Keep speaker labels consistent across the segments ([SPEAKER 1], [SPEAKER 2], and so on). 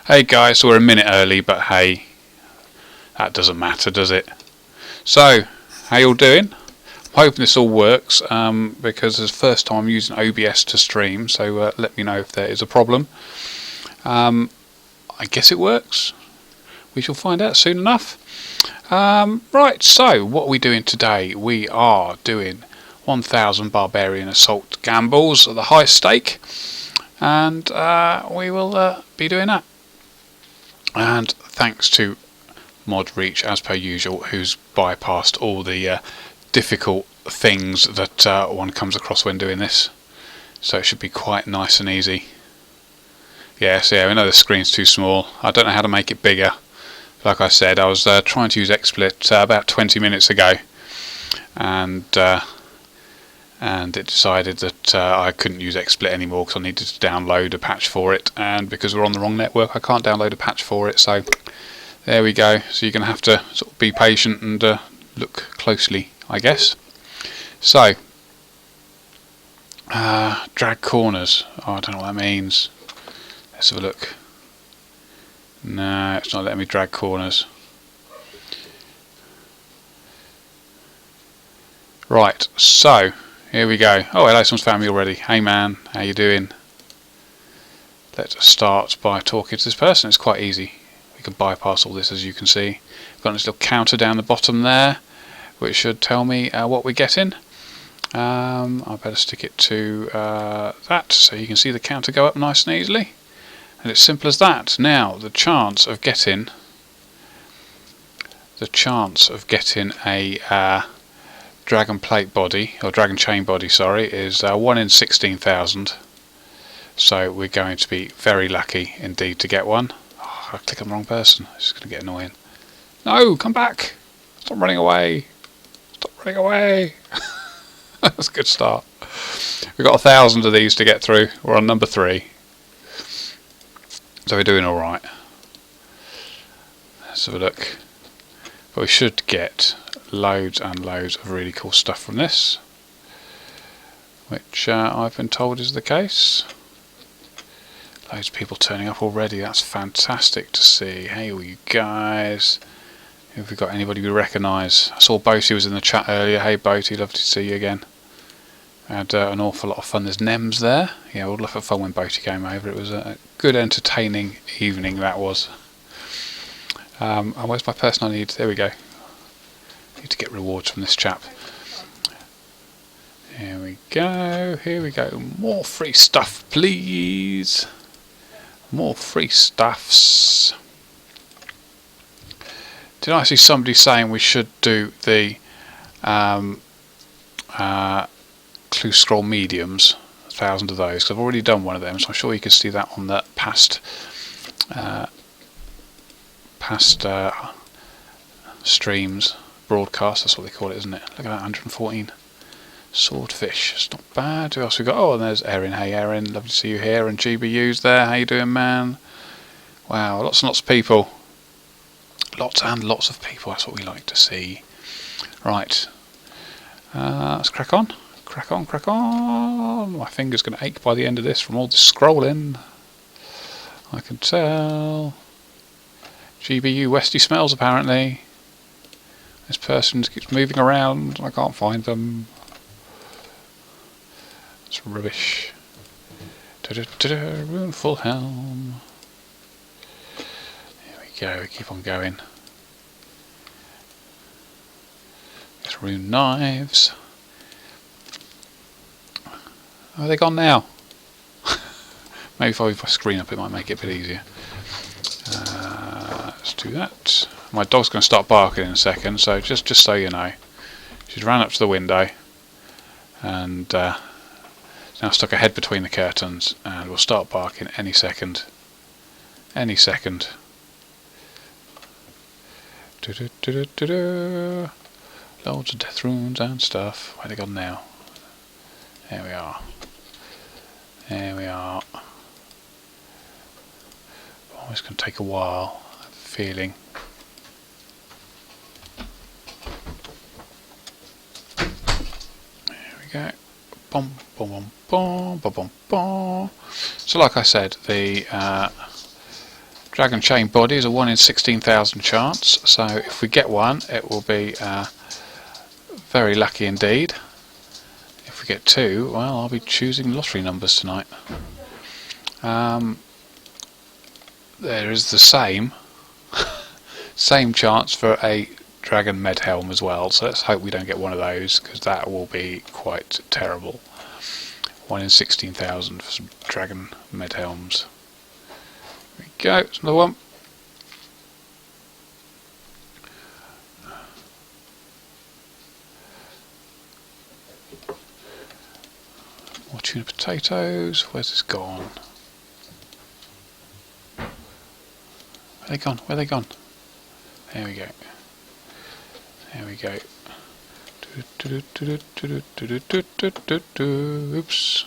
[SPEAKER 1] Hey guys, we're a minute early, but hey, that doesn't matter, does it? So, how you all doing? I'm hoping this all works, because it's the first time I'm using OBS to stream, so let me know if there is a problem. I guess it works. We shall find out soon enough. Right, so what are we doing today? We are doing 1000 Barbarian Assault gambles at the high stake, and we will be doing that. And thanks to Mod Reach, as per usual, who's bypassed all the difficult things that one comes across when doing this. So it should be quite nice and easy. Yes, yeah, we know the screen's too small. I don't know how to make it bigger. Like I said, I was trying to use XSplit about 20 minutes ago, and it decided that I couldn't use XSplit anymore because I needed to download a patch for it, and because we're on the wrong network I can't download a patch for it, so there we go. So you're going to have to sort of be patient and look closely, I guess. So, drag corners. Oh, I don't know what that means. Let's have a look. No, it's not letting me drag corners. Right, so here we go. Oh, hello, someone's found me already. Hey man, how you doing? Let's start by talking to this person. It's quite easy. We can bypass all this, as you can see. We've got this little counter down the bottom there, which should tell me what we're getting. I better stick it to that, so you can see the counter go up nice and easily. And it's simple as that. Now, the chance of getting a dragon plate body, or dragon chain body, sorry, is 1 in 16,000. So we're going to be very lucky indeed to get one. Oh, I clicked on the wrong person. It's going to get annoying. No, come back! Stop running away! Stop running away! That's a good start. We've got 1,000 of these to get through. We're on number 3. So we're doing alright. Let's have a look. But we should get loads and loads of really cool stuff from this, which I've been told is the case. Loads of people turning up already. That's fantastic to see. Hey all you guys, have we got anybody we recognise? I saw Boaty was in the chat earlier. Hey Boaty, lovely to see you again. Had an awful lot of fun. There's Nems there. Yeah, we had a lot of fun when Boaty came over. It was a good entertaining evening, that was. And where's my person I need? There we go. Need to get rewards from this chap. Here we go, here we go. More free stuff, please. More free stuffs. Did I see somebody saying we should do the clue scroll mediums? 1,000 of those, because I've already done one of them, so I'm sure you can see that on the past streams. Broadcast, that's what they call it, isn't it? Look at that, 114 swordfish. It's not bad. Who else we got? Oh, and there's Erin. Hey Erin, lovely to see you here. And GBU's there. How you doing, man? Wow, lots and lots of people. Lots and lots of people. That's what we like to see. Right, let's crack on. Crack on, crack on. My finger's going to ache by the end of this from all this scrolling. I can tell. GBU Westy smells apparently. This person keeps moving around. I can't find them. It's rubbish. Runeful helm. Here we go. We keep on going. Get rune knives. Oh, are they gone now? Maybe if I move my screen up, it might make it a bit easier. Let's do that. My dog's going to start barking in a second, so just so you know, she's ran up to the window and now stuck her head between the curtains, and will start barking any second. Any second. Loads of death runes and stuff. Where they gone now? There we are. There we are. Oh, it's going to take a while. I have a feeling. Go. Bom, bom, bom, bom, bom, bom, bom. So like I said, the Dragon chain body is a 1 in 16,000 chance, so if we get one it will be very lucky indeed. If we get 2, well, I'll be choosing lottery numbers tonight. There is the same chance for a Dragon Med Helm as well, so let's hope we don't get one of those, because that will be quite terrible. 1 in 16,000 for some Dragon Med Helms. There we go, it's another one. More tuna potatoes. Where's this gone? Where they gone? Where they gone? There we go. There we go. Oops.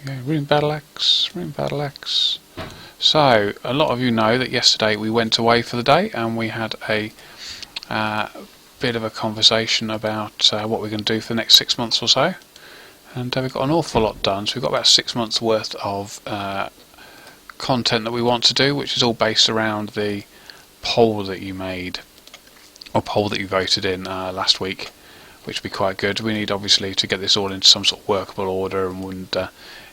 [SPEAKER 1] Okay, Rune Battle Axe, Rune Battle Axe. So, a lot of you know that yesterday we went away for the day and we had a bit of a conversation about what we're going to do for the next 6 months or so. And we've got an awful lot done, so we've got about 6 months worth of content that we want to do, which is all based around the poll that you made, or poll that you voted in last week, which would be quite good. We need obviously to get this all into some sort of workable order and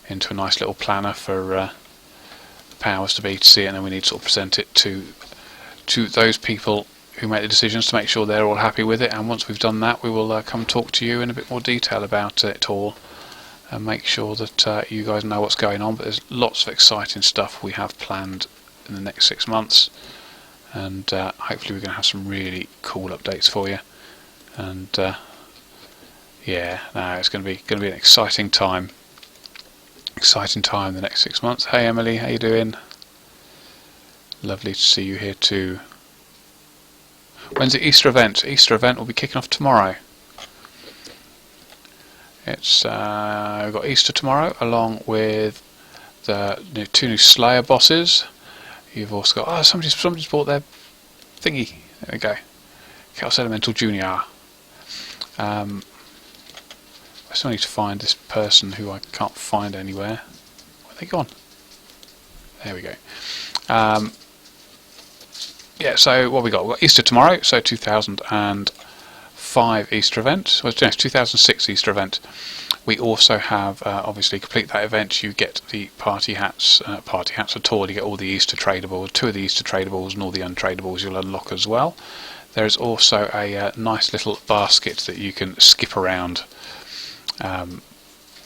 [SPEAKER 1] into a nice little planner for the powers to be to see it, and then we need to sort of present it to those people who make the decisions to make sure they're all happy with it. And once we've done that, we will come talk to you in a bit more detail about it all and make sure that you guys know what's going on. But there's lots of exciting stuff we have planned in the next 6 months, and hopefully we're going to have some really cool updates for you. And yeah, no, it's going to be an exciting time. Exciting time the next 6 months. Hey Emily, how you doing? Lovely to see you here too. When's the Easter event? Easter event will be kicking off tomorrow. It's we've got Easter tomorrow, along with the 2 new Slayer bosses. You've also got, oh, somebody's bought their thingy. There we go. Chaos Elemental Junior. I still need to find this person who I can't find anywhere. Where are they gone? There we go. Yeah, so what we got? We've got Easter tomorrow, so 2005 Easter event. Well, no, 2006 Easter event. We also have, obviously, complete that event, you get the party hats at all. You get all the Easter tradables, 2 of the Easter tradables, and all the untradables you'll unlock as well. There is also a nice little basket that you can skip around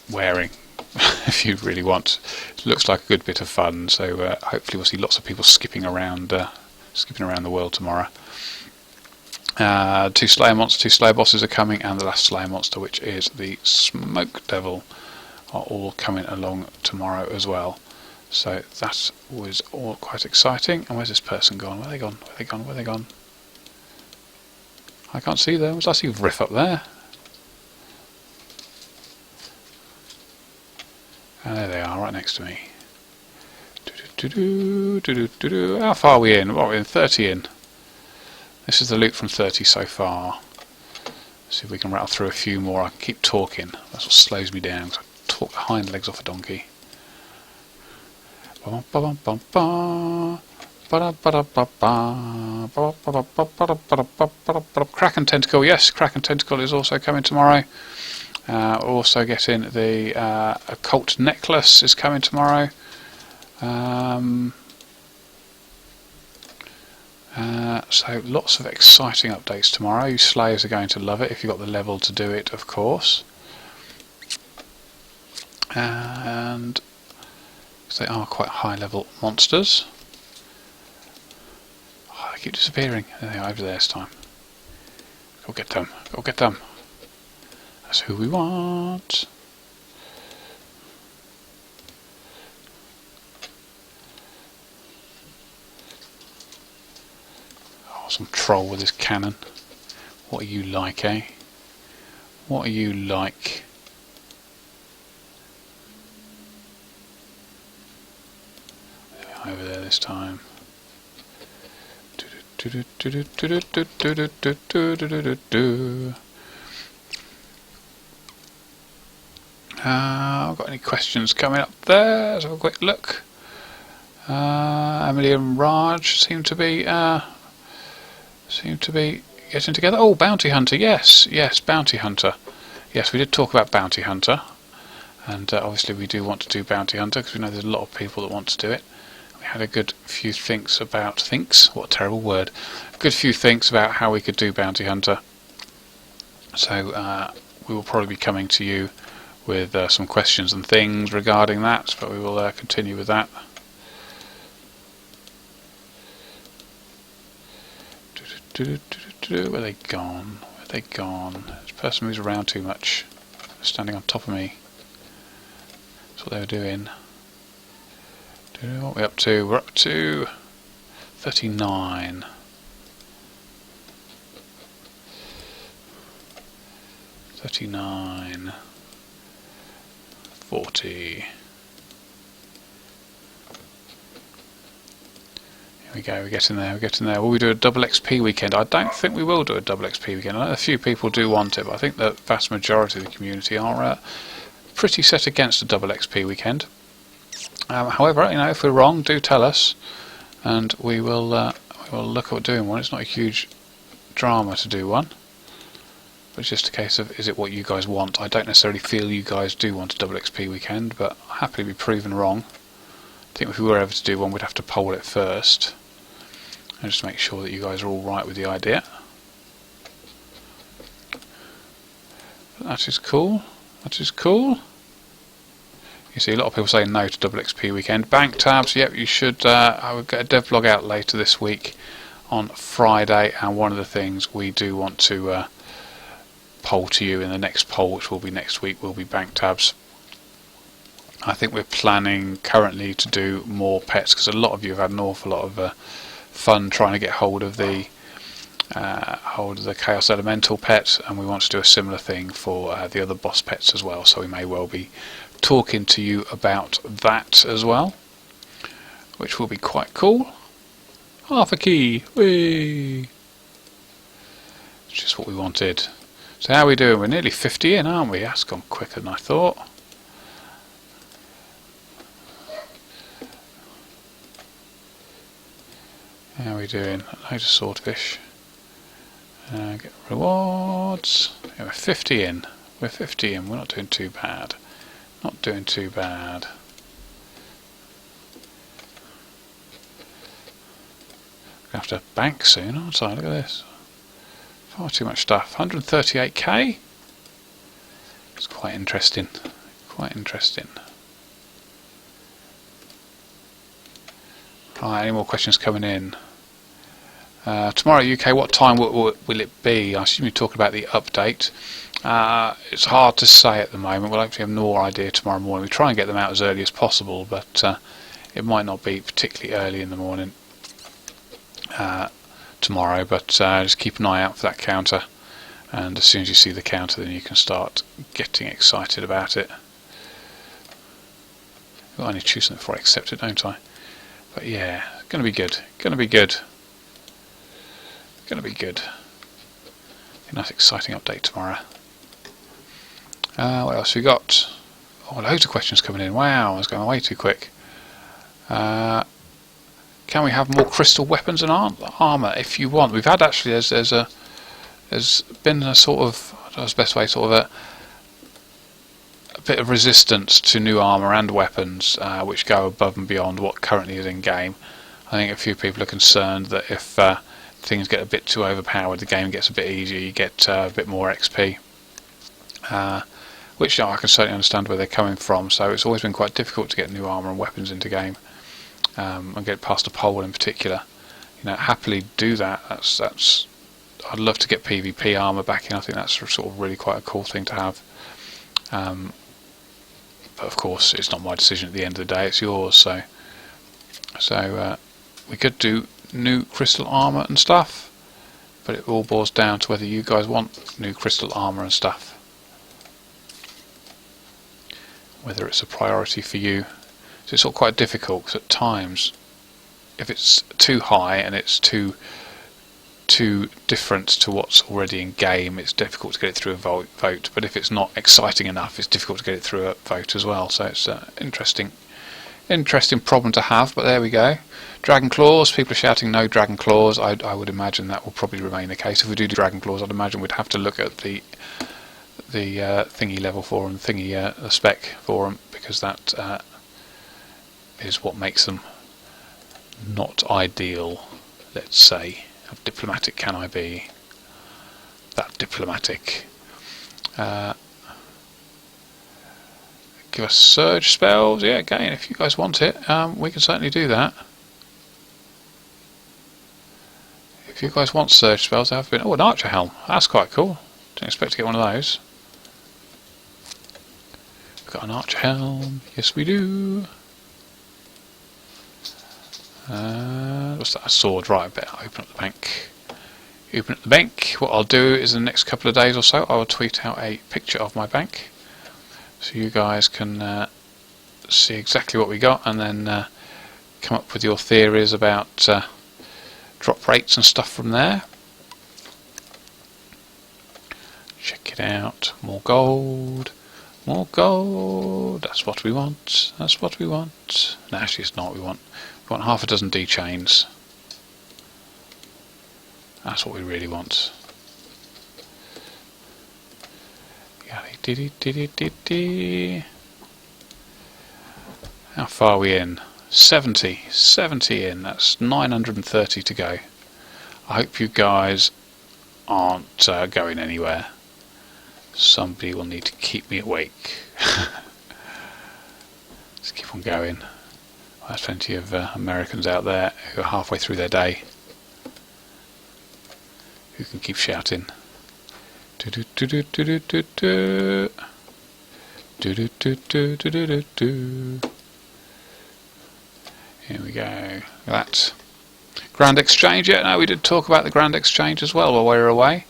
[SPEAKER 1] wearing if you really want. It looks like a good bit of fun, so hopefully we'll see lots of people skipping around the world tomorrow. 2 Slayer monsters, 2 Slayer bosses are coming, and the last Slayer monster, which is the Smoke Devil, are all coming along tomorrow as well. So that was all quite exciting. And where's this person gone? Where are they gone? Where are they gone? Where are they gone? I can't see them. I see Riff up there. And there they are, right next to me. How far are we in? What, we're in 30 in. This is the loot from 30 so far. Let's see if we can rattle through a few more. I can keep talking. That's what slows me down, because I talk the hind legs off a donkey. Kraken Tentacle, yes, Kraken Tentacle is also coming tomorrow. Also getting the Occult Necklace is coming tomorrow. So lots of exciting updates tomorrow. You Slayers are going to love it if you've got the level to do it, of course. And they are quite high level monsters. Oh, they keep disappearing. There they are, over there this time. Go get them. Go get them. That's who we want. Oh, some troll with his cannon. What are you like, eh? What are you like? Over there this time. I've got any questions coming up there? Let's have a quick look. Emily and Raj seem to be getting together. Oh, Bounty Hunter, yes, Bounty Hunter. Yes, we did talk about Bounty Hunter, and obviously we do want to do Bounty Hunter because we know there's a lot of people that want to do it. We had a good few what a terrible word. A good few thinks about how we could do Bounty Hunter. So we will probably be coming to you with some questions and things regarding that, but we will continue with that. Where are they gone? This person moves around too much. They're standing on top of me. That's what they were doing. What are we up to? We're up to 39. 39. 40. Here we go, we're getting there. Will we do a double XP weekend? I don't think we will do a double XP weekend. I know a few people do want it, but I think the vast majority of the community are pretty set against a double XP weekend. However, if we're wrong, do tell us, and we will look at doing one. It's not a huge drama to do one, but it's just a case of, is it what you guys want? I don't necessarily feel you guys do want a double XP weekend, but I'll happily be proven wrong. I think if we were ever to do one, we'd have to poll it first, and just make sure that you guys are all right with the idea. But that is cool. You see a lot of people saying no to double XP weekend. Bank tabs, yep, you should. I will get a devlog out later this week on Friday, and one of the things we do want to poll to you in the next poll, which will be next week, will be bank tabs. I think we're planning currently to do more pets, because a lot of you have had an awful lot of fun trying to get hold of the Chaos Elemental pet, and we want to do a similar thing for the other boss pets as well, so we may well be talking to you about that as well, which will be quite cool. Half a key, whee! It's just what we wanted. So how are we doing? We're nearly 50 in, aren't we? That's gone quicker than I thought. How are we doing? Loads of swordfish. Get rewards. Yeah, we're 50 in. We're not doing too bad. I'm going to have to bank soon, aren't I? Look at this. Far too much stuff. 138k? It's quite interesting. Right, any more questions coming in? Tomorrow UK, what time will it be? I assume you're talking about the update. It's hard to say at the moment. We'll hopefully have more idea tomorrow morning. We try and get them out as early as possible, but it might not be particularly early in the morning tomorrow, but just keep an eye out for that counter, and as soon as you see the counter, then you can start getting excited about it. I need to choose something before I accept it, don't I? But yeah, gonna be good. A nice exciting update tomorrow. What else we got? Oh, loads of questions coming in. Wow, I was going way too quick. Can we have more crystal weapons and armour if you want? We've had actually, there's been a sort of, I don't know the best way, sort of a bit of resistance to new armour and weapons, which go above and beyond what currently is in game. I think a few people are concerned that if things get a bit too overpowered, the game gets a bit easier, you get a bit more XP. Which I can certainly understand where they're coming from. So it's always been quite difficult to get new armour and weapons into game, and get past a pole in particular. Happily do that. That's. I'd love to get PvP armour back in. I think that's sort of really quite a cool thing to have. But of course, it's not my decision at the end of the day. It's yours. So we could do new crystal armour and stuff, but it all boils down to whether you guys want new crystal armour and stuff. Whether it's a priority for you. So it's all quite difficult, because at times, if it's too high and it's too too different to what's already in game, it's difficult to get it through a vote. But if it's not exciting enough, it's difficult to get it through a vote as well. So it's an interesting problem to have. But there we go. Dragon claws. People are shouting no dragon claws. I would imagine that will probably remain the case. If we do dragon claws, I'd imagine we'd have to look at the thingy level for them, the spec for them, because that is what makes them not ideal. Let's say. How diplomatic can I be? That diplomatic. Give us surge spells. Yeah, again, if you guys want it, we can certainly do that. If you guys want surge spells, there have been. Oh, an archer helm. That's quite cool. Didn't expect to get one of those. We've got an archer helm. Yes, we do. What's that? A sword. Right, I better open up the bank. Open up the bank. What I'll do is in the next couple of days or so, I will tweet out a picture of my bank, so you guys can see exactly what we got, and then come up with your theories about drop rates and stuff from there. Check it out. More gold. More gold. That's what we want. That's what we want. No, actually, it's not what we want. We want half a dozen D chains. That's what we really want. How far are we in? 70 in. That's 930 to go. I hope you guys aren't going anywhere. Somebody will need to keep me awake. Let's keep on going. Well, there's plenty of Americans out there who are halfway through their day, who can keep shouting. Here we go. That Grand Exchange. Yeah, no, we did talk about the Grand Exchange as well while we were away.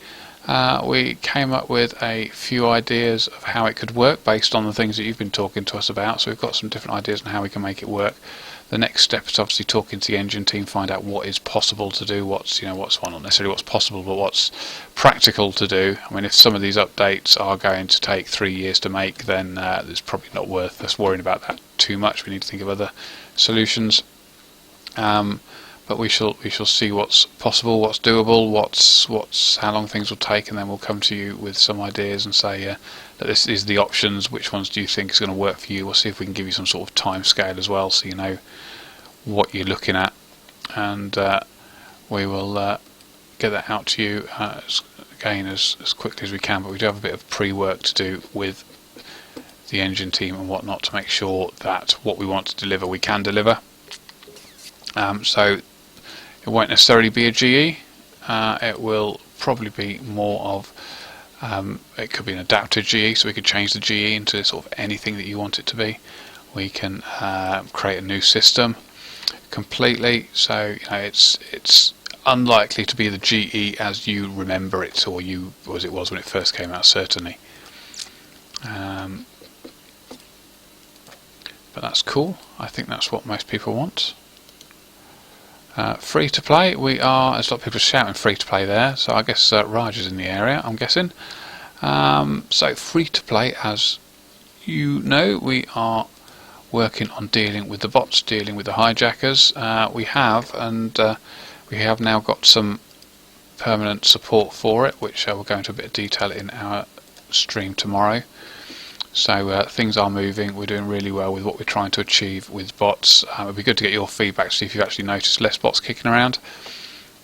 [SPEAKER 1] We came up with a few ideas of how it could work based on the things that you've been talking to us about. So we've got some different ideas on how we can make it work. The next step is obviously talking to the engine team, find out what is possible to do, what's well, not necessarily what's possible, but what's practical to do. I mean, if some of these updates are going to take 3 years to make, then it's probably not worth us worrying about that too much. We need to think of other solutions. But we shall see what's possible, what's doable, what's how long things will take, and then we'll come to you with some ideas and say that this is the options. Which ones do you think is going to work for you? We'll see if we can give you some sort of time scale as well, so you know what you're looking at, and we will get that out to you as quickly as we can. But we do have a bit of pre-work to do with the engine team and whatnot to make sure that what we want to deliver we can deliver. So it won't necessarily be a GE. It will probably be more of it could be an adapted GE, so we could change the GE into sort of anything that you want it to be. We can create a new system completely, so it's unlikely to be the GE as you remember it, or as it was when it first came out, certainly. But that's cool. I think that's what most people want. Free to play, we are, there's a lot of people shouting free to play there, so I guess Raj is in the area, I'm guessing. So free to play, as you know, we are working on dealing with the bots, dealing with the hijackers. We have now got some permanent support for it, which we'll go into a bit of detail in our stream tomorrow. So things are moving. We're doing really well with what we're trying to achieve with bots. It would be good to get your feedback, see if you've actually noticed less bots kicking around.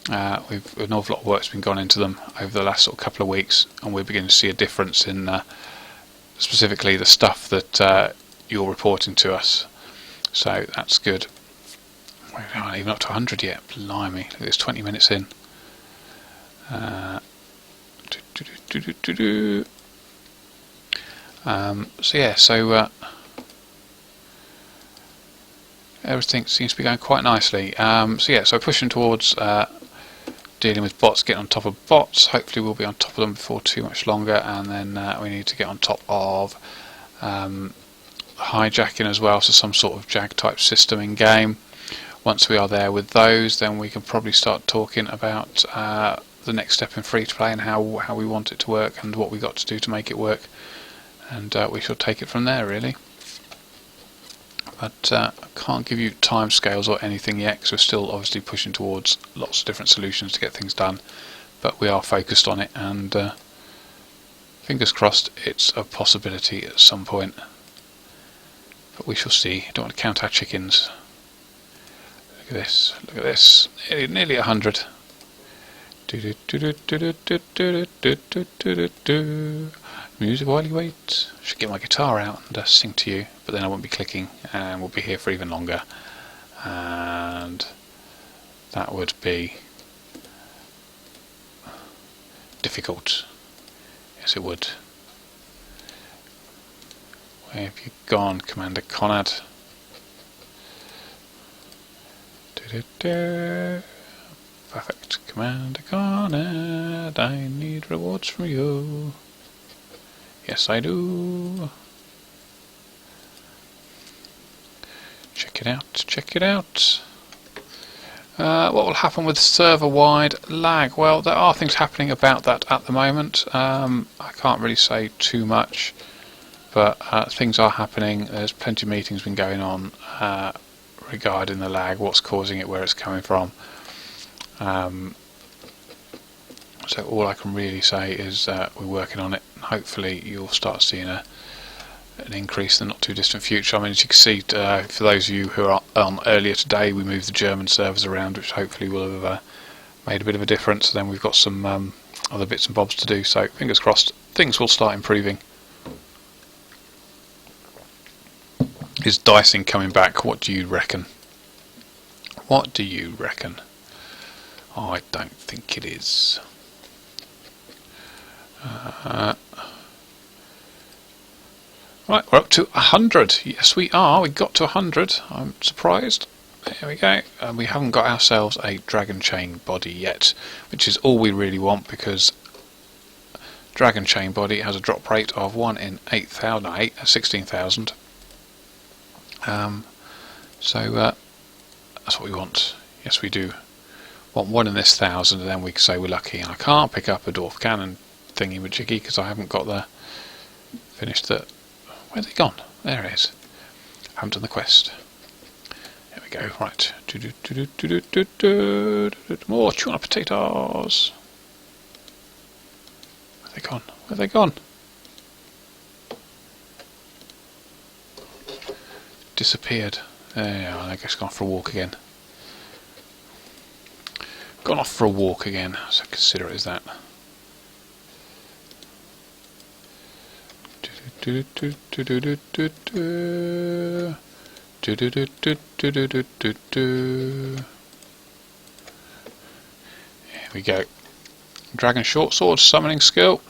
[SPEAKER 1] An awful lot of work's been gone into them over the last sort of couple of weeks, and we're beginning to see a difference in specifically the stuff that you're reporting to us. So that's good. We're not even up to 100 yet. Blimey, look, it's 20 minutes in. So everything seems to be going quite nicely. So pushing towards dealing with bots, getting on top of bots. Hopefully we'll be on top of them before too much longer, and then we need to get on top of hijacking as well, so some sort of JAG type system in game. once we are there with those, then we can probably start talking about the next step in free-to-play and how we want it to work and what we got to do to make it work, and we shall take it from there really. But I can't give you timescales or anything yet because we're still obviously pushing towards lots of different solutions to get things done, but we are focused on it, and fingers crossed it's a possibility at some point, but we shall see. Don't want to count our chickens. Look at this, look at this, nearly 100. Music while you wait. Should get my guitar out and sing to you, but then I won't be clicking and we'll be here for even longer, and that would be difficult. Yes, it would. Where have you gone, Commander Conrad? Perfect, Commander Conrad, I need rewards from you. Yes, I do. Check it out, check it out. What will happen with server-wide lag? Well, there are things happening about that at the moment. I can't really say too much, but things are happening. There's plenty of meetings been going on regarding the lag, what's causing it, where it's coming from. So all I can really say is we're working on it, and hopefully you'll start seeing an increase in the not too distant future. I mean, as you can see, for those of you who are on earlier today, we moved the German servers around, which hopefully will have made a bit of a difference. Then we've got some other bits and bobs to do, so fingers crossed things will start improving. Is dicing coming back? What do you reckon? What do you reckon? Oh, I don't think it is. Right, we're up to 100. Yes, we are. We got to 100. I'm surprised. There we go. We haven't got ourselves a dragon chain body yet, which is all we really want, because dragon chain body has a drop rate of 1 in 8,000, 16,000. So that's what we want. Yes, we do want 1 in this 1,000, and then we can say we're lucky. And I can't pick up a dwarf cannon thingy majiggy because I haven't got the finished the. Where's it gone? There it is. I haven't done the quest. There we go. Right. More tuna potatoes. Where have they gone? Where have they gone? Disappeared. There you are. I guess gone for a walk again. Gone off for a walk again. So consider it as that. Here we go. Dragon short sword summoning skill.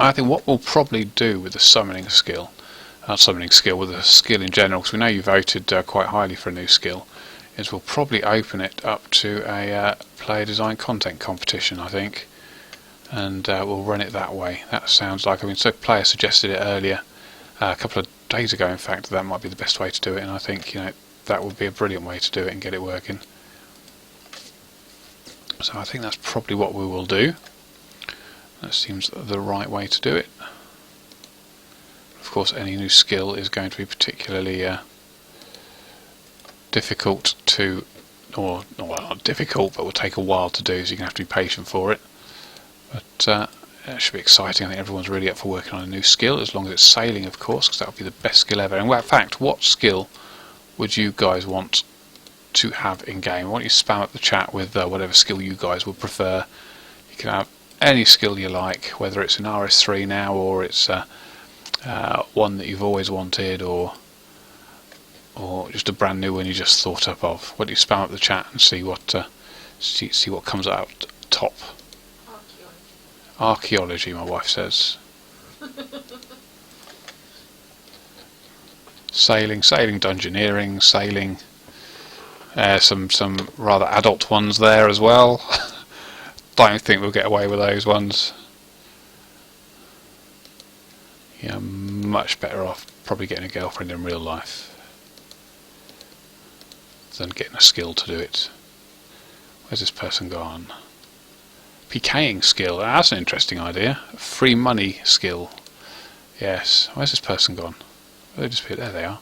[SPEAKER 1] I think what we'll probably do with the summoning skill, with the skill in general, because we know you voted quite highly for a new skill, is we'll probably open it up to a player design content competition, I think. And we'll run it that way. That sounds like, I mean, so player suggested it earlier, a couple of days ago in fact, that might be the best way to do it, and I think, you know, that would be a brilliant way to do it and get it working. So I think that's probably what we will do. That seems the right way to do it. Of course, any new skill is going to be particularly difficult to, or not difficult, but will take a while to do, so you're going to have to be patient for it. But it should be exciting. I think everyone's really up for working on a new skill, as long as it's sailing, of course, because that would be the best skill ever. And in fact, what skill would you guys want to have in game? I want you to spam up the chat with whatever skill you guys would prefer. You can have any skill you like, whether it's in RS3 now, or it's one that you've always wanted, or just a brand new one you just thought up of. Why don't you spam up the chat and see what see what comes out top. Archaeology, my wife says. Sailing, dungeoneering, sailing. Some rather adult ones there as well. Don't think we'll get away with those ones. You're much better off probably getting a girlfriend in real life. than getting a skill to do it. Where's this person gone? PKing skill. That's an interesting idea. Free money skill. Yes. Where's this person gone? They disappeared. There they are.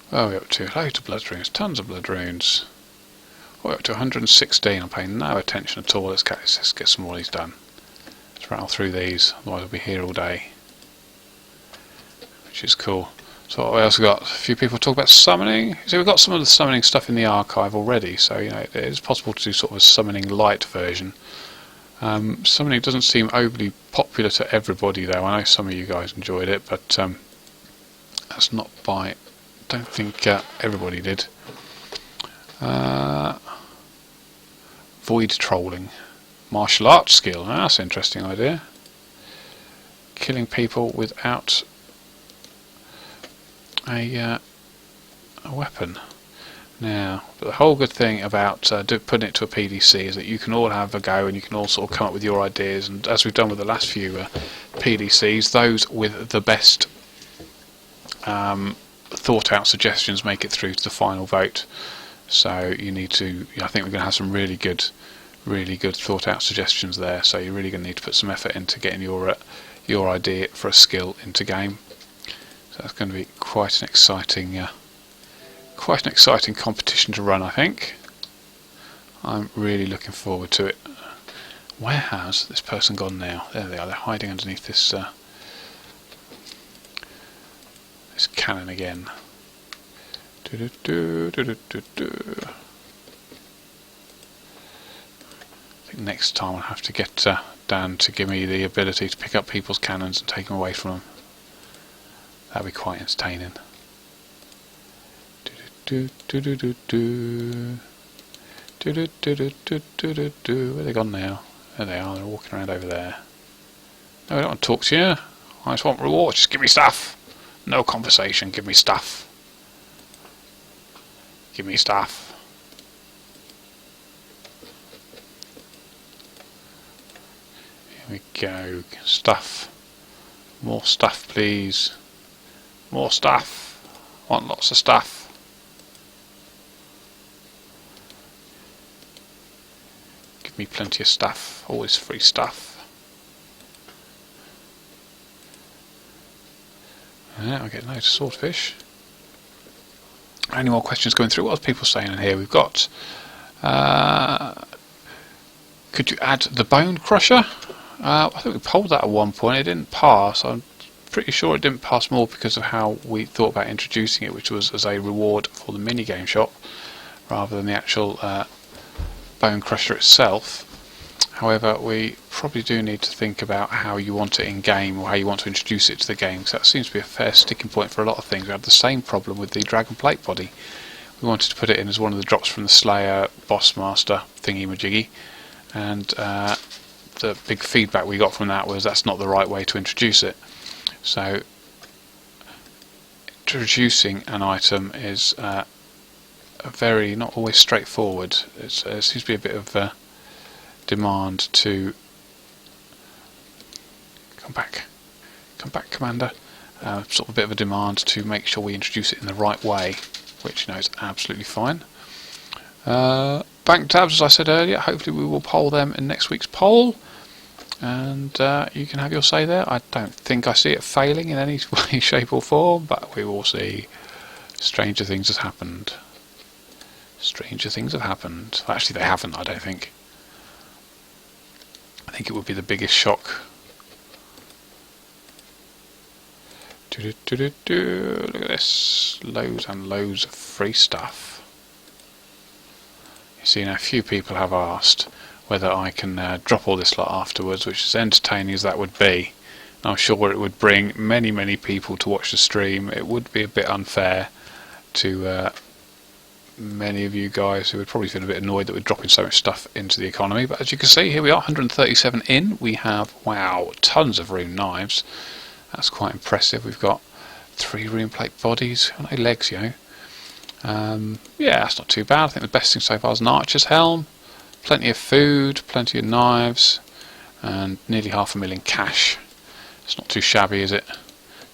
[SPEAKER 1] What are we up to? Loads of blood runes. Tons of blood runes. We're up to 116. I'm paying no attention at all. Let's get some more of these done. Let's rattle through these. Otherwise we'll be here all day. Which is cool. So what else we got? A few people talk about summoning. So we've got some of the summoning stuff in the archive already. So you know it is possible to do sort of a summoning light version. Summoning doesn't seem overly popular to everybody though. I know some of you guys enjoyed it, but that's not by. Don't think everybody did. Void trolling, martial arts skill. That's an interesting idea. Killing people without a weapon. Now, but the whole good thing about putting it to a PDC is that you can all have a go and you can all sort of come up with your ideas. And as we've done with the last few PDCs, those with the best thought out suggestions make it through to the final vote. So you need to, I think we're going to have some really good thought out suggestions there, so you're really going to need to put some effort into getting your idea for a skill into game. So that's going to be quite an exciting competition to run, I think. I'm really looking forward to it. Where has this person gone now? There they are, they're hiding underneath this this cannon again. I think next time I'll have to get Dan to give me the ability to pick up people's cannons and take them away from them. That'd be quite entertaining. Where are they gone now? There they are, they're walking around over there. No, I don't want to talk to you. I just want rewards, just give me stuff. No conversation, give me stuff. Give me stuff. Here we go. Stuff. More stuff, please. More stuff. Want lots of stuff. Give me plenty of stuff. Always free stuff. Yeah, I get loads of swordfish. Any more questions going through? What are people saying in here? We've got could you add the bone crusher? I think we polled that at one point. It didn't pass. I'm pretty sure it didn't pass more because of how we thought about introducing it, which was as a reward for the minigame shop rather than the actual bone crusher itself. However, we probably do need to think about how you want it in game, or how you want to introduce it to the game, because that seems to be a fair sticking point for a lot of things. We have the same problem with the Dragon Plate body. We wanted to put it in as one of the drops from the Slayer Boss Master thingy-majiggy, and the big feedback we got from that was that's not the right way to introduce it. So introducing an item is very not always straightforward. It seems to be a bit of demand to come back Commander, sort of a bit of a demand to make sure we introduce it in the right way, which is absolutely fine. Bank tabs, as I said earlier, hopefully we will poll them in next week's poll, and you can have your say there. I don't think I see it failing in any way, shape or form, but we will see. Stranger things have happened. Stranger things have happened. Well, actually they haven't, I don't think. I think it would be the biggest shock. Look at this. Loads and loads of free stuff. You see, now a few people have asked whether I can drop all this lot afterwards, which is entertaining as that would be. I'm sure it would bring many people to watch the stream. It would be a bit unfair to many of you guys who would probably feel a bit annoyed that we're dropping so much stuff into the economy, but as you can see, here we are, 137 in. We have, wow, tons of rune knives. That's quite impressive. We've got 3 rune plate bodies, no legs, yeah, that's not too bad. I think the best thing so far is an archer's helm, plenty of food, plenty of knives, and nearly 500,000 cash. It's not too shabby, is it,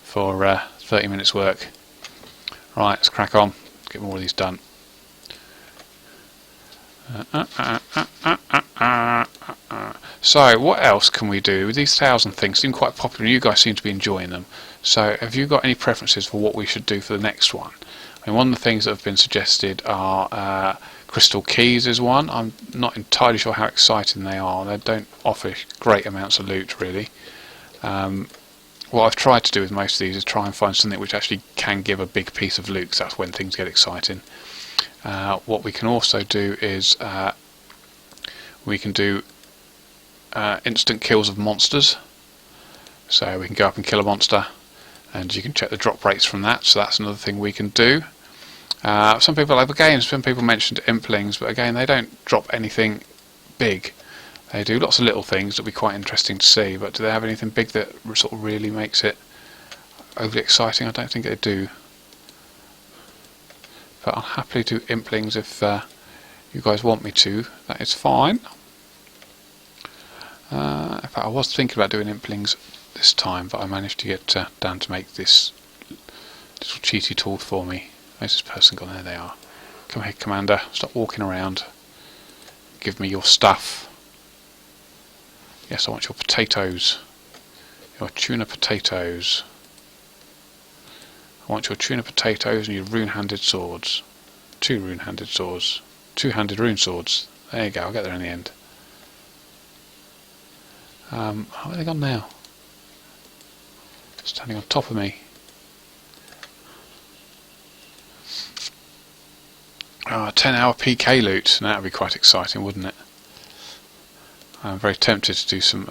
[SPEAKER 1] for 30 minutes work. Right, let's crack on. Get more of these done. So, what else can we do? These 1,000 things seem quite popular, and you guys seem to be enjoying them. So, have you got any preferences for what we should do for the next one? I mean, one of the things that have been suggested are crystal keys is one. I'm not entirely sure how exciting they are. They don't offer great amounts of loot, really. What I've tried to do with most of these is try and find something which actually can give a big piece of loot, 'cause that's when things get exciting. What we can also do is we can do instant kills of monsters. So we can go up and kill a monster, and you can check the drop rates from that, so that's another thing we can do. Some people have games, some people mentioned implings, but again they don't drop anything big. They do lots of little things that would be quite interesting to see, but do they have anything big that sort of really makes it overly exciting? I don't think they do. But I'll happily do implings if you guys want me to. That is fine. In fact, I was thinking about doing implings this time, but I managed to get Dan to make this little cheaty tool for me. Where's this person gone? There they are. Come here, Commander. Stop walking around. Give me your stuff. Yes, I want your potatoes. Your tuna potatoes. I want your tuna potatoes and your rune-handed swords. 2 rune-handed swords. 2-handed rune swords. There you go, I'll get there in the end. How are they gone now? Standing on top of me. 10-hour PK loot. Now that would be quite exciting, wouldn't it? I'm very tempted to do some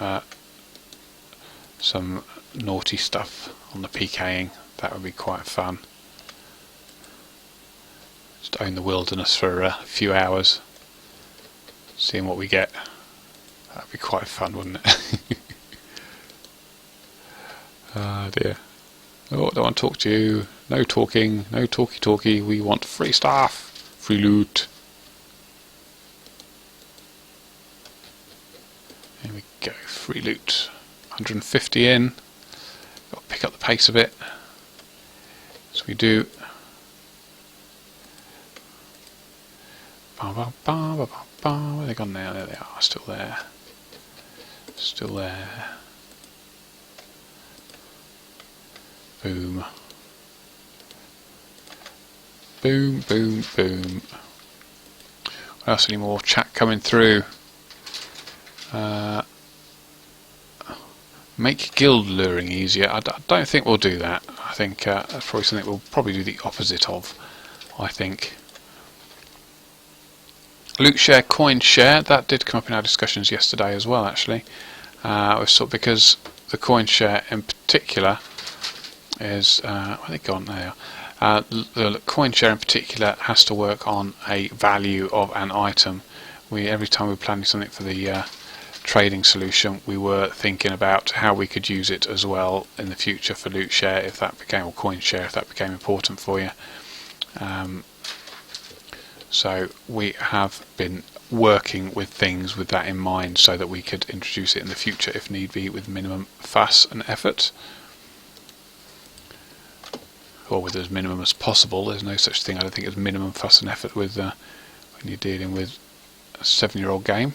[SPEAKER 1] naughty stuff on the PKing. That would be quite fun. Just own the wilderness for a few hours, seeing what we get. That would be quite fun, wouldn't it? Ah dear. Oh, I don't want to talk to you. No talking, no talky. We want free stuff, free loot. There we go, free loot. 150 in. Got to pick up the pace a bit. So we do. Where are they gone now? There they are, still there. Still there. Boom. Boom, boom, boom. What else? Any more chat coming through? Make guild luring easier. I don't think we'll do that. I think that's probably something we'll probably do the opposite of. I think. Loot share, coin share. That did come up in our discussions yesterday as well. Actually, because the coin share in particular is where are they gone now? The coin share in particular has to work on a value of an item. Every time we're planning something for the trading solution, we were thinking about how we could use it as well in the future for loot share if that became, or coin share if that became important for you. So we have been working with things with that in mind so that we could introduce it in the future if need be with minimum fuss and effort, or with as minimum as possible. There's no such thing, I don't think, as minimum fuss and effort with when you're dealing with a 7-year-old game.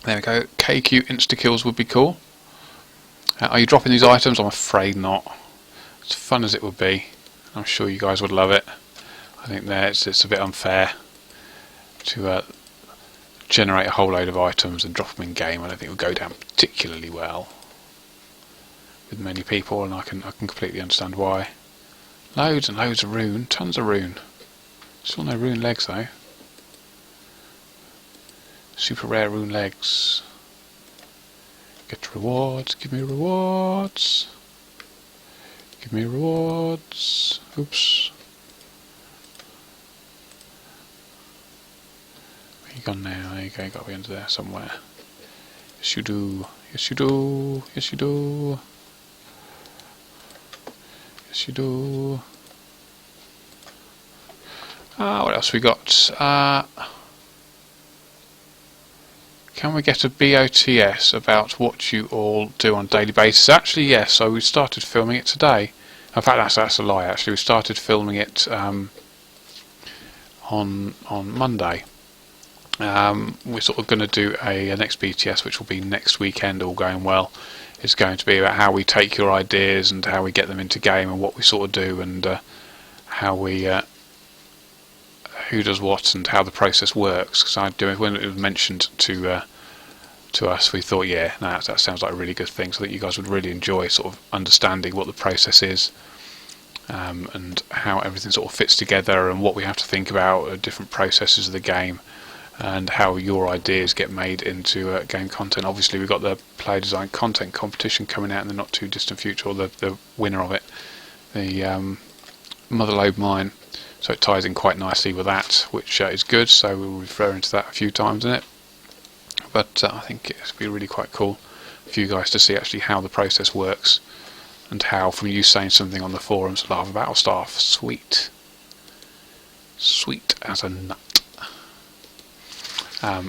[SPEAKER 1] There we go. KQ insta-kills would be cool. Are you dropping these items? I'm afraid not. As fun as it would be, I'm sure you guys would love it. I think it's a bit unfair to generate a whole load of items and drop them in game. I don't think it would go down particularly well with many people, and I can completely understand why. Loads and loads of rune, tons of rune. Still no rune legs though. Super rare rune legs. Get rewards, give me rewards. Give me rewards. Oops. Where you gone now? There you go, got to be under there somewhere. Yes you do, yes you do, yes you do. Yes you do. What else we got? Can we get a BOTS about what you all do on a daily basis? Actually, yes. So we started filming it today. In fact, that's a lie. Actually, we started filming it on Monday. We're sort of going to do a next BTS, which will be next weekend, all going well. It's going to be about how we take your ideas and how we get them into game and what we sort of do and how we who does what and how the process works. Because when it was mentioned to us, we thought, yeah, no, that sounds like a really good thing. So that you guys would really enjoy sort of understanding what the process is and how everything sort of fits together and what we have to think about different processes of the game. And how your ideas get made into game content. Obviously, we've got the player design content competition coming out in the not too distant future, or the winner of it, the Motherlode Mine. So it ties in quite nicely with that, which is good. So we'll refer to that a few times in it. But I think it'd be really quite cool for you guys to see actually how the process works, and how from you saying something on the forums, lava battle staff, sweet as a nut.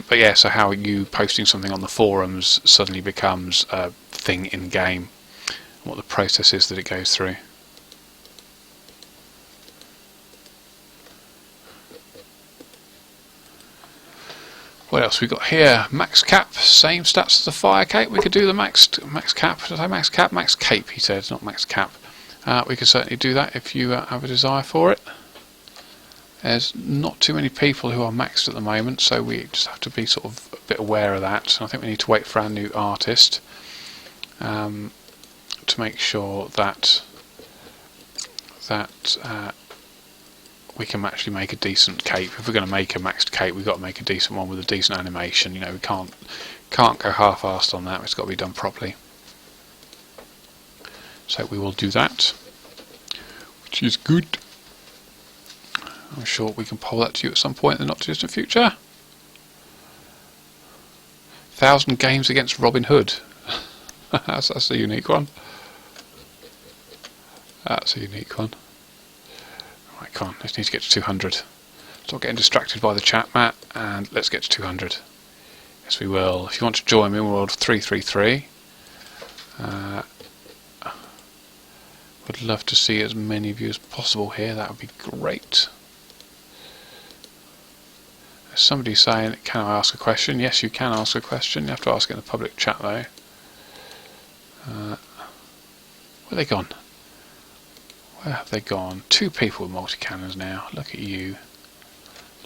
[SPEAKER 1] But yeah, so how you posting something on the forums suddenly becomes a thing in game, and what the process is that it goes through. What else we got here? Max cap, same stats as the fire cape. We could do the max cap. Did I say max cap? Max cape, he said, not max cap. We could certainly do that if you have a desire for it. There's not too many people who are maxed at the moment, so we just have to be sort of a bit aware of that. I think we need to wait for our new artist to make sure that we can actually make a decent cape. If we're going to make a maxed cape, we've got to make a decent one with a decent animation. You know, we can't go half-assed on that. It's got to be done properly. So we will do that, which is good. I'm sure we can pull that to you at some point in the not too distant future. 1,000 games against Robin Hood. that's a unique one. That's a unique one. Right, come on, let's need to get to 200. Stop getting distracted by the chat, Matt, and let's get to 200. Yes, we will. If you want to join me, we're on 333. Would love to see as many of you as possible here. That would be great. Somebody saying, can I ask a question? Yes, you can ask a question. You have to ask it in the public chat though. Where have they gone? Where have they gone? 2 people with multi-cannons now. Look at you.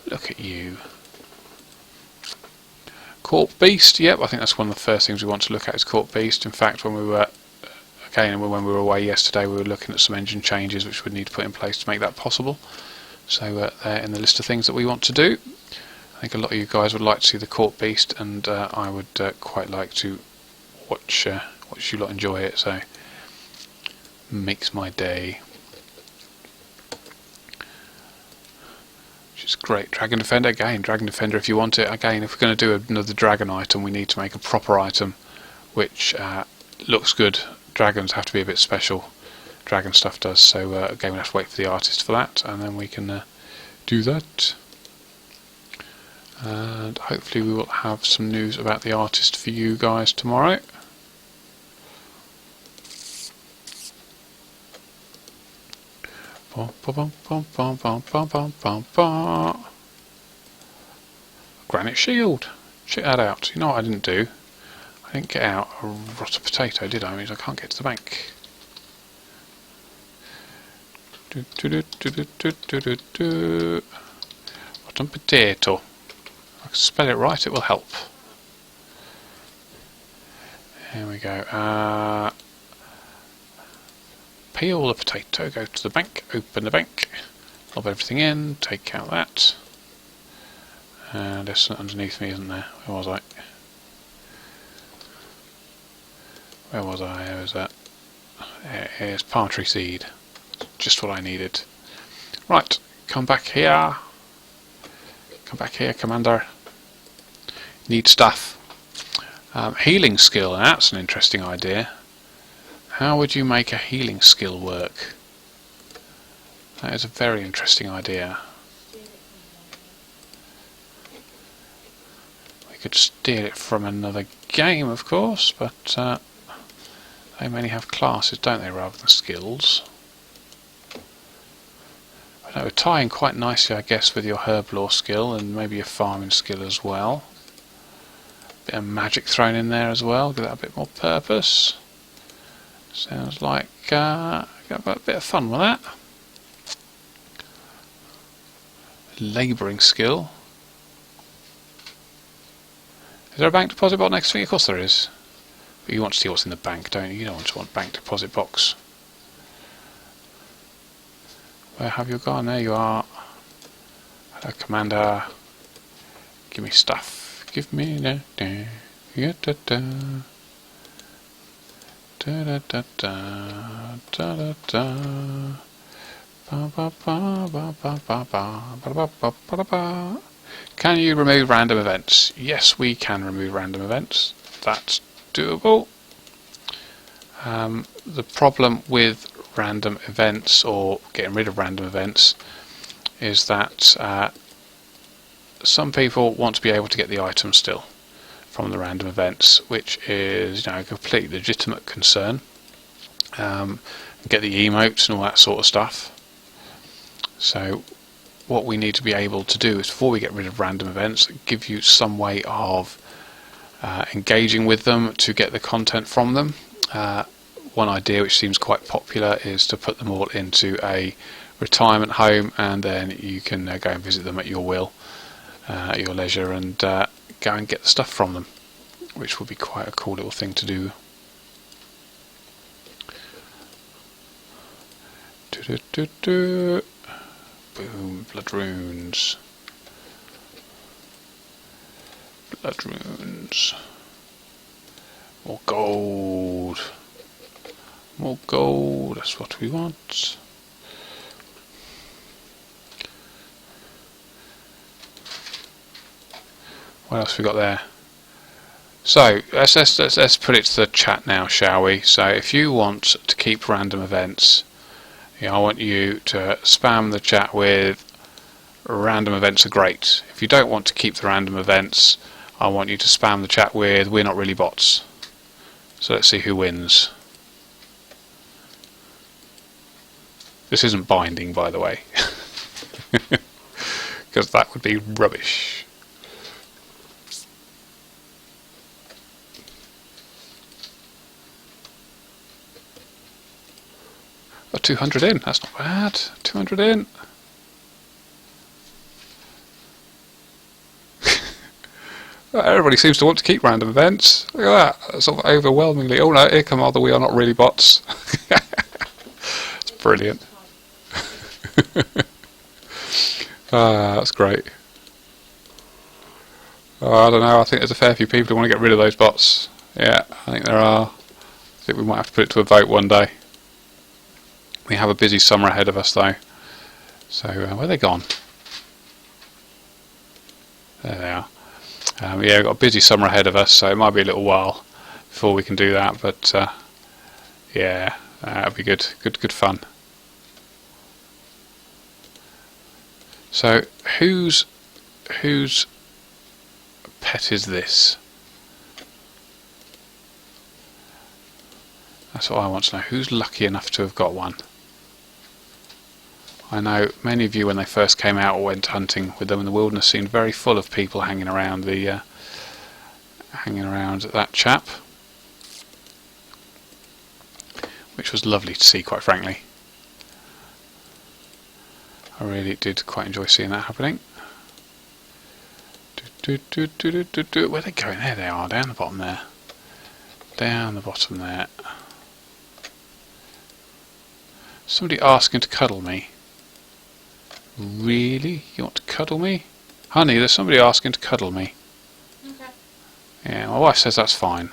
[SPEAKER 1] Look at you. Court Beast. Yep, I think that's one of the first things we want to look at is Court Beast. In fact, when we were when we were away yesterday, we were looking at some engine changes which we'd need to put in place to make that possible. So they're in the list of things that we want to do. I think a lot of you guys would like to see the Court Beast, and I would quite like to watch you lot enjoy it, so makes my day. Which is great. Dragon Defender, again, Dragon Defender if you want it. Again, if we're going to do another dragon item, we need to make a proper item which looks good. Dragons have to be a bit special. Dragon stuff does, so again, we have to wait for the artist for that, and then we can do that. And hopefully we will have some news about the artist for you guys tomorrow. Granite shield. Check that out. You know what I didn't do? I didn't get out a rotten potato, did I? It means I can't get to the bank. Rotten potato. If I can spell it right, it will help. Here we go. Peel the potato, go to the bank, open the bank, lob everything in, take out that. And there's something underneath me, isn't there? Where was I? Where was I? Where was that? Here's palm tree seed. Just what I needed. Right, come back here. Come back here, Commander. Need stuff. Healing skill, that's an interesting idea. How would you make a healing skill work? That is a very interesting idea. We could steal it from another game, of course, but they mainly have classes, don't they, rather than skills. That would tie in quite nicely, I guess, with your herblore skill and maybe your farming skill as well. Bit of magic thrown in there as well, give that a bit more purpose. Sounds like got a bit of fun with that. Labouring skill. Is there a bank deposit box next to me? Of course there is. But you want to see what's in the bank, don't you? You don't want bank deposit box. Where have you gone? There you are. Hello, Commander. Give me stuff. Give me da da da da da da da da da da. Can you remove random events? Yes, we can remove random events. That's doable. The problem with random events, or getting rid of random events, is that some people want to be able to get the items still from the random events, which is, you know, a completely legitimate concern. Get the emotes and all that sort of stuff. So what we need to be able to do is, before we get rid of random events, give you some way of engaging with them to get the content from them. One idea which seems quite popular is to put them all into a retirement home, and then you can go and visit them at your will, at your leisure, and go and get the stuff from them, which would be quite a cool little thing to do. Boom, blood runes. Blood runes. More gold. More gold, that's what we want. What else have we got there? So let's put it to the chat now, shall we? So if you want to keep random events, I want you to spam the chat with random events are great. If you don't want to keep the random events, I want you to spam the chat with we're not really bots. So let's see who wins. This isn't binding, by the way, because that would be rubbish. Oh, 200 in, that's not bad. 200 in. Everybody seems to want to keep random events. Look at that, that's sort of overwhelmingly. Oh no, here come other we are not really bots. It's brilliant. That's great. I don't know, I think there's a fair few people who want to get rid of those bots. Yeah, I think there are. I think we might have to put it to a vote one day. We have a busy summer ahead of us though. So, where are they gone? There they are. Yeah, we've got a busy summer ahead of us, so it might be a little while before we can do that, but yeah, that'll be good. Good fun. So, whose pet is this? That's what I want to know. Who's lucky enough to have got one? I know many of you, when they first came out or went hunting with them in the wilderness, seemed very full of people hanging around that chap, which was lovely to see, quite frankly. I really did quite enjoy seeing that happening. Where are they going? There they are, down the bottom there. Down the bottom there. Somebody asking to cuddle me. Really? You want to cuddle me? Honey, there's somebody asking to cuddle me. Okay. Yeah, my wife says that's fine.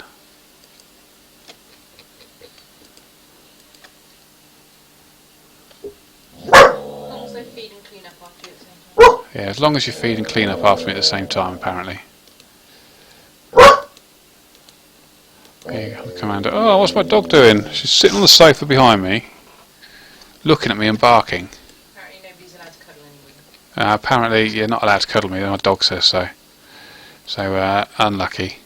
[SPEAKER 1] Yeah, as long as you feed and clean up after me at the same time, apparently. There you go, the commander. Oh, what's my dog doing? She's sitting on the sofa behind me, looking at me and barking.
[SPEAKER 2] Apparently nobody's allowed to cuddle anybody.
[SPEAKER 1] Apparently you're not allowed to cuddle me, my dog says so. So unlucky.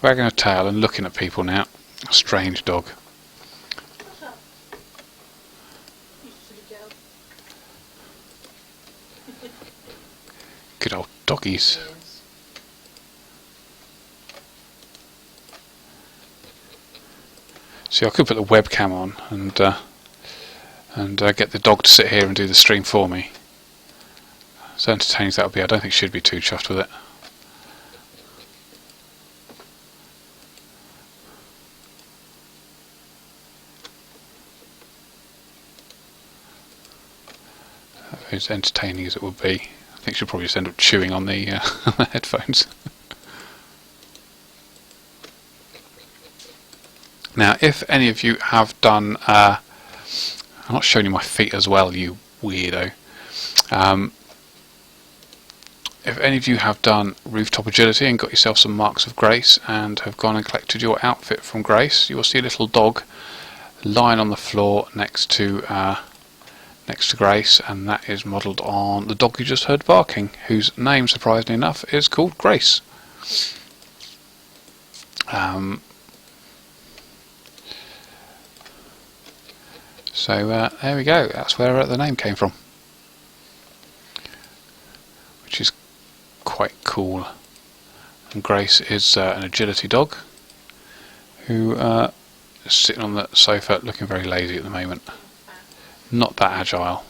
[SPEAKER 1] Wagging a tail and looking at people now. A strange dog. Good old doggies. See, I could put the webcam on and get the dog to sit here and do the stream for me. So entertaining as that would be, I don't think she'd be too chuffed with it. As entertaining as it would be, I think she'll probably just end up chewing on the, the headphones. Now, if any of you have done, I'm not showing you my feet as well, you weirdo. If any of you have done rooftop agility and got yourself some marks of grace and have gone and collected your outfit from Grace, you will see a little dog lying on the floor next to Grace, and that is modelled on the dog you just heard barking, whose name, surprisingly enough, is called Grace. So there we go, that's where the name came from, which is quite cool. And Grace is an agility dog who is sitting on the sofa looking very lazy at the moment. Not that agile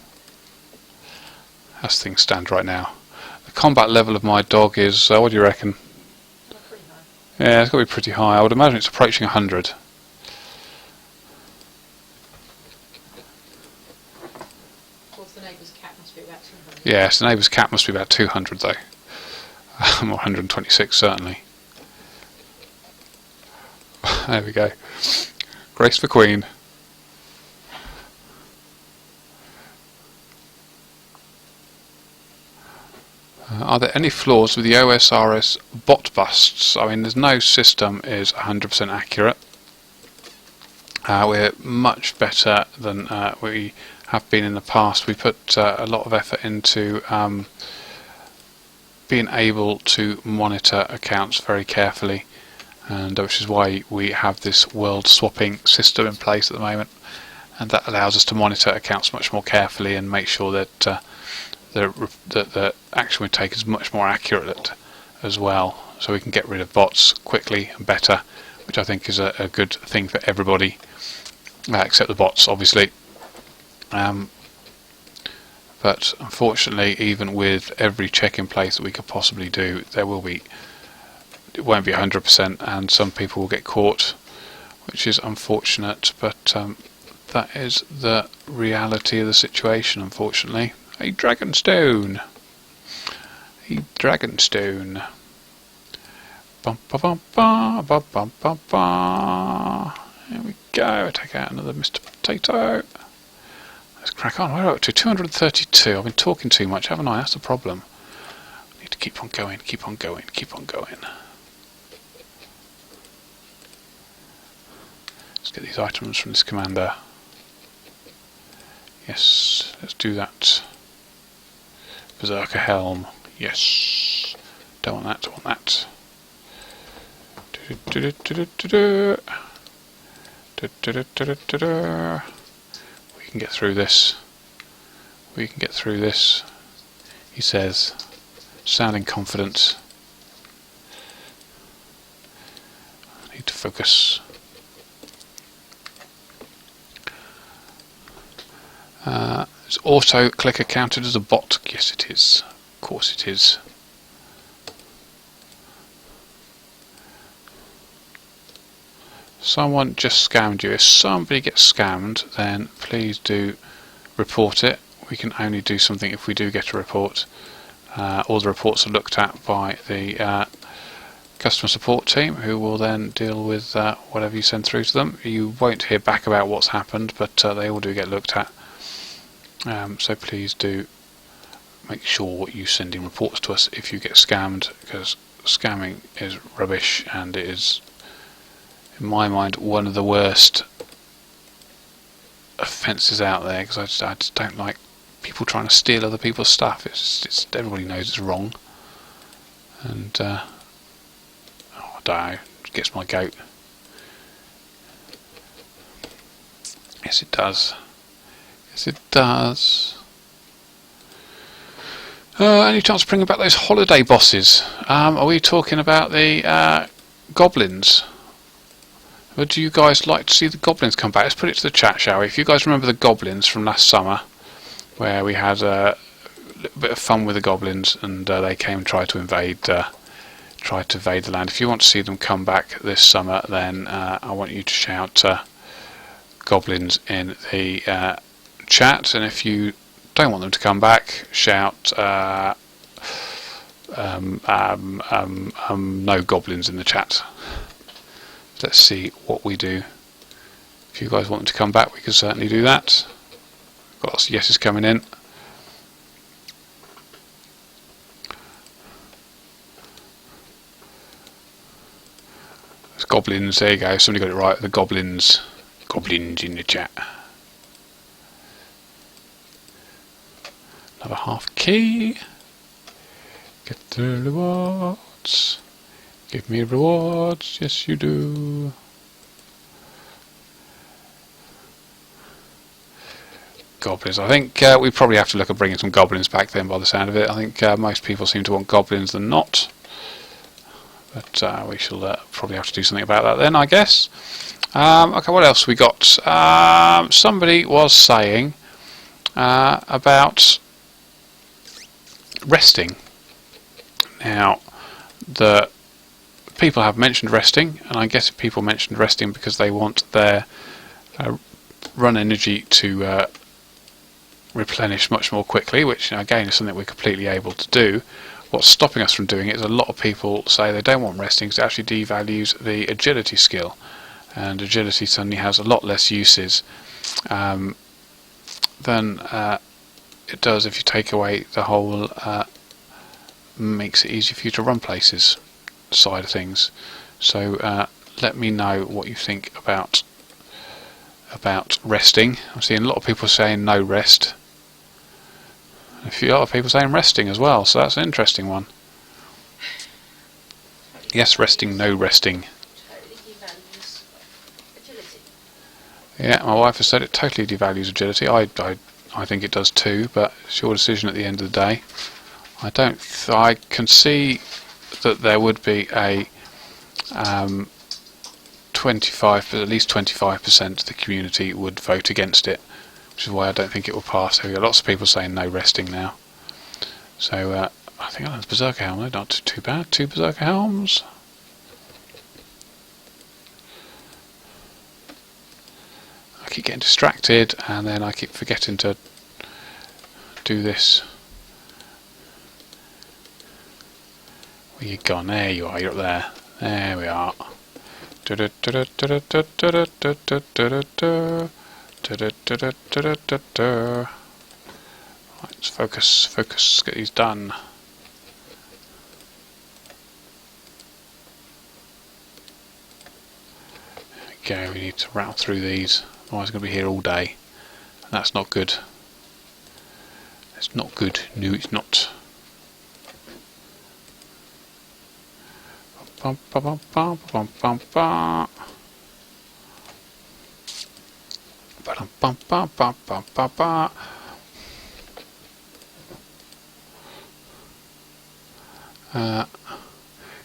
[SPEAKER 1] as things stand right now. The combat level of my dog is, what do you reckon?
[SPEAKER 2] Pretty high.
[SPEAKER 1] Yeah, it's got to be pretty high. I would imagine it's approaching 100.
[SPEAKER 2] The neighbour's cat must be about 200.
[SPEAKER 1] Yes, the neighbour's cat must be about 200 though. Or 126 certainly. There we go. Grace for Queen. Are there any flaws with the OSRS bot busts? I mean, there's no system is 100% accurate. We're much better than we have been in the past. We put a lot of effort into being able to monitor accounts very carefully, and which is why we have this world swapping system in place at the moment, and that allows us to monitor accounts much more carefully and make sure that the action we take is much more accurate as well, so we can get rid of bots quickly and better, which I think is a good thing for everybody, except the bots obviously. But unfortunately, even with every check in place that we could possibly do, it won't be 100%, and some people will get caught, which is unfortunate, but that is the reality of the situation, unfortunately. A Dragonstone! A Dragonstone! Bum ba bum ba ba bum ba ba. There we go, take out another Mr. Potato. Let's crack on. We're up to 232. I've been talking too much, haven't I? That's the problem. I need to keep on going, keep on going, keep on going. Let's get these items from this commander. Yes, let's do that. Berserker Helm. Yes. Don't want that, don't want that. We can get through this. We can get through this, he says, sounding confident. I need to focus. Is auto clicker counted as a bot? Yes it is. Of course it is. Someone just scammed you. If somebody gets scammed, then please do report it. We can only do something if we do get a report. All the reports are looked at by the customer support team, who will then deal with whatever you send through to them. You won't hear back about what's happened, but they all do get looked at. So please do make sure you send in reports to us if you get scammed, because scamming is rubbish, and it is, in my mind, one of the worst offences out there, because I just don't like people trying to steal other people's stuff. It's everybody knows it's wrong. And I don't know, it gets my goat. Yes, it does. Yes, it does. Any chance of bringing back those holiday bosses? Are we talking about the goblins? Would you guys like to see the goblins come back? Let's put it to the chat, shall we? If you guys remember the goblins from last summer, where we had a little bit of fun with the goblins, and they came and tried to invade the land. If you want to see them come back this summer, then I want you to shout goblins in the chat, and if you don't want them to come back, shout no goblins in the chat. Let's see what we do. If you guys want them to come back, we can certainly do that. Got lots of yeses coming in. There's goblins, there you go, somebody got it right, the goblins. Goblins in the chat. Another half key. Get the rewards. Give me rewards, yes you do. Goblins. I think we probably have to look at bringing some goblins back then by the sound of it. I think most people seem to want goblins than not. But we shall probably have to do something about that then, I guess. Okay, what else we got? Somebody was saying about resting. Now, the people have mentioned resting, and I guess people mentioned resting because they want their run energy to replenish much more quickly, which again is something we're completely able to do. What's stopping us from doing it is a lot of people say they don't want resting because it actually devalues the agility skill, and agility suddenly has a lot less uses than it does if you take away the whole makes it easier for you to run places side of things. So let me know what you think about resting. I'm seeing a lot of people saying no rest. A lot of people saying resting as well, so that's an interesting one. Yes, resting, no resting. Yeah, my wife has said it totally devalues agility. I think it does too, but it's your decision at the end of the day. I can see that there would be a 25, at least 25% of the community would vote against it, which is why I don't think it will pass. There are lots of people saying no resting now. So I think I learned Berserker Helm, not too bad. 2 Berserker Helms. I keep getting distracted, and then I keep forgetting to do this. Where you gone? There you are, you're up there. There we are. Right, let's focus, get these done. There we go, we need to rattle through these, otherwise I'm going to be here all day. And that's not good. It's not good, no it's not. Bum, bum, bum, bum, bum, bum, bum. Bum, bum, bum, bum, bum, bum, bum.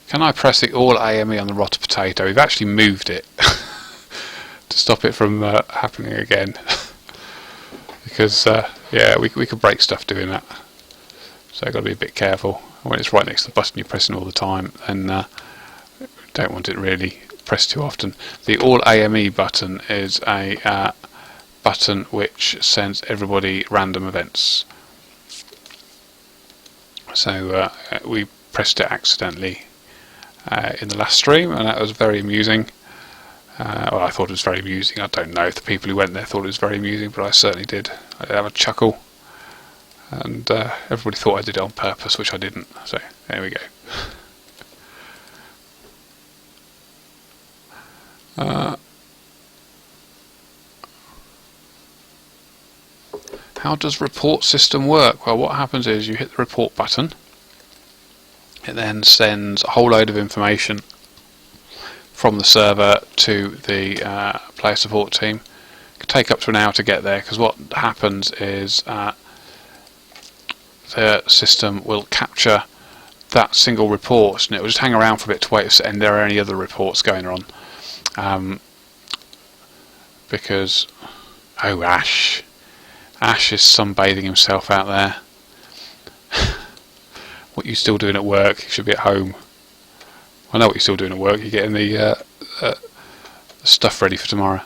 [SPEAKER 1] Can I press the all AME on the rotter potato? We've actually moved it to stop it from happening again. Because yeah, we could break stuff doing that. So I've got to be a bit careful. When it's right next to the button you're pressing all the time, and don't want it really pressed too often. The all AME button is a button which sends everybody random events. So we pressed it accidentally in the last stream, and that was very amusing. Well, I thought it was very amusing. I don't know if the people who went there thought it was very amusing, but I certainly did. I did have a chuckle, and everybody thought I did it on purpose, which I didn't. So there we go. How does report system work? Well, what happens is you hit the report button. It then sends a whole load of information from the server to the player support team. It can take up to an hour to get there, because what happens is the system will capture that single report and it will just hang around for a bit to wait and there are any other reports going on. Because, oh, Ash is sunbathing himself out there. What are you still doing at work? You should be at home. I know what you're still doing at work. You're getting the stuff ready for tomorrow.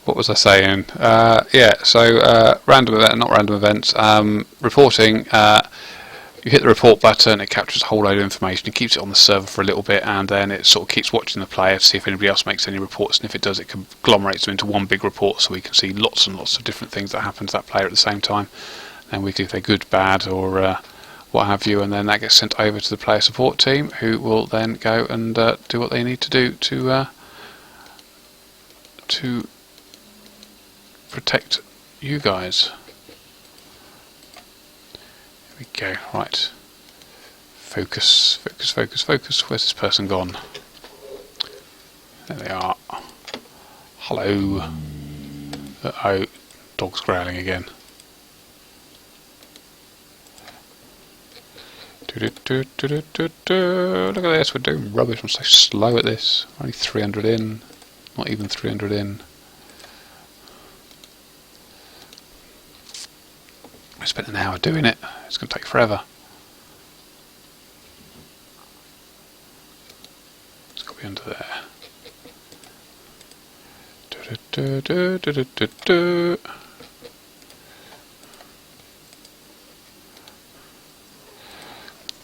[SPEAKER 1] What was I saying? Yeah, so random event, not random events. Reporting. You hit the report button, it captures a whole load of information, it keeps it on the server for a little bit, and then it sort of keeps watching the player to see if anybody else makes any reports, and if it does, it conglomerates them into one big report, so we can see lots and lots of different things that happen to that player at the same time. And we can see if they're good, bad, or what have you, and then that gets sent over to the player support team, who will then go and do what they need to do to protect you guys. Here we go. Right. Focus, focus, focus, focus. Where's this person gone? There they are. Hello. Uh-oh. Dog's growling again. Look at this, we're doing rubbish. I'm so slow at this. Only 300 in. Not even 300 in. I spent an hour doing it. It's going to take forever. It's got to be under there.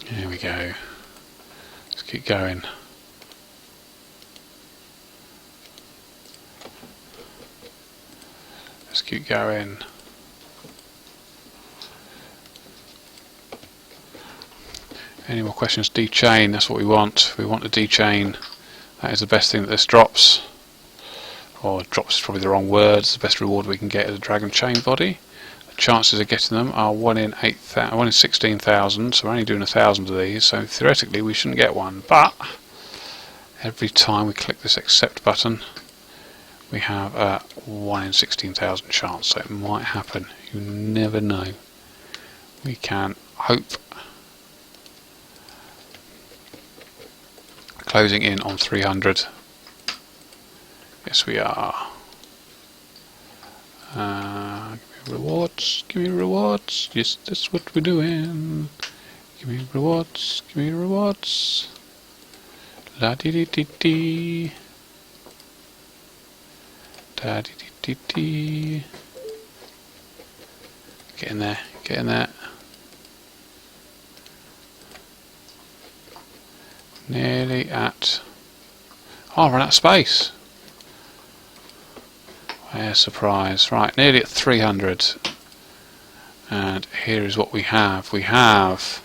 [SPEAKER 1] Here we go. Let's keep going. Let's keep going. Any more questions? D-chain, that's what we want. We want a D-chain. That is the best thing that this drops. Or drops is probably the wrong word. It's the best reward we can get is a dragon chain body. The chances of getting them are 1 in 16,000, so we're only doing 1,000 of these, so theoretically we shouldn't get one. But every time we click this accept button, we have a 1 in 16,000 chance, so it might happen. You never know. We can hope. Closing in on 300. Yes, we are. Give me rewards. Give me rewards. Yes, that's what we're doing. Give me rewards. Give me rewards. La dee dee dee dee. Da dee dee dee dee. Get in there. Get in there. Nearly at... Oh, I ran out of space. Yeah, surprise. Right, nearly at 300. And here is what we have. We have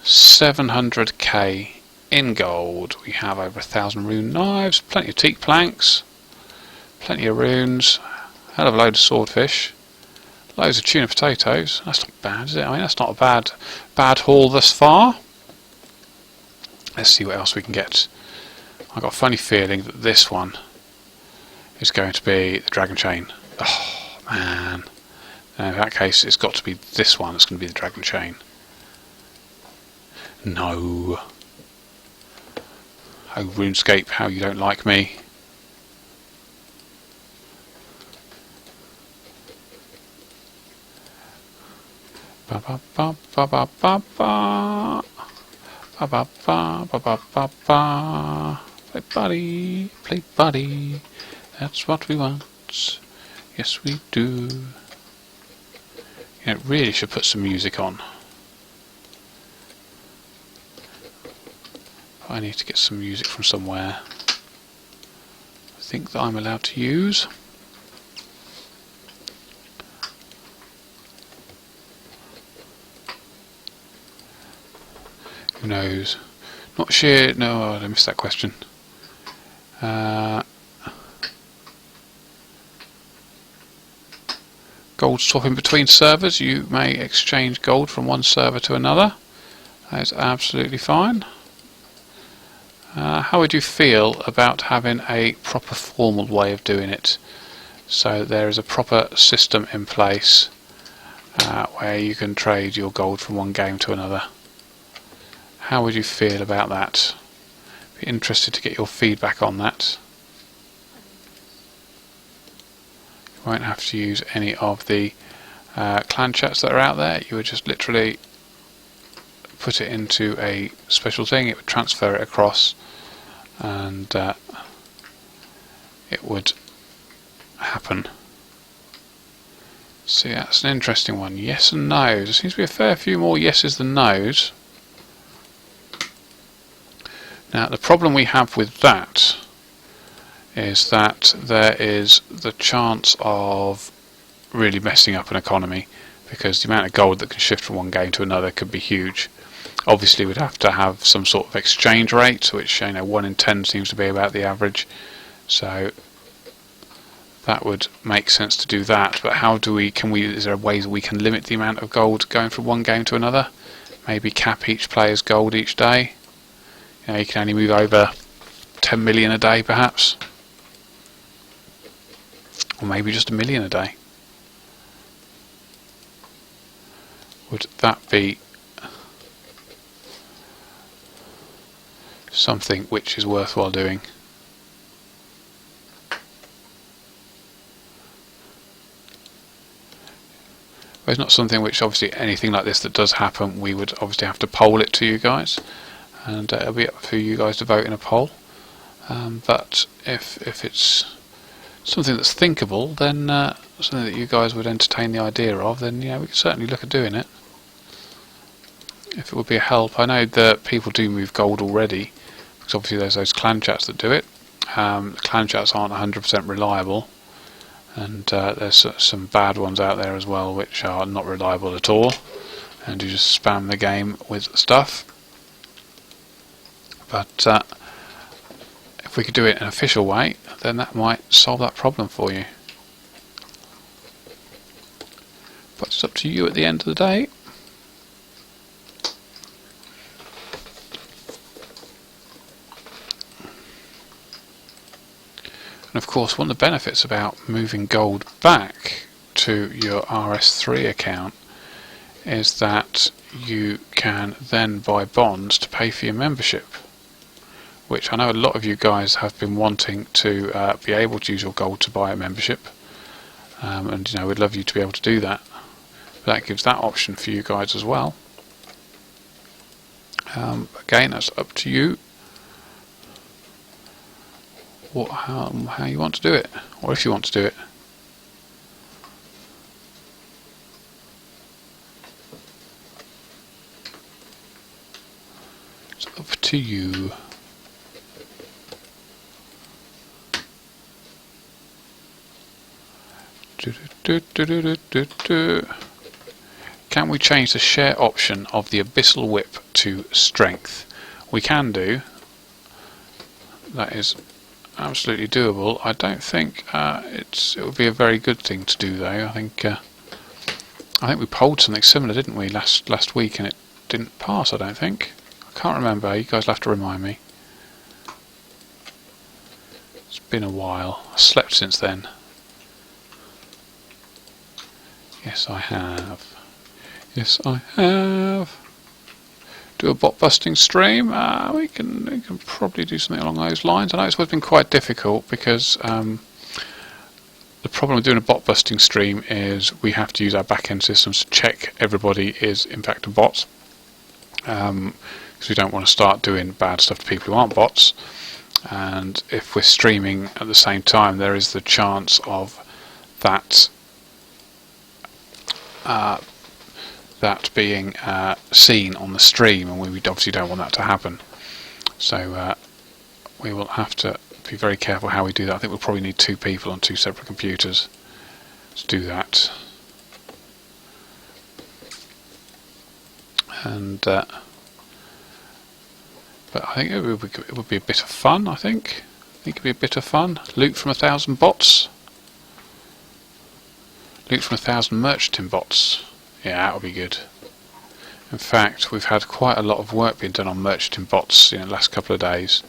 [SPEAKER 1] 700k in gold. We have over 1,000 rune knives, plenty of teak planks, plenty of runes, hell of a load of swordfish, loads of tuna potatoes. That's not bad, is it? I mean, that's not a bad haul thus far. Let's see what else we can get. I've got a funny feeling that this one is going to be the dragon chain. Oh, man. In that case, it's got to be this one that's going to be the dragon chain. No. Oh, RuneScape, how you don't like me. Ba ba ba ba ba ba ba. Ba ba ba ba ba ba ba. Play buddy, play buddy. That's what we want. Yes, we do. You know, really should put some music on. I need to get some music from somewhere. I think that I'm allowed to use. Who knows? Not sure. No, I missed that question. gold swapping between servers. You may exchange gold from one server to another. That is absolutely fine. How would you feel about having a proper formal way of doing it? So there is a proper system in place where you can trade your gold from one game to another. How would you feel about that? Be interested to get your feedback on that. You won't have to use any of the clan chats that are out there. You would just literally put it into a special thing, it would transfer it across, and it would happen. See, that's an interesting one. Yes and no. There seems to be a fair few more yeses than nos. Now the problem we have with that is that there is the chance of really messing up an economy, because the amount of gold that can shift from one game to another could be huge. Obviously we'd have to have some sort of exchange rate, which 1 in 10 seems to be about the average, so that would make sense to do that. But how do we, is there ways that we can limit the amount of gold going from one game to another? Maybe cap each player's gold each day. You can only move over 10 million a day perhaps, or maybe just 1 million a day. Would that be something which is worthwhile doing? But it's not something which, obviously, anything like this that does happen, we would obviously have to poll it to you guys, and it'll be up for you guys to vote in a poll. But if it's something that's thinkable, then something that you guys would entertain the idea of, then we could certainly look at doing it. If it would be a help. I know that people do move gold already, because obviously there's those clan chats that do it. The clan chats aren't 100% reliable, and there's some bad ones out there as well which are not reliable at all, and you just spam the game with stuff. But if we could do it in an official way, then that might solve that problem for you. But it's up to you at the end of the day. And of course, one of the benefits about moving gold back to your RS3 account is that you can then buy bonds to pay for your membership, which I know a lot of you guys have been wanting to be able to use your gold to buy a membership, and we'd love you to be able to do that. But that gives that option for you guys as well. Again, that's up to you how you want to do it, or if you want to do it. It's up to you. Can we change the share option of the Abyssal Whip to strength? We can do. That is absolutely doable. I don't think it would be a very good thing to do though. I think we polled something similar, didn't we, last week, and it didn't pass, I don't think. I can't remember. You guys will have to remind me. It's been a while. I slept since then. Yes, I have. Yes, I have. Do a bot busting stream. We can probably do something along those lines. I know it's been quite difficult because the problem with doing a bot busting stream is we have to use our back-end systems to check everybody is in fact a bot, because we don't want to start doing bad stuff to people who aren't bots. And if we're streaming at the same time, there is the chance of that being seen on the stream, and we obviously don't want that to happen. So we will have to be very careful how we do that. I think we'll probably need 2 people on 2 separate computers to do that. And but I think it would be a bit of fun. I think it'd be a bit of fun. Loot from 1,000 bots. Loot from 1,000 merchanting bots. Yeah, that'll be good. In fact, we've had quite a lot of work being done on merchanting bots in the last couple of days,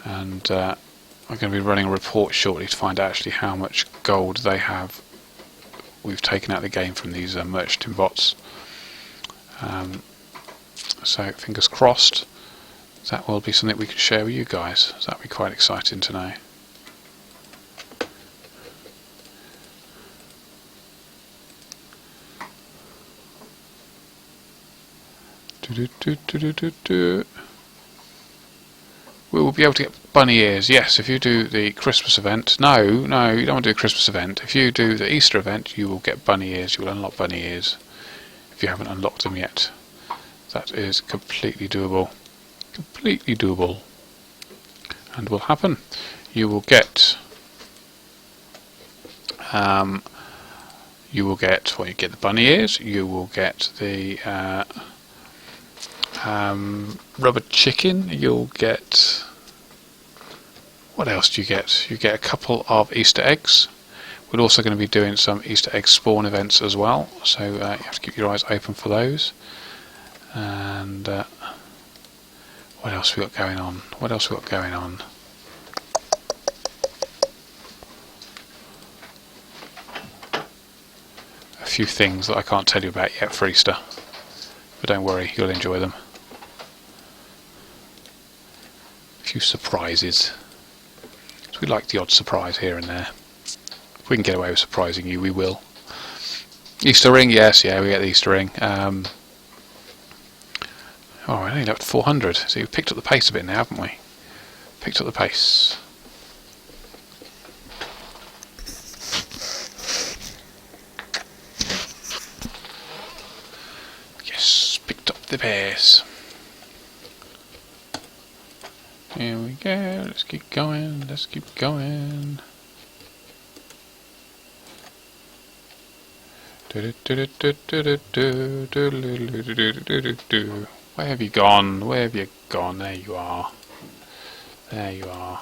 [SPEAKER 1] and I'm going to be running a report shortly to find out actually how much gold they have. We've taken out of the game from these merchanting bots. So fingers crossed, that will be something we can share with you guys. So that'll be quite exciting to know. We will be able to get bunny ears, yes, if you do the Christmas event. No, you don't want to do a Christmas event. If you do the Easter event, you will get bunny ears. You will unlock bunny ears if you haven't unlocked them yet. That is completely doable. Completely doable. And will happen. You will get you get the bunny ears, you will get the rubber chicken, you'll get, what else do you get? You get a couple of Easter eggs. We're also going to be doing some Easter egg spawn events as well, so you have to keep your eyes open for those. And what else we got going on? What else we got going on? A few things that I can't tell you about yet for Easter, but don't worry, you'll enjoy them. A few surprises. So we like the odd surprise here and there. If we can get away with surprising you, we will. Easter ring, yes, yeah, we get the Easter ring. Oh, we're only up to 400, so we've picked up the pace a bit now, haven't we? Picked up the pace. Yes, picked up the pace. Here we go, let's keep going, let's keep going. Where have you gone? Where have you gone? There you are. There you are.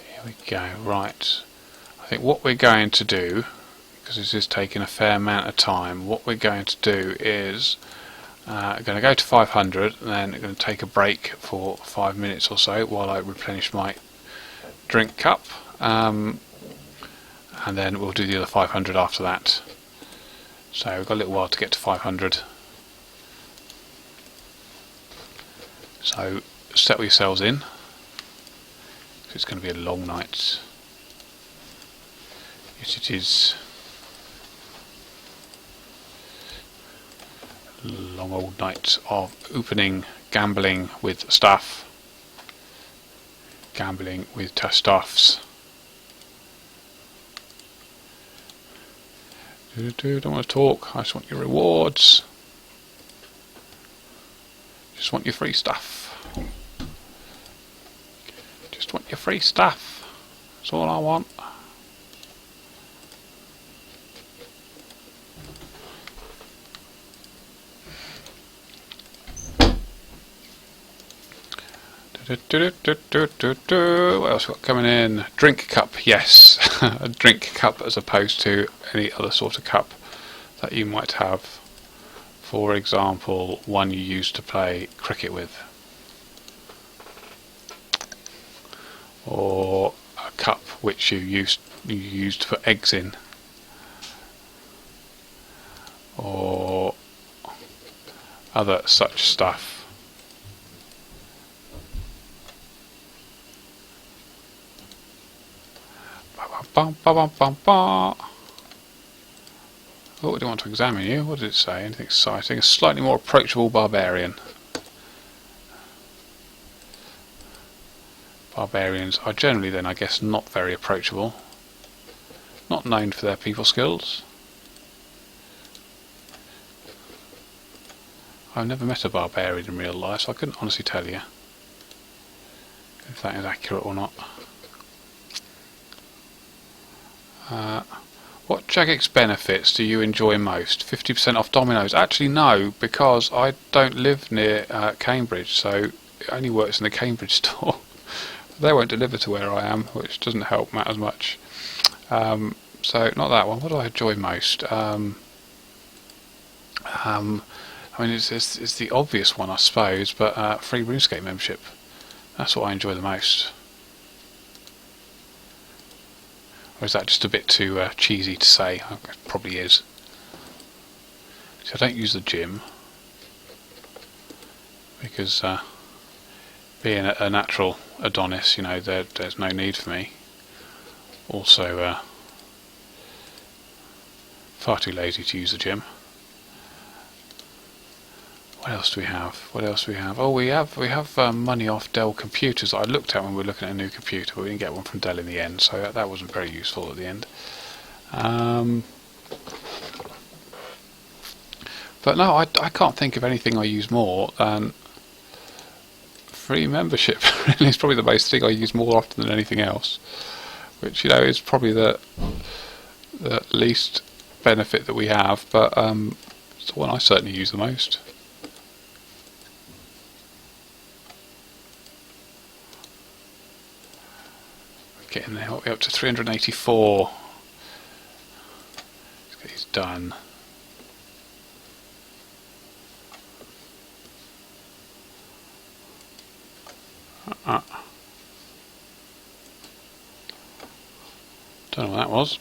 [SPEAKER 1] Here we go. Right. I think what we're going to do, because this is taking a fair amount of time, what we're going to do is going to go to 500 and then going to take a break for 5 minutes or so while I replenish my drink cup. And then we'll do the other 500 after that. So we've got a little while to get to 500. So settle yourselves in. It's going to be a long night. Yes, it is. A long old night of opening, gambling with stuff. Gambling with stuffs. Don't want to talk, I just want your rewards. Just want your free stuff. Just want your free stuff. That's all I want. What else we got coming in? Drink cup, yes. A drink cup as opposed to any other sort of cup that you might have. For example, one you use to play cricket with. Or a cup which you used to put eggs in. Or other such stuff. Bum, bum, bum, bum, bum. Oh, I do want to examine you. What did it say? Anything exciting? A slightly more approachable barbarian. Barbarians are generally then, I guess, not very approachable. Not known for their people skills. I've never met a barbarian in real life, so I couldn't honestly tell you if that is accurate or not. What Jagex benefits do you enjoy most? 50% off Domino's? Actually no, because I don't live near Cambridge, so it only works in the Cambridge store. They won't deliver to where I am, which doesn't help Matt as much. So not that one. What do I enjoy most? I mean, it's the obvious one, I suppose, but free RuneScape membership. That's what I enjoy the most. Or is that just a bit too cheesy to say? It probably is. So I don't use the gym because being a natural Adonis, you know, there's no need for me. Also, far too lazy to use the gym. What else do we have? What else do we have? Oh, we have money off Dell computers that I looked at when we were looking at a new computer, but we didn't get one from Dell in the end, so that wasn't very useful at the end. But no, I can't think of anything I use more than free membership. Really, it's probably the most thing I use more often than anything else, which, you know, is probably the least benefit that we have, but it's the one I certainly use the most. Getting there, up to 384. Let's get these done. Don't know what that was.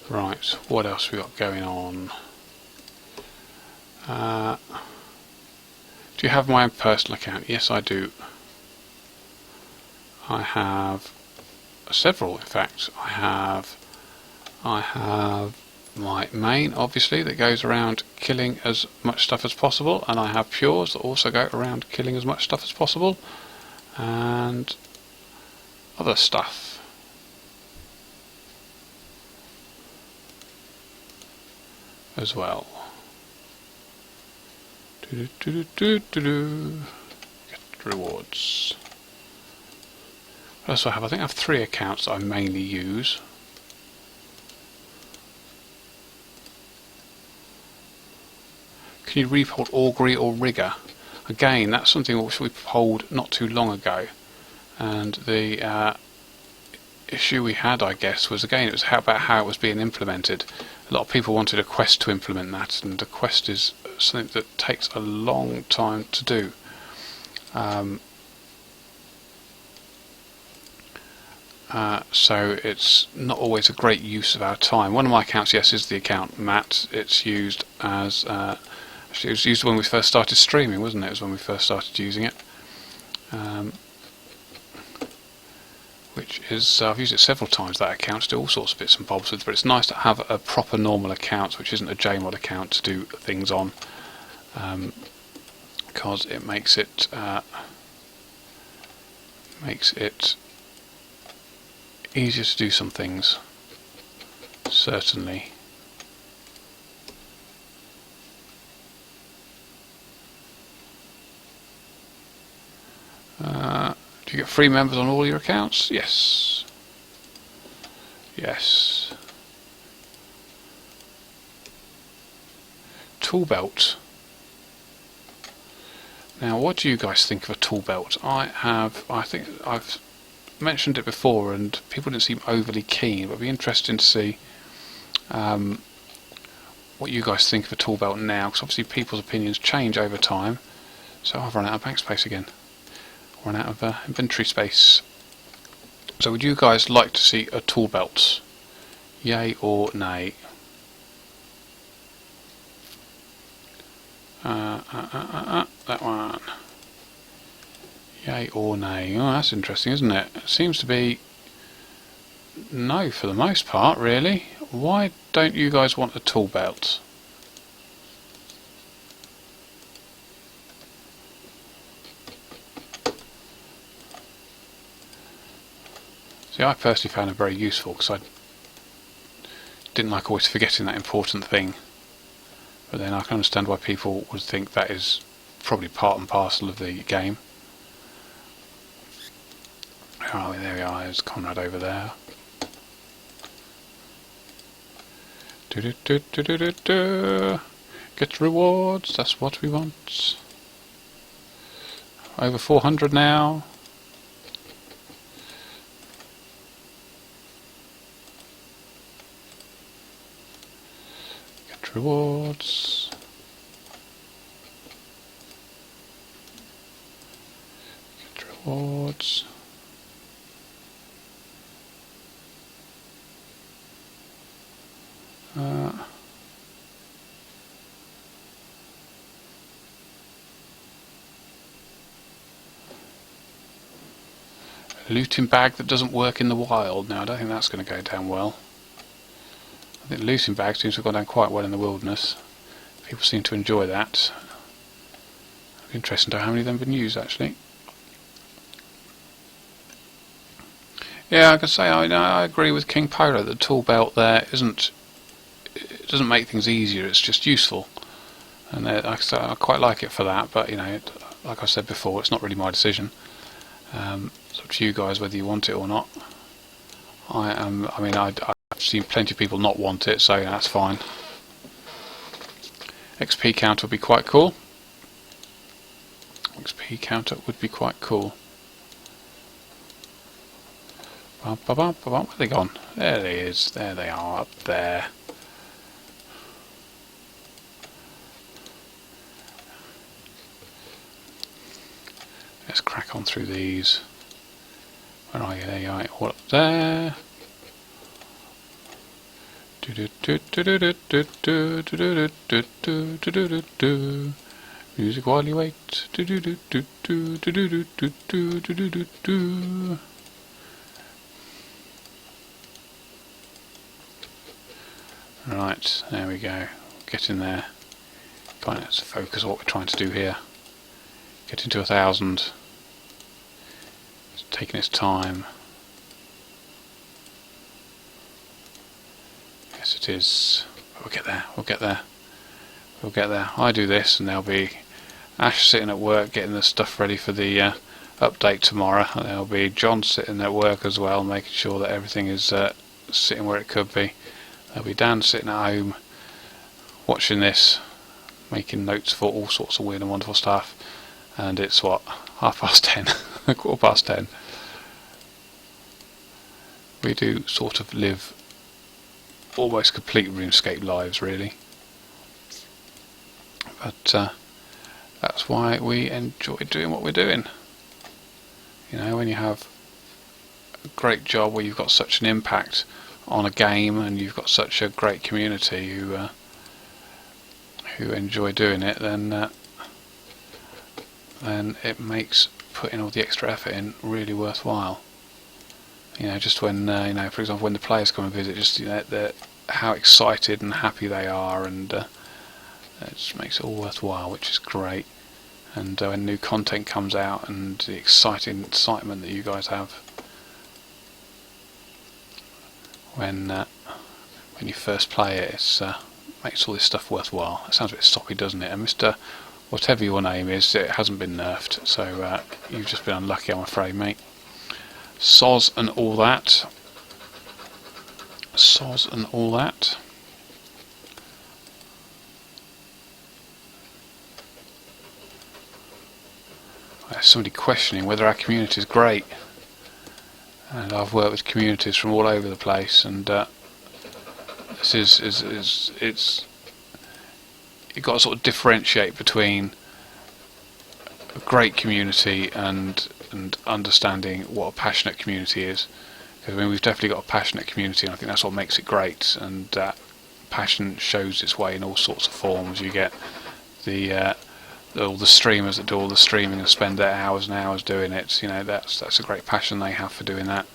[SPEAKER 1] Right, what else we got going on? Do you have my own personal account? Yes, I do. I have several, in fact. I have my main, obviously, that goes around killing as much stuff as possible, and I have pures that also go around killing as much stuff as possible, and other stuff. As well. Get rewards. What else do I have? I think I have 3 accounts that I mainly use. Can you repold augury or rigor? Again, that's something which we polled not too long ago, and the issue we had, I guess, was, again, it was about how it was being implemented. A lot of people wanted a quest to implement that, and a quest is something that takes a long time to do. So it's not always a great use of our time. One of my accounts, yes, is the account Matt. It's used as actually, it was used when we first started streaming, wasn't it? It was when we first started using it. Which is, I've used it several times, that account, to do all sorts of bits and bobs with, but it's nice to have a proper normal account, which isn't a JMod account, to do things on, because it makes it easier to do some things, certainly. Do you get free members on all your accounts? Yes. Yes. Tool belt. Now, what do you guys think of a tool belt? I think I've mentioned it before, and people didn't seem overly keen, but it'd be interesting to see what you guys think of a tool belt now, because obviously people's opinions change over time. So I've run out of bank space again. Run out of inventory space. So would you guys like to see a tool belt? Yay or nay? That one. Yay or nay? Oh, that's interesting, isn't it? It seems to be no for the most part, really. Why don't you guys want a tool belt? See, I personally found it very useful, because I didn't like always forgetting that important thing. But then I can understand why people would think that is probably part and parcel of the game. Where are we? There we are. There's Conrad over there. Get rewards. That's what we want. Over 400 now. Get rewards. Get rewards. Looting bag that doesn't work in the wild. Now I don't think that's going to go down well. I think looting bag seems to have gone down quite well in the wilderness. People seem to enjoy that. Interesting to know how many of them have been used actually. Yeah, I can say I agree with King Polo that the tool belt there it doesn't make things easier. It's just useful, and I quite like it for that. But you know, like I said before, it's not really my decision. It's up to you guys whether you want it or not. I've seen plenty of people not want it, so that's fine. XP counter would be quite cool. XP counter would be quite cool. Where are they gone? There it is. There they are, up there. Let's crack on through these. Where are you? There you are, all up there. Music while you wait. Right, there we go. Get in there. Kind of focus on what we're trying to do here. Get into 1,000. It's taking its time. Yes, it is. But we'll get there. We'll get there. We'll get there. I do this, and there'll be Ash sitting at work getting the stuff ready for the update tomorrow. And there'll be John sitting at work as well, making sure that everything is sitting where it could be. There'll be Dan sitting at home watching this, making notes for all sorts of weird and wonderful stuff. And it's what? 10:30, 10:15. We do sort of live almost complete RuneScape lives, really. But that's why we enjoy doing what we're doing. You know, when you have a great job where you've got such an impact on a game and you've got such a great community who enjoy doing it, then it makes putting all the extra effort in really worthwhile. You know, just when you know, for example, when the players come and visit, just you know, how excited and happy they are, and it just makes it all worthwhile, which is great. And when new content comes out, and the excitement that you guys have when you first play it, it makes all this stuff worthwhile. It sounds a bit soppy, doesn't it? And Mr. Whatever your name is, it hasn't been nerfed, so you've just been unlucky, I'm afraid, mate. Soz and all that. Soz and all that. There's somebody questioning whether our community is great. And I've worked with communities from all over the place, and this it's you've got to sort of differentiate between a great community and understanding what a passionate community is. Because I mean, we've definitely got a passionate community, and I think that's what makes it great. And passion shows its way in all sorts of forms. You get all the streamers that do all the streaming and spend their hours and hours doing it. You know, that's a great passion they have for doing that.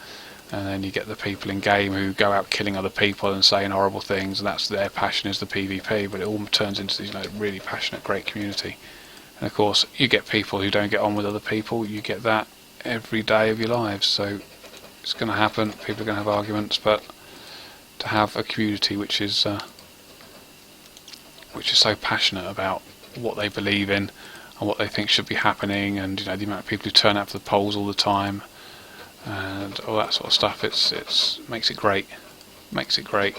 [SPEAKER 1] And then you get the people in game who go out killing other people and saying horrible things, and that's their passion, is the PvP. But it all turns into this, you know, really passionate, great community. And of course, you get people who don't get on with other people. You get that every day of your lives. So it's going to happen. People are going to have arguments, but to have a community which is so passionate about what they believe in and what they think should be happening, and the amount of people who turn out for the polls all the time, and all that sort of stuff. It's makes it great. Makes it great.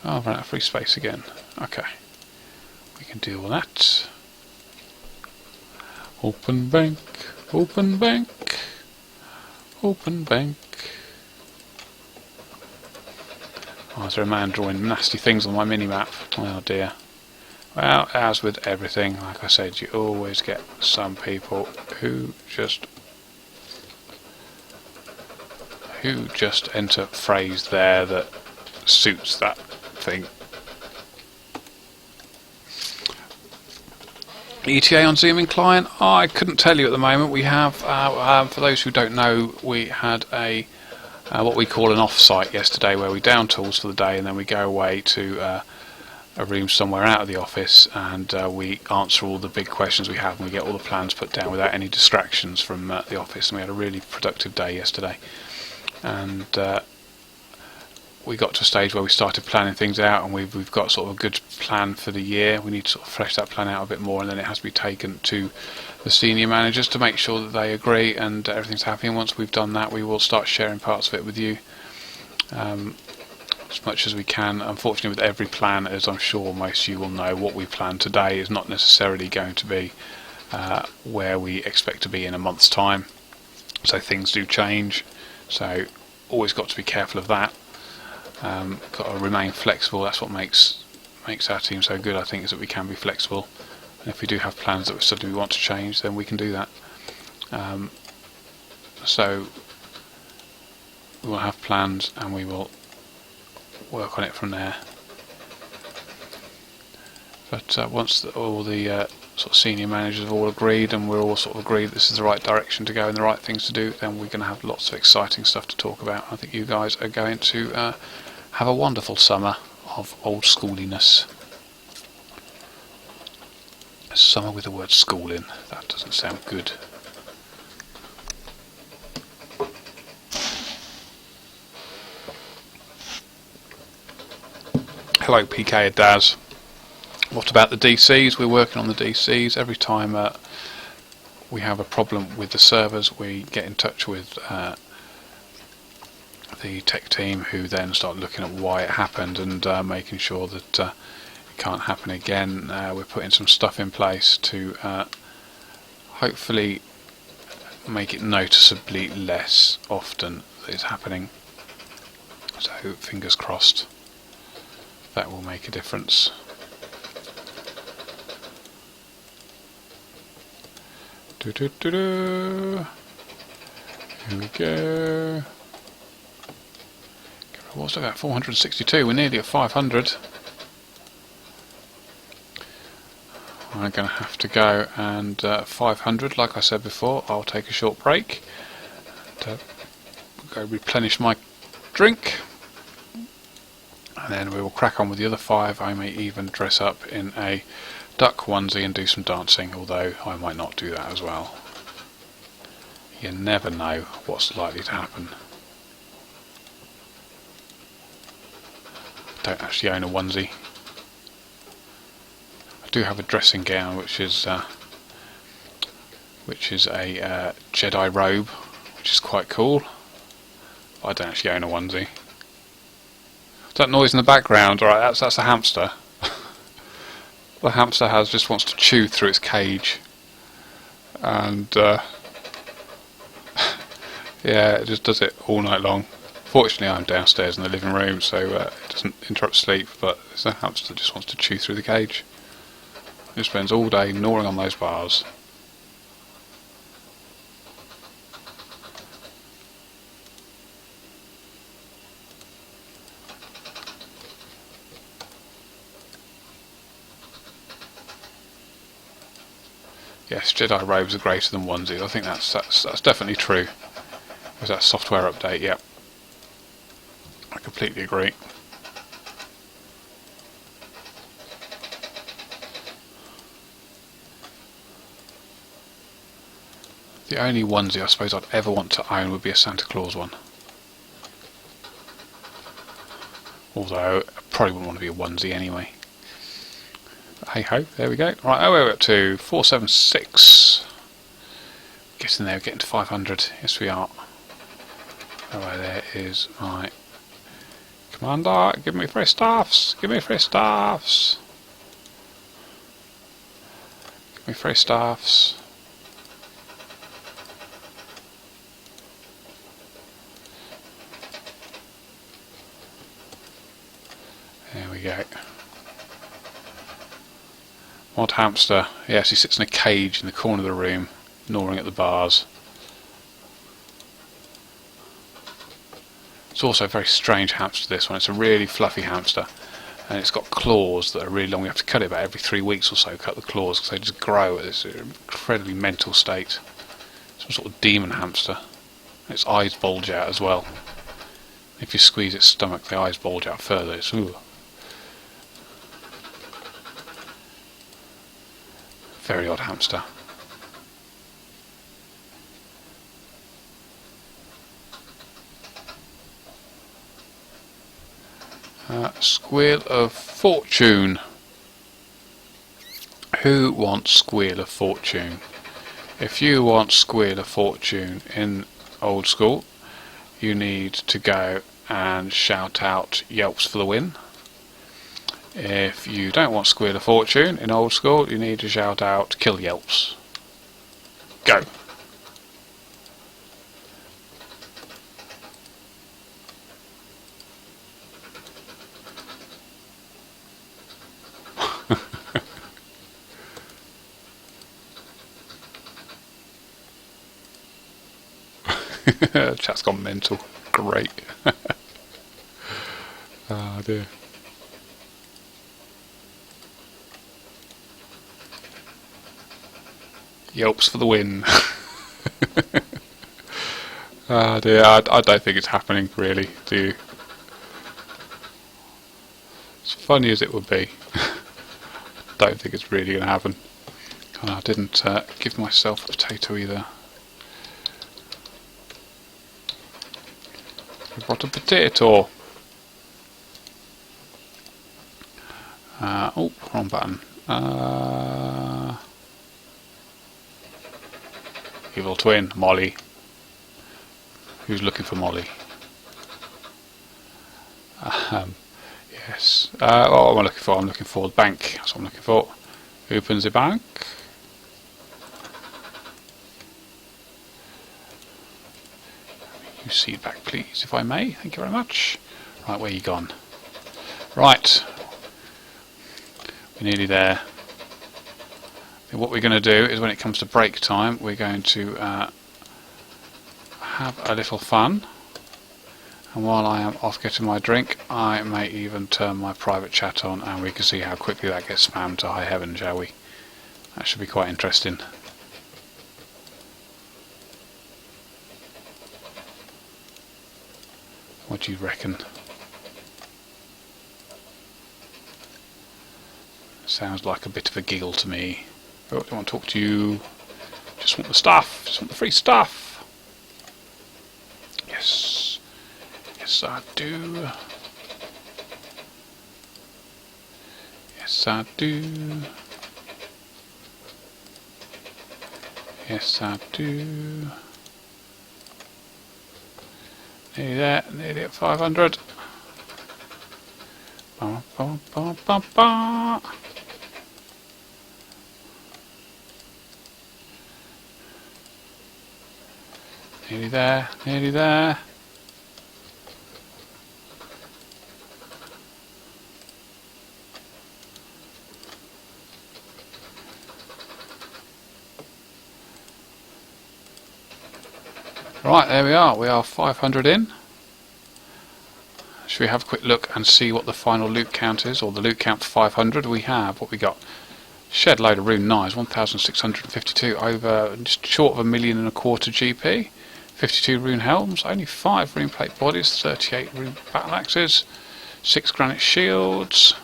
[SPEAKER 1] Oh, I've run out of free space again. Okay, we can deal with that. Open bank, open bank, open bank. Oh, is there a man drawing nasty things on my mini-map? Oh dear. Well, as with everything, like I said, you always get some people who just enter phrase there that suits that thing. ETA on Zooming client? Oh, I couldn't tell you at the moment. We have, for those who don't know, we had a what we call an off-site yesterday, where we down tools for the day and then we go away to a room somewhere out of the office, and we answer all the big questions we have, and we get all the plans put down without any distractions from the office. And we had a really productive day yesterday, and we got to a stage where we started planning things out, and we've got sort of a good plan for the year. We need to sort of flesh that plan out a bit more, and then it has to be taken to the senior managers to make sure that they agree and everything's happy. And once we've done that, we will start sharing parts of it with you as much as we can. Unfortunately, with every plan, as I'm sure most of you will know, what we plan today is not necessarily going to be where we expect to be in a month's time. So things do change, so always got to be careful of that. Got to remain flexible. That's what makes our team so good, I think, is that we can be flexible. And if we do have plans that suddenly we want to change, then we can do that. So we will have plans, and we will work on it from there. But once all the sort of senior managers have all agreed, and we're all sort of agreed this is the right direction to go and the right things to do, then we're going to have lots of exciting stuff to talk about. I think you guys are going to have a wonderful summer of old schooliness. A summer with the word school in. That doesn't sound good. Hello PK Daz. What about the DCs? We're working on the DCs. Every time we have a problem with the servers, we get in touch with the tech team, who then start looking at why it happened and making sure that it can't happen again. We're putting some stuff in place to hopefully make it noticeably less often that it's happening. So fingers crossed that will make a difference. Here we go. What's that? 462. We're nearly at 500. I'm going to have to go, and 500, like I said before, I'll take a short break to go replenish my drink, and then we will crack on with the other 5. I may even dress up in a duck onesie and do some dancing, although I might not do that as well. You never know what's likely to happen. I don't actually own a onesie. I do have a dressing gown, which is a Jedi robe, which is quite cool. But I don't actually own a onesie. That noise in the background, alright, that's a hamster. The hamster just wants to chew through its cage, and yeah, it just does it all night long. Fortunately, I'm downstairs in the living room, so it doesn't interrupt sleep. But it's a hamster that just wants to chew through the cage. It spends all day gnawing on those bars. Yes, Jedi robes are greater than onesies. I think that's definitely true. Was that software update? Yep. I completely agree. The only onesie I suppose I'd ever want to own would be a Santa Claus one. Although I probably wouldn't want to be a onesie anyway. But hey ho, there we go. Right, oh, we're up to 476. Getting there, getting to 500. Yes, we are. Oh, there is my commander. Give me 3 staffs. Give me 3 staffs. Give me 3 staffs. There we go. Mod hamster. Yes, he sits in a cage in the corner of the room, gnawing at the bars. It's also a very strange hamster, this one. It's a really fluffy hamster, and it's got claws that are really long. You have to cut it about every 3 weeks or so, cut the claws, because they just grow at this incredibly mental state. Some sort of demon hamster. Its eyes bulge out as well. If you squeeze its stomach, the eyes bulge out further. It's ooh. Very odd hamster. Squeal of Fortune. Who wants Squeal of Fortune? If you want Squeal of Fortune in Old School, you need to go and shout out Yelps for the win. If you don't want Squeal of Fortune in Old School, you need to shout out Kill Yelps. Go! Chat's gone mental. Great. Oh dear. Yelps for the win. Oh dear, I don't think it's happening really, do you? As funny as it would be, don't think it's really going to happen. Oh, I didn't give myself a potato either. I brought a potato. Oh, wrong button. Evil twin, Molly. Who's looking for Molly? Yes. What am I looking for? I'm looking for the bank. That's what I'm looking for. Opens the bank. You seat back, please, if I may. Thank you very much. Right, where you gone? Right. We're nearly there. And what we're going to do is, when it comes to break time, we're going to have a little fun. And while I am off getting my drink, I may even turn my private chat on, and we can see how quickly that gets spammed to high heaven, shall we? That should be quite interesting. What do you reckon? Sounds like a bit of a giggle to me. Oh, I don't want to talk to you. Just want the stuff. Just want the free stuff. Yes. Yes, I do. Yes, I do. Yes, I do. Nearly there. Nearly at 500. Ba, ba, ba, ba, ba. Nearly there, nearly there. Right, there we are. We are 500 in. Should we have a quick look and see what the final loot count is, or the loot count for 500? We have, what we got? Shed load of rune knives, 1,652, over just short of 1.25 million GP. 52 rune helms, only 5 rune plate bodies, 38 rune battle axes, 6 granite shields.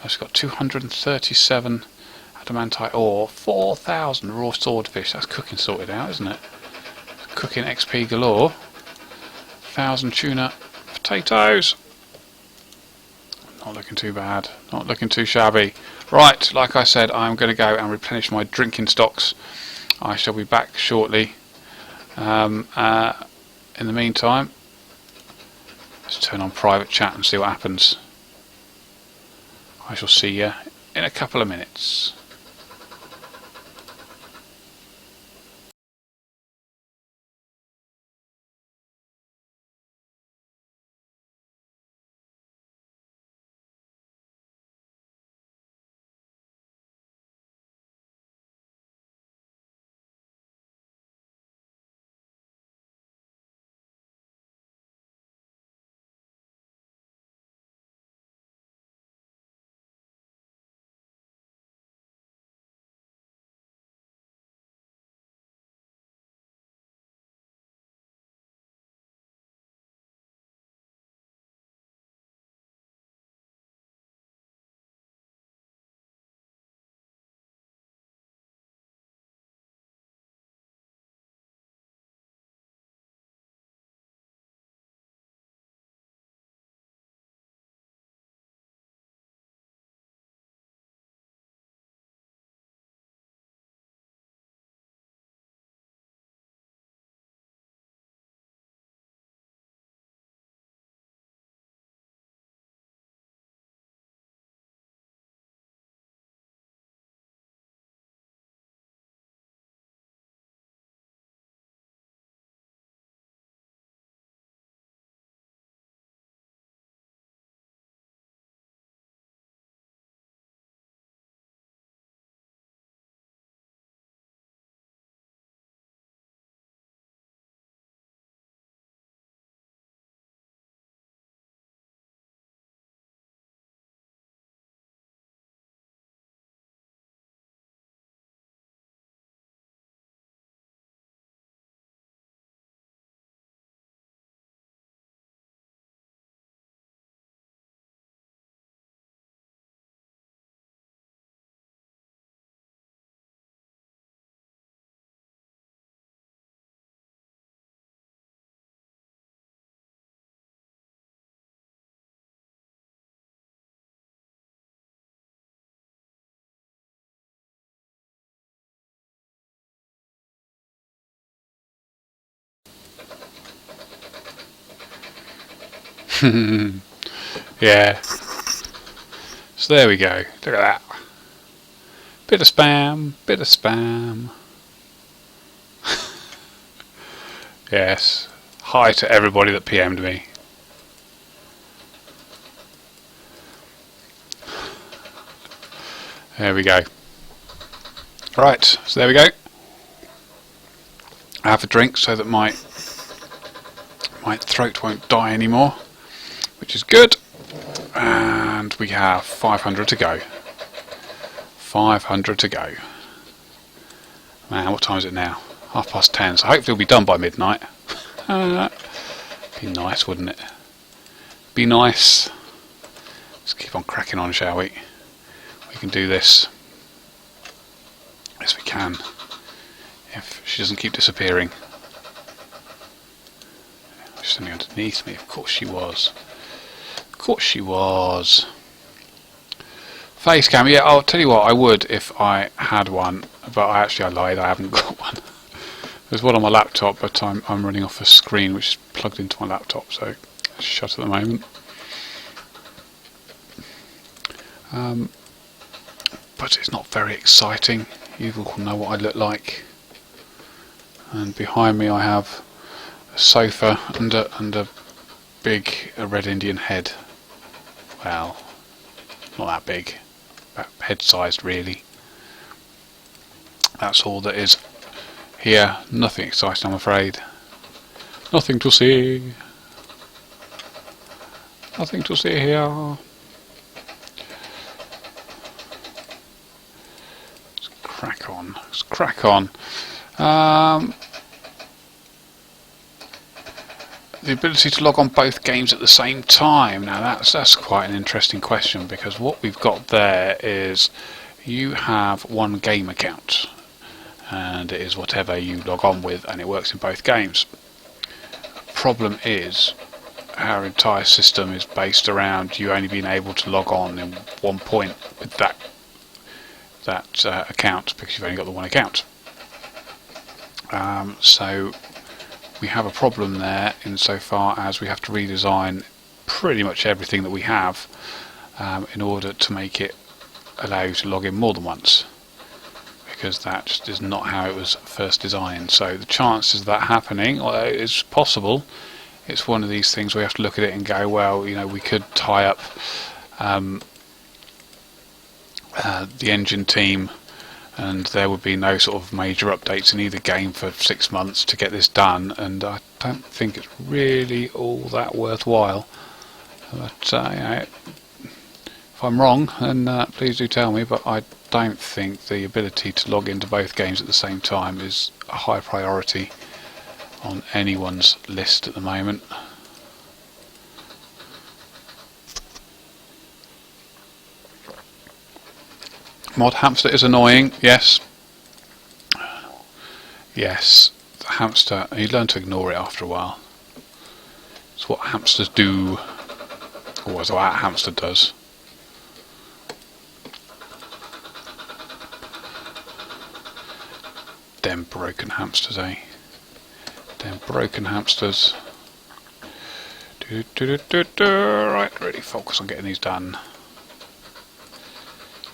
[SPEAKER 1] It's got 237 Adamantite ore, 4,000 raw swordfish. That's cooking sorted out, isn't it? Cooking XP galore. 1,000 tuna potatoes. Not looking too bad. Not looking too shabby. Right, like I said, I'm going to go and replenish my drinking stocks. I shall be back shortly. In the meantime, let's turn on private chat and see what happens. I shall see you in a couple of minutes. Yeah. So there we go. Look at that. Bit of spam, bit of spam. Yes. Hi to everybody that PM'd me. There we go. Right, so there we go. I have a drink so that my throat won't die anymore, which is good. And we have 500 to go. 500 to go. Man, what time is it now? 10:30, so hopefully it'll be done by midnight. Be nice, wouldn't it? Be nice. Let's keep on cracking on, shall we? We can do this. Yes, we can. If she doesn't keep disappearing. She's only underneath me. Of course she was. Of course she was. Face cam. Yeah, I'll tell you what. I would if I had one, but I lied. I haven't got one. There's one on my laptop, but I'm running off a screen which is plugged into my laptop, so it's shut at the moment. But it's not very exciting. You all know what I look like. And behind me I have a sofa and a big red Indian head. Well, not that big, about head-sized really. That's all that is here. Nothing exciting, I'm afraid. Nothing to see. Nothing to see here. Let's crack on. Let's crack on. The ability to log on both games at the same time. Now that's quite an interesting question, because what we've got there is you have one game account, and it is whatever you log on with, and it works in both games. Problem is, our entire system is based around you only being able to log on in one point with that account, because you've only got the one account. So we have a problem there insofar as we have to redesign pretty much everything that we have in order to make it allow you to log in more than once, because that just is not how it was first designed. So the chances of that happening is possible. It's one of these things where you have to look at it and go, well, you know, we could tie up the engine team, and there would be no sort of major updates in either game for 6 months to get this done, and I don't think it's really all that worthwhile. But you know, if I'm wrong, then please do tell me, but I don't think the ability to log into both games at the same time is a high priority on anyone's list at the moment. Mod hamster is annoying, yes. Yes, the hamster, you learn to ignore it after a while. It's what hamsters do, or what a hamster does. Them broken hamsters, eh? Them broken hamsters. Right, really focus on getting these done.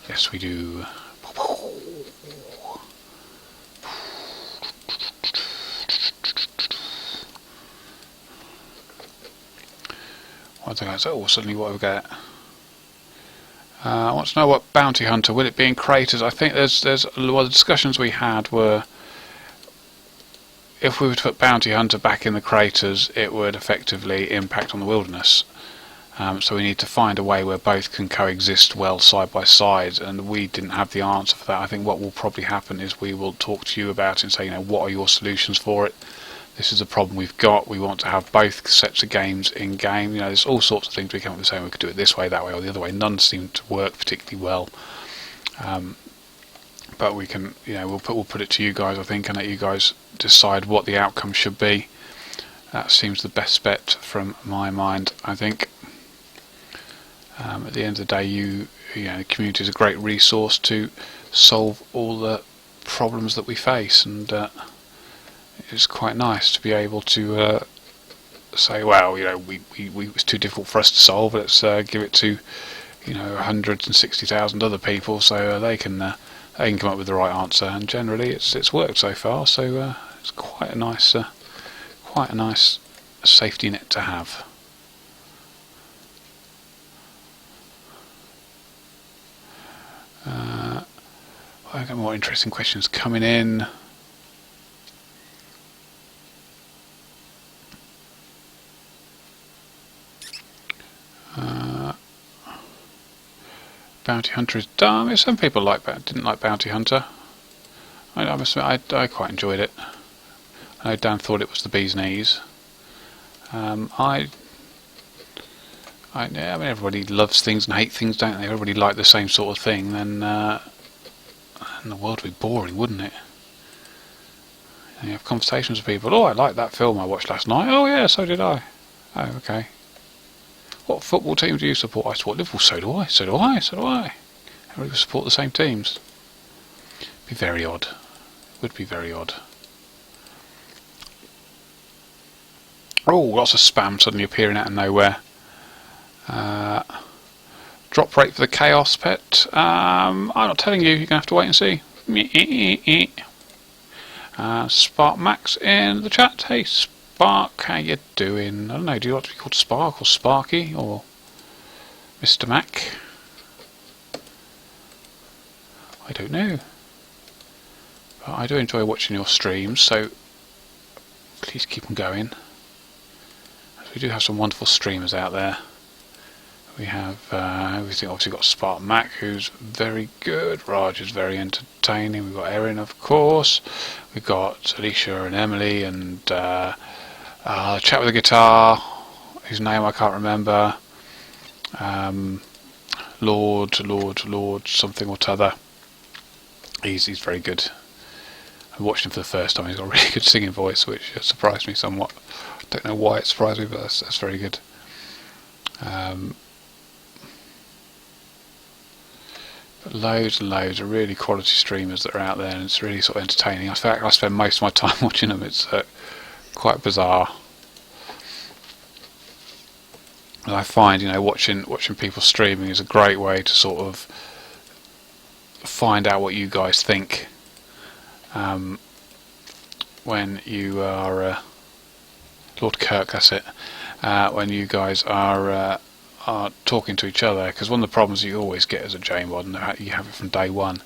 [SPEAKER 1] Yes, we do. What do I say? Oh, suddenly what have we got? I want to know what bounty hunter, will it be in craters? I think there's well, the discussions we had were, if we were to put bounty hunter back in the craters, it would effectively impact on the wilderness. So we need to find a way where both can coexist well side by side, and we didn't have the answer for that. I think what will probably happen is we will talk to you about it and say, you know, what are your solutions for it? This is a problem we've got. We want to have both sets of games in game. You know, there's all sorts of things we come up with saying we could do it this way, that way, or the other way. None seem to work particularly well. But we can, you know, we'll put it to you guys, I think, and let you guys decide what the outcome should be. That seems the best bet from my mind, I think. At the end of the day, you know, the community is a great resource to solve all the problems that we face, and it's quite nice to be able to say, well, you know, it was too difficult for us to solve. Let's give it to, you know, 160,000 other people, so they can come up with the right answer. And generally, it's worked so far. So it's quite a nice safety net to have. I've got more interesting questions coming in. Bounty Hunter is dumb. Some people didn't like Bounty Hunter. I must admit, I quite enjoyed it. I know Dan thought it was the bee's knees. I mean, everybody loves things and hates things, don't they? Everybody like the same sort of thing. Then the world would be boring, wouldn't it? And you have conversations with people. Oh, I liked that film I watched last night. Oh yeah, so did I. Oh, okay. What football team do you support? I support Liverpool. So do I. So do I. So do I. Everybody would support the same teams. It'd be very odd. It would be very odd. Oh, lots of spam suddenly appearing out of nowhere. Drop rate for the Chaos Pet. I'm not telling you. You're gonna have to wait and see. Spark Max in the chat. Hey Spark, how you doing? I don't know. Do you like to be called Spark or Sparky or Mr. Mac? I don't know. But I do enjoy watching your streams, so please keep them going. We do have some wonderful streamers out there. We have we've obviously got Spark Mac, who's very good. Raj is very entertaining. We've got Erin, of course. We've got Alicia and Emily, and Chat with a Guitar, whose name I can't remember. Lord, something or t'other. He's very good. I watched him for the first time. He's got a really good singing voice, which surprised me somewhat. I don't know why it surprised me, but that's very good. But loads and loads of really quality streamers that are out there, and it's really sort of entertaining. In fact, I spend most of my time watching them. It's quite bizarre. And I find, watching people streaming is a great way to sort of find out what you guys think when you are Lord Kirk, that's it. When you guys are talking to each other, because one of the problems you always get as a JMod, and you have it from day one,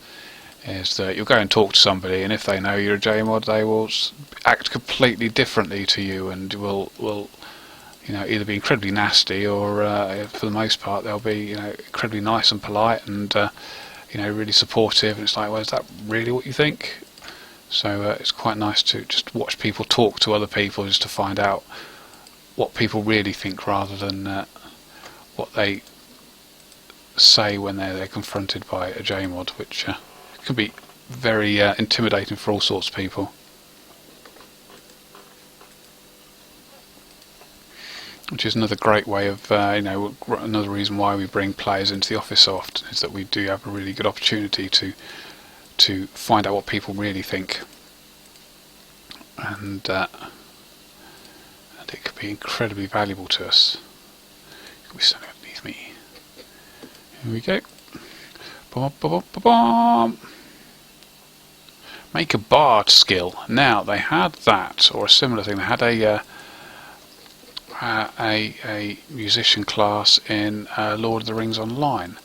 [SPEAKER 1] is that you'll go and talk to somebody, and if they know you're a JMod, they will act completely differently to you, and will either be incredibly nasty, or for the most part they'll be incredibly nice and polite, and really supportive. And it's like, well, is that really what you think? So it's quite nice to just watch people talk to other people, just to find out what people really think, rather than what they say when they're confronted by a JMod, which can be very intimidating for all sorts of people. Which is another great way of, another reason why we bring players into the office so often, is that we do have a really good opportunity to find out what people really think, and it could be incredibly valuable to us. It could be standing underneath me. Here we go. Ba-ba-ba-ba-ba. Make a bard skill. Now they had that, or a similar thing. They had a musician class in Lord of the Rings Online,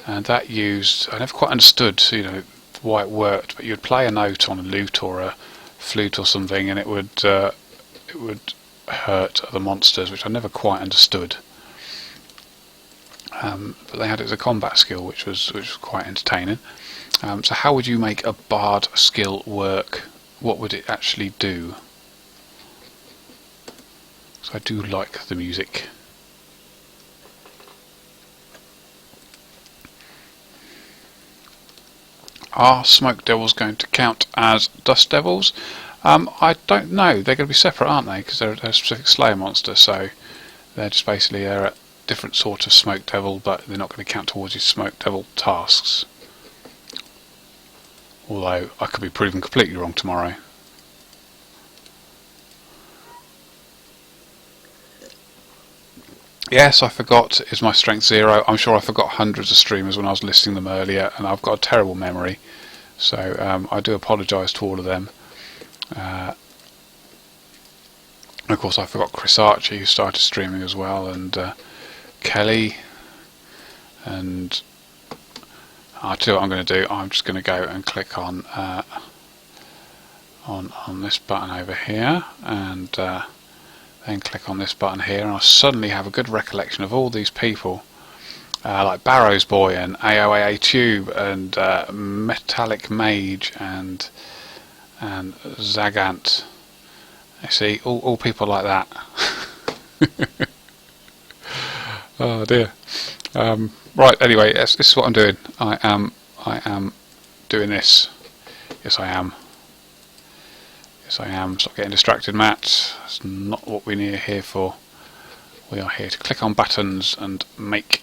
[SPEAKER 1] and that used, I never quite understood why it worked, but you'd play a note on a lute or a flute or something, and it would hurt other monsters, which I never quite understood. But they had it as a combat skill, which was quite entertaining. So how would you make a bard skill work? What would it actually do? So I do like the music. Are smoke devils going to count as dust devils? I don't know. They're going to be separate, aren't they? Because they're a specific Slayer monster, so they're just basically a different sort of smoke devil, but they're not going to count towards your smoke devil tasks. Although I could be proven completely wrong tomorrow. Yes, I forgot, is my strength 0. I'm sure I forgot hundreds of streamers when I was listing them earlier, and I've got a terrible memory, so I do apologise to all of them. And of course I forgot Chris Archie, who started streaming as well, and Kelly, and I'll tell you what I'm going to do. I'm just going to go and click on this button over here, and then click on this button here, and I suddenly have a good recollection of all these people, like Barrow's Boy and AOAA Tube and Metallic Mage and Zagant. You see, all people like that. Oh dear. Right. Anyway, this is what I'm doing. I am doing this. Yes, I am. Yes, I am. Stop getting distracted, Matt. That's not what we're here for. We are here to click on buttons and make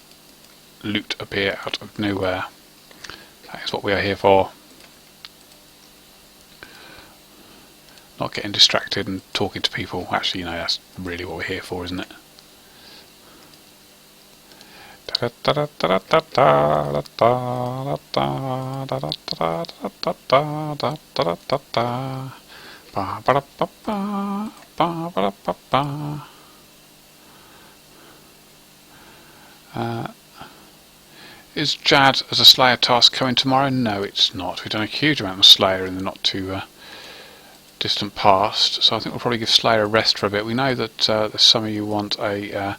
[SPEAKER 1] loot appear out of nowhere. That is what we are here for. Not getting distracted and talking to people. Actually, that's really what we're here for, isn't it? Is Jad as a Slayer task coming tomorrow? No, it's not. We've done a huge amount of Slayer in the not too distant past, so I think we'll probably give Slayer a rest for a bit. We know that some of you want a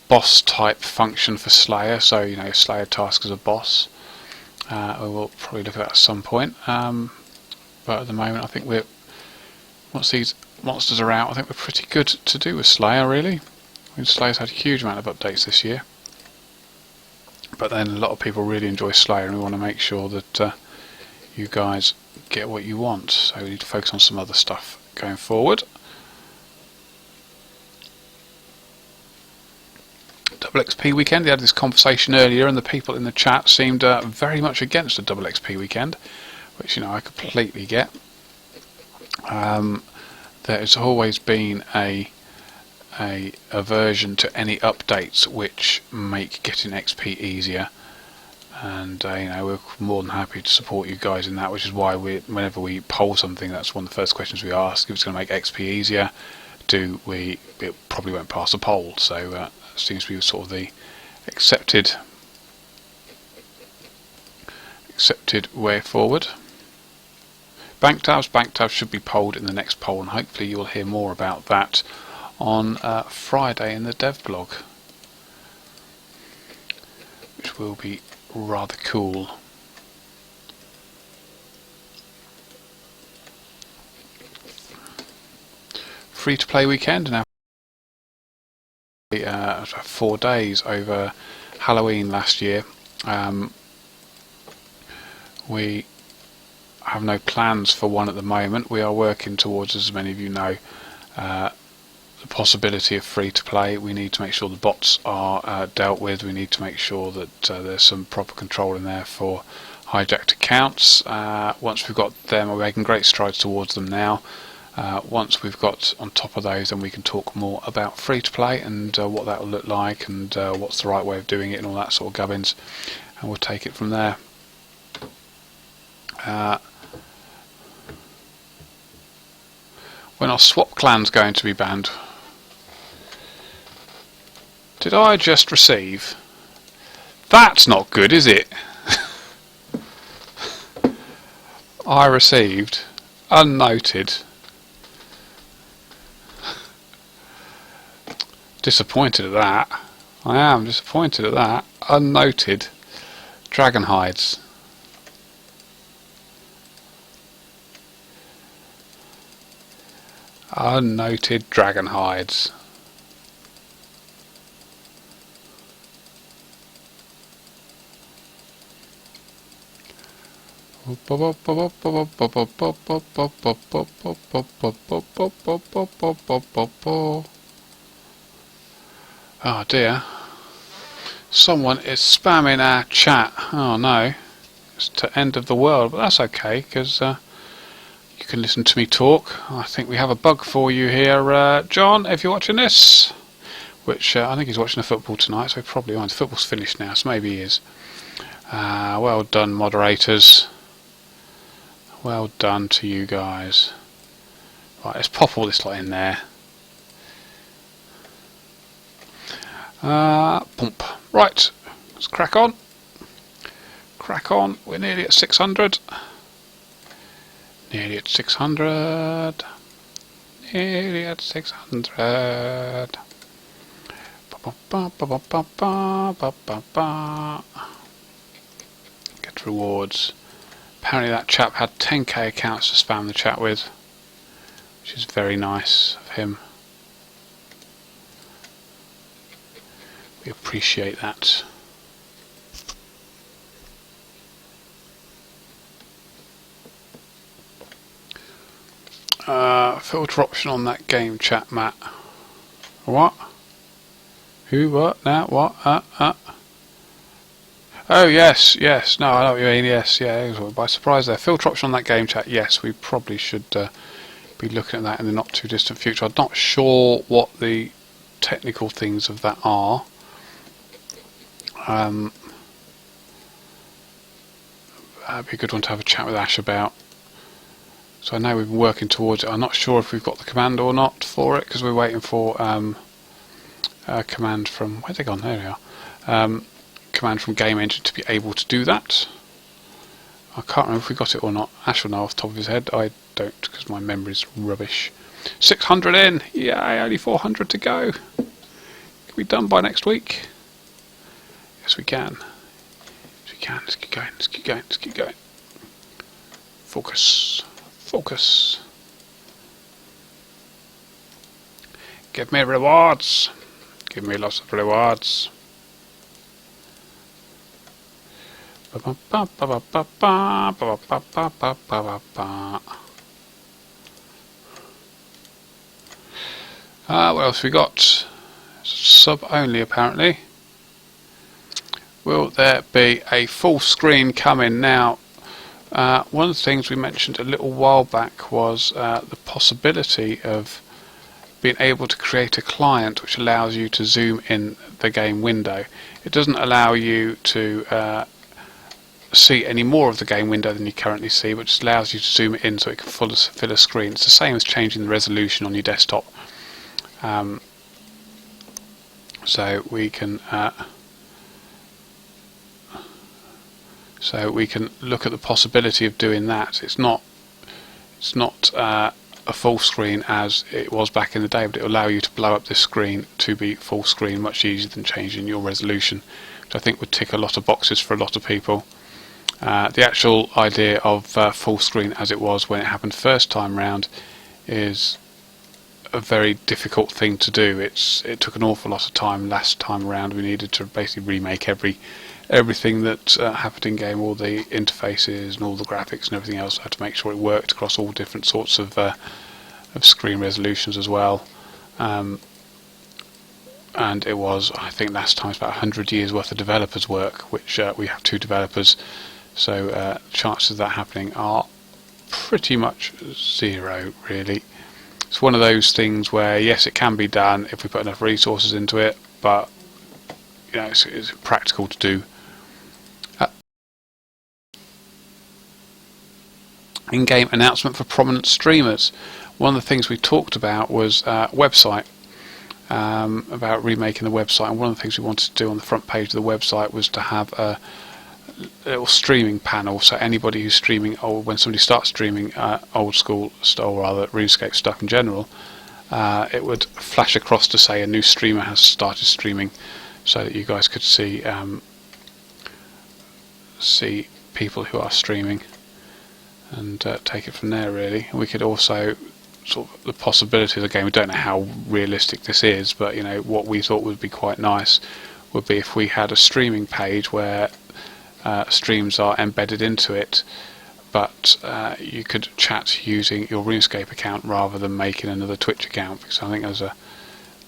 [SPEAKER 1] boss type function for Slayer, so Slayer task as a boss. We will probably look at that at some point, but at the moment I think once these monsters are out, I think we're pretty good to do with Slayer, really. I mean, Slayer's had a huge amount of updates this year, but then a lot of people really enjoy Slayer, and we want to make sure that you guys get what you want. So we need to focus on some other stuff going forward. Double XP weekend. We had this conversation earlier, and the people in the chat seemed very much against a double XP weekend, which, you know, I completely get. There's always been a aversion to any updates which make getting XP easier, and you know, we're more than happy to support you guys in that, which is why whenever we poll something, that's one of the first questions we ask. If it's going to make XP easier, it probably won't pass a poll. So that seems to be sort of the accepted way forward. Bank tabs should be polled in the next poll, and hopefully you'll hear more about that on Friday in the dev blog, which will be rather cool. Free to play weekend now. 4 days over Halloween last year. We have no plans for one at the moment. We are working towards, as many of you know, the possibility of free to play. We need to make sure the bots are dealt with. We need to make sure that there's some proper control in there for hijacked accounts. Once we've got them, we're making great strides towards them now. Once we've got on top of those, then we can talk more about free to play and what that will look like, and what's the right way of doing it, and all that sort of gubbins, and we'll take it from there. When are swap clans going to be banned? Did I just receive? That's not good, is it? I received unnoted. Disappointed at that. I am disappointed at that. Unnoted dragon hides. Unnoted dragon hides. Oh dear. Someone is spamming our chat. Oh no. It's the end of the world, but that's okay, because you can listen to me talk. I think we have a bug for you here, John, if you're watching this. Which I think he's watching the football tonight, so he probably won't. The football's finished now, so maybe he is. Well done, moderators. Well done to you guys. Right, let's pop all this lot in there. Pump. Right, let's crack on. Crack on. We're nearly at 600. Nearly at 600. Nearly at 600. Get rewards. Apparently that chap had 10k accounts to spam the chat with, which is very nice of him. We appreciate that. Filter option on that game chat, Matt. What? Who? What? Now? What? Oh yes, yes. No, I know what you mean. Yes, yeah. By surprise there. Filter option on that game chat. Yes, we probably should be looking at that in the not too distant future. I'm not sure what the technical things of that are. That'd be a good one to have a chat with Ash about. So I know we've been working towards it. I'm not sure if we've got the command or not for it, because we're waiting for a command from... Where's they gone? There we are. Command from Game Engine to be able to do that. I can't remember if we got it or not. Ash will know off the top of his head. I don't, because my memory's rubbish. 600 in! Yay, only 400 to go. Can we be done by next week? Yes, we can. Yes, we can. Let's keep going. Let's keep going. Let's keep going. Focus. Focus. Give me rewards. Give me lots of rewards. What else we got? Sub only apparently. Will there be a full screen coming now? One of the things we mentioned a little while back was the possibility of being able to create a client which allows you to zoom in the game window. It doesn't allow you to see any more of the game window than you currently see, but just allows you to zoom it in so it can fill a screen. It's the same as changing the resolution on your desktop. So we can look at the possibility of doing that. It's not a full screen as it was back in the day, but it will allow you to blow up this screen to be full screen much easier than changing your resolution, which I think would tick a lot of boxes for a lot of people. The actual idea of full screen as it was when it happened first time round is a very difficult thing to do. It took an awful lot of time last time around. We needed to basically remake everything that happened in game, all the interfaces and all the graphics and everything else. I had to make sure it worked across all different sorts of screen resolutions as well. And it was, I think last time, it's about 100 years worth of developers' work, which we have 2 developers, so chances of that happening are pretty much 0 really. It's one of those things where yes, it can be done if we put enough resources into it, but you know, it's practical to do. In-game announcement for prominent streamers. One of the things we talked about was website, about remaking the website, and one of the things we wanted to do on the front page of the website was to have a little streaming panel, so anybody who's streaming, or when somebody starts streaming old school, or rather RuneScape stuff in general, it would flash across to say a new streamer has started streaming, so that you guys could see people who are streaming and take it from there really. We could also sort of the possibilities again, we don't know how realistic this is, but you know what we thought would be quite nice would be if we had a streaming page where streams are embedded into it, but you could chat using your RuneScape account rather than making another Twitch account, because I think there's a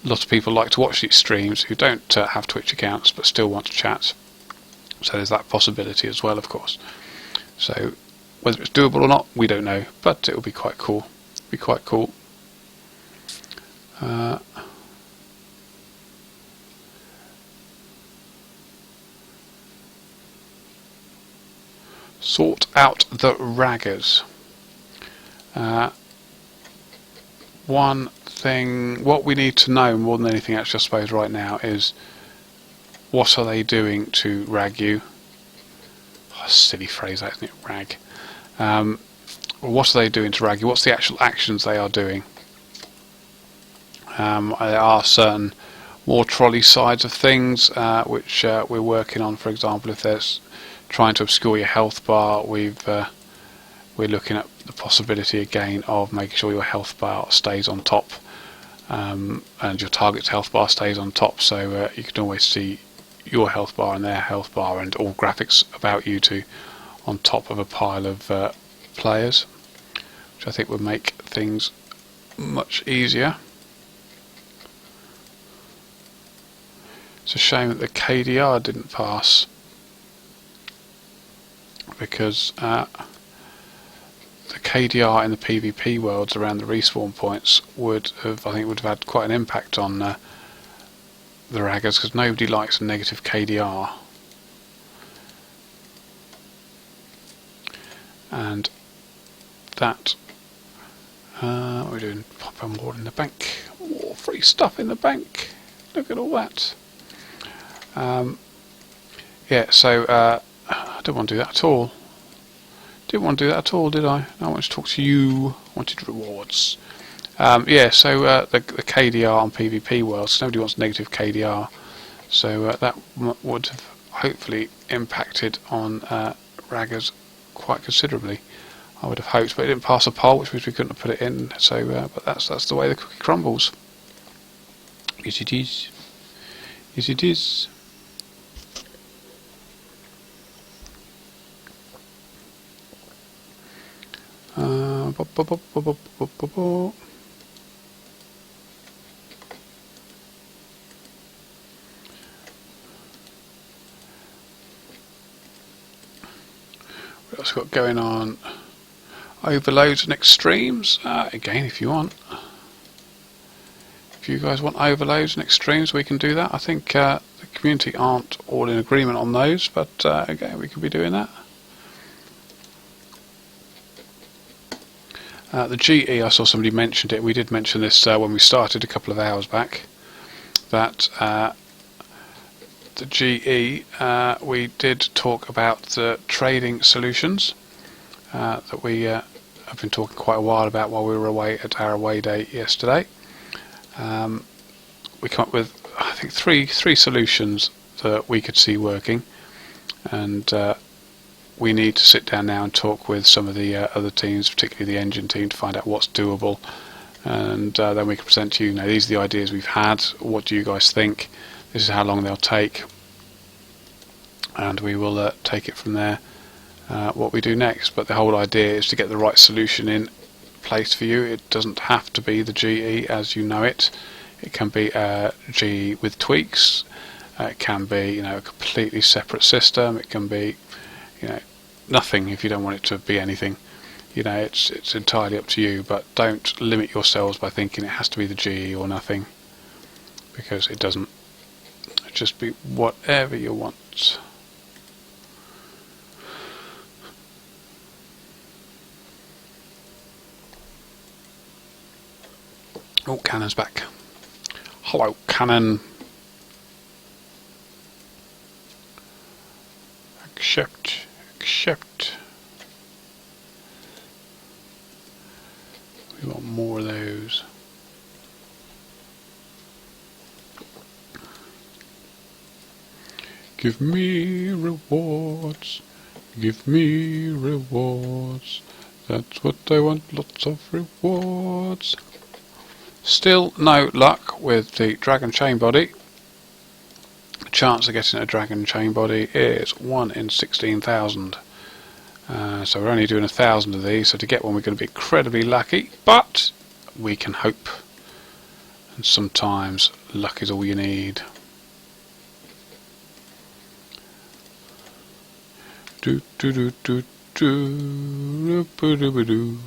[SPEAKER 1] lot of people like to watch these streams who don't have Twitch accounts but still want to chat, so there's that possibility as well, of course. So whether it's doable or not, we don't know, but it will be quite cool. Sort out the raggers. One thing, what we need to know more than anything actually I suppose right now is what are they doing to rag you? Oh, silly phrase that, isn't it? Rag. What are they doing to rag you? What's the actual actions they are doing? There are certain more trolley sides of things which we're working on. For example, if there's trying to obscure your health bar, we're looking at the possibility again of making sure your health bar stays on top, and your target's health bar stays on top, so you can always see your health bar and their health bar and all graphics about you two on top of a pile of players, which I think would make things much easier. It's a shame that the KDR didn't pass, because the KDR in the PvP worlds around the respawn points would have had quite an impact on the raggers, because nobody likes a negative KDR. And that what are we doing? Pop on board in the bank. More free stuff in the bank. Look at all that. Yeah, so I didn't want to do that at all. Didn't want to do that at all, did I? I wanted to talk to you. I wanted rewards. Yeah, so the KDR on PvP worlds, nobody wants negative KDR, so that would have hopefully impacted on raggers quite considerably. I would have hoped, but it didn't pass a poll, which means we couldn't have put it in. So, but that's the way the cookie crumbles. Yes, it is. Yes, it is. What else got going on? Overloads and extremes. Again, if you want. If you guys want overloads and extremes, we can do that. I think the community aren't all in agreement on those, but again, we could be doing that. The GE, I saw somebody mentioned it. We did mention this when we started a couple of hours back. That the GE, we did talk about the trading solutions that we have been talking quite a while about while we were away at our away day yesterday. We come up with, I think, three solutions that we could see working, and we need to sit down now and talk with some of the other teams, particularly the engine team, to find out what's doable, and then we can present to you, these are the ideas we've had, what do you guys think, this is how long they'll take, and we will take it from there, what we do next. But the whole idea is to get the right solution in place for you. It doesn't have to be the GE as you know it. It can be GE with tweaks, it can be a completely separate system, it can be nothing if you don't want it to be anything. It's entirely up to you, but don't limit yourselves by thinking it has to be the GE or nothing, because it doesn't. Just be whatever you want. Oh, Cannon's back. Hello, Cannon. Accept. We want more of those. Give me rewards. Give me rewards. That's what I want, lots of rewards. Still no luck with the dragon chain body. The chance of getting a dragon chain body is 1 in 16,000. So we're only doing 1,000 of these, so to get one we're going to be incredibly lucky, but we can hope. And sometimes luck is all you need. Do do do do do do do do do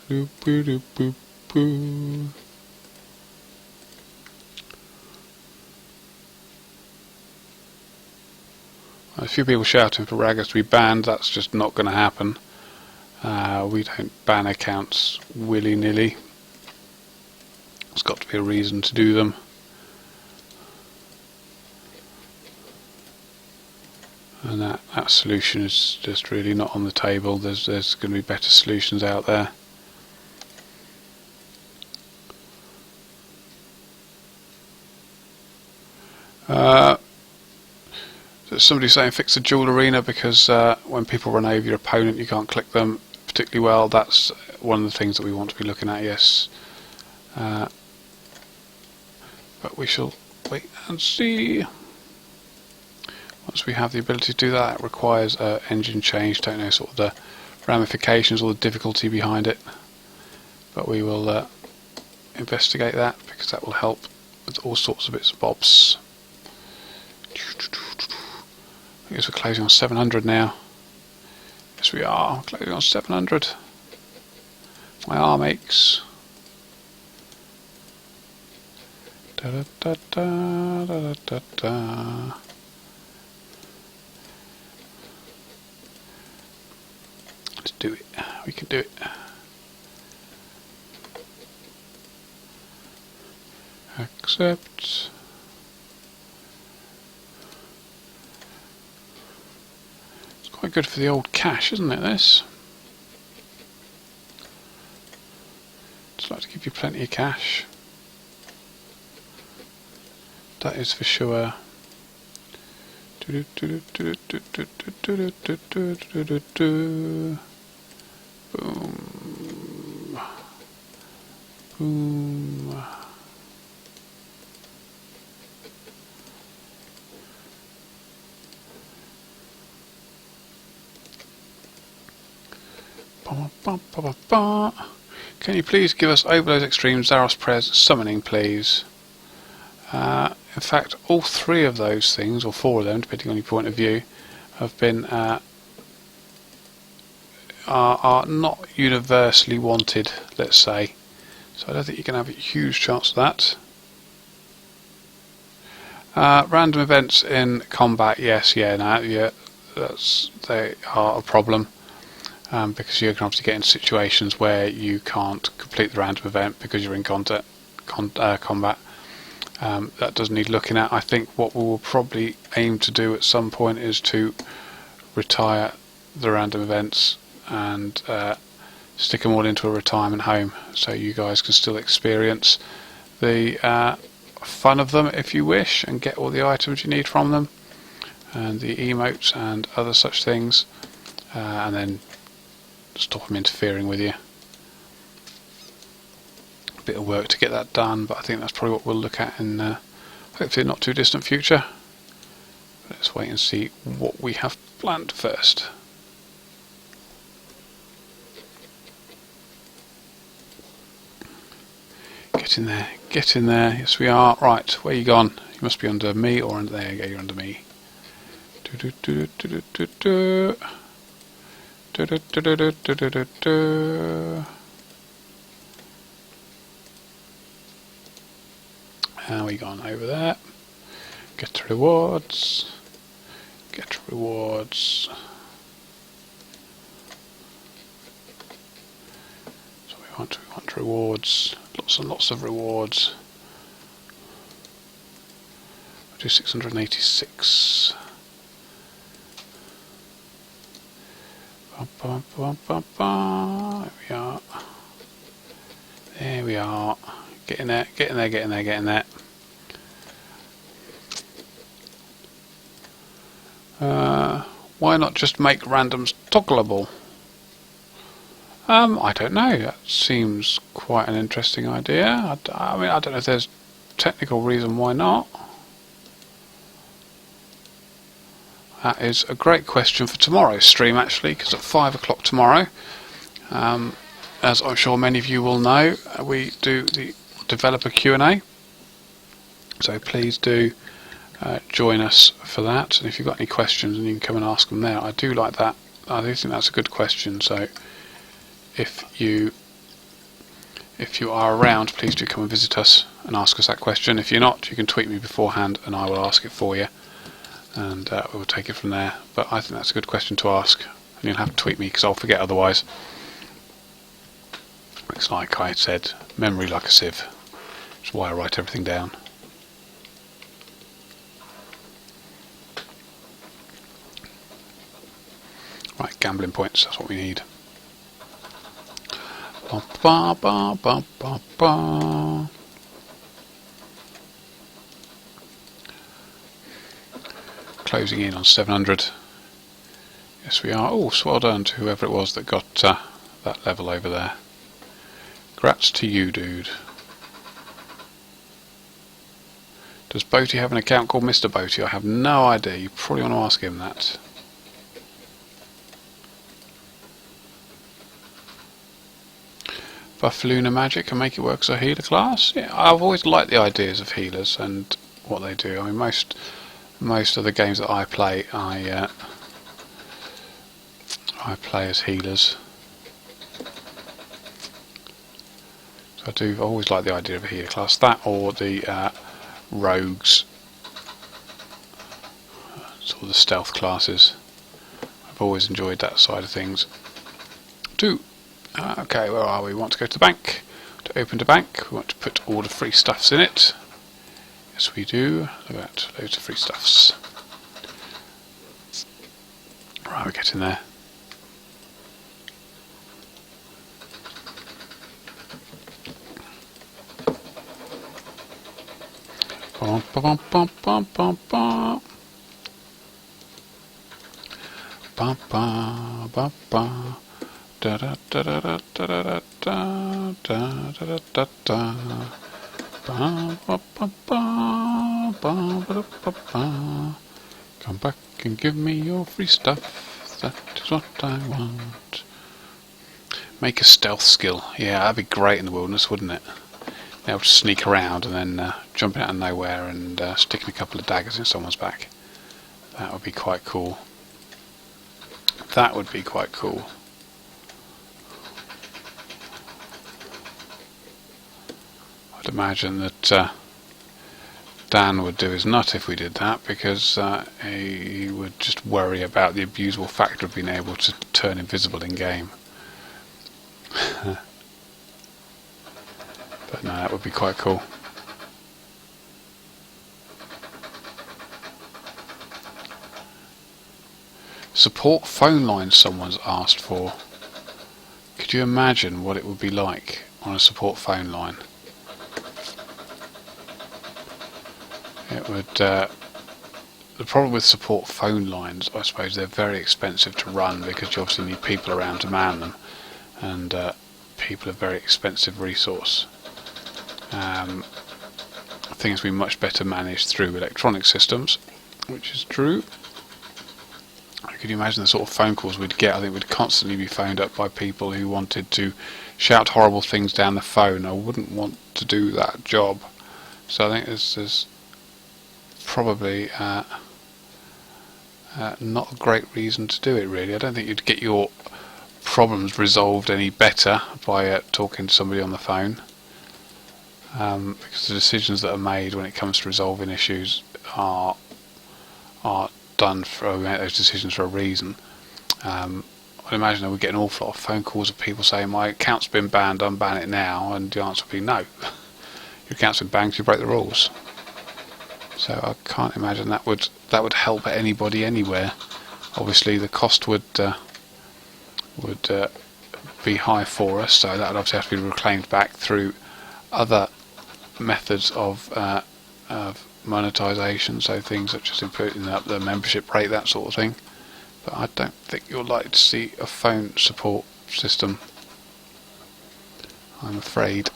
[SPEAKER 1] do do do do. A few people shouting for Raggers to be banned. That's just not going to happen. We don't ban accounts willy-nilly. There's got to be a reason to do them. And that solution is just really not on the table. There's going to be better solutions out there. Somebody saying fix the dual arena because when people run over your opponent you can't click them particularly well. That's one of the things that we want to be looking at, yes. But we shall wait and see. Once we have the ability to do that, it requires engine change. Don't know sort of the ramifications or the difficulty behind it, but we will investigate that because that will help with all sorts of bits and bobs. I guess we're closing on 700 now. Yes, we are. We're closing on 700. My arm aches. Da da da da da da da. Let's do it. We can do it. Accept. Quite good for the old cash, isn't it, this? Just like to give you plenty of cash. That is for sure. Boom. Boom. Ba, ba, ba, ba, ba. Can you please give us Overload Extreme, Zaros Prez, Summoning, please? In fact, all three of those things, or four of them, depending on your point of view, have been are not universally wanted, let's say. So I don't think you can have a huge chance of that. Random events in combat, yes, they are a problem. Because you can obviously get into situations where you can't complete the random event because you're in combat. That does need looking at. I think what we will probably aim to do at some point is to retire the random events and stick them all into a retirement home so you guys can still experience the fun of them if you wish and get all the items you need from them and the emotes and other such things, and then stop them interfering with you. A bit of work to get that done, but I think that's probably what we'll look at in hopefully not too distant future. Let's wait and see what we have planned first. Get in there, get in there. Yes, we are. Right, where you gone? You must be under me or under there. Yeah, you're under me. How are we gone over there? Get rewards. Get rewards. So we want rewards. Lots and lots of rewards. We'll do 686. There we are. There we are. Get in there, get in there, get in there, get in there. Why not just make randoms toggleable? I don't know. That seems quite an interesting idea. I mean, I don't know if there's technical reason why not. That is a great question for tomorrow's stream, actually, because at 5 o'clock tomorrow, as I'm sure many of you will know, we do the developer Q&A. So please do join us for that. And if you've got any questions, and you can come and ask them there. I do like that. I do think that's a good question. So if you are around, please do come and visit us and ask us that question. If you're not, you can tweet me beforehand, and I will ask it for you. And we'll take it from there. But I think that's a good question to ask, and you'll have to tweet me because I'll forget otherwise. It's like I said, memory like a sieve. That's why I write everything down. Right, gambling points, that's what we need. Ba ba ba ba ba ba. Closing in on 700. Yes, we are. Oh, so well done to whoever it was that got that level over there. Grats to you, dude. Does Boaty have an account called Mr. Boaty? I have no idea. You probably want to ask him that. Buff Luna Magic and make it work as a healer class? Yeah, I've always liked the ideas of healers and what they do. I mean, most of the games that I play, I play as healers. So I've always liked the idea of a healer class. That or the rogues, sort of the stealth classes. I've always enjoyed that side of things. Okay, where are we? We want to go to the bank. To open the bank, we want to put all the free stuffs in it. Yes, we do. Look at that, loads of free stuffs. Right, we're getting there. Bum, bum, bum, bum, bum, bum. Bum, bum, bum, bum. Da da da da da da da da da da da. Come back and give me your free stuff. That is what I want. Make a stealth skill. Yeah, that'd be great in the wilderness, wouldn't it? Be able to sneak around and then jumping out of nowhere and sticking a couple of daggers in someone's back. That would be quite cool. That would be quite cool. I'd imagine that Dan would do his nut if we did that, because he would just worry about the abusable factor of being able to turn invisible in game. But no, that would be quite cool. Support phone lines someone's asked for. Could you imagine what it would be like on a support phone line? It would. The problem with support phone lines, I suppose, they're very expensive to run because you obviously need people around to man them, and people are a very expensive resource. Things would be much better managed through electronic systems, which is true. Could you imagine the sort of phone calls we'd get? I think we'd constantly be phoned up by people who wanted to shout horrible things down the phone. I wouldn't want to do that job. So I think there's probably not a great reason to do it, really. I don't think you'd get your problems resolved any better by talking to somebody on the phone, because the decisions that are made when it comes to resolving issues are done for, we make those decisions for a reason. I'd imagine that we get an awful lot of phone calls of people saying, my account's been banned, unban it now, and the answer would be no. Your account's been banned because you broke the rules. So I can't imagine that would help anybody anywhere. Obviously the cost would be high for us, so that would obviously have to be reclaimed back through other methods of monetization, so things such as putting up the membership rate, that sort of thing. But I don't think you'll like to see a phone support system, I'm afraid.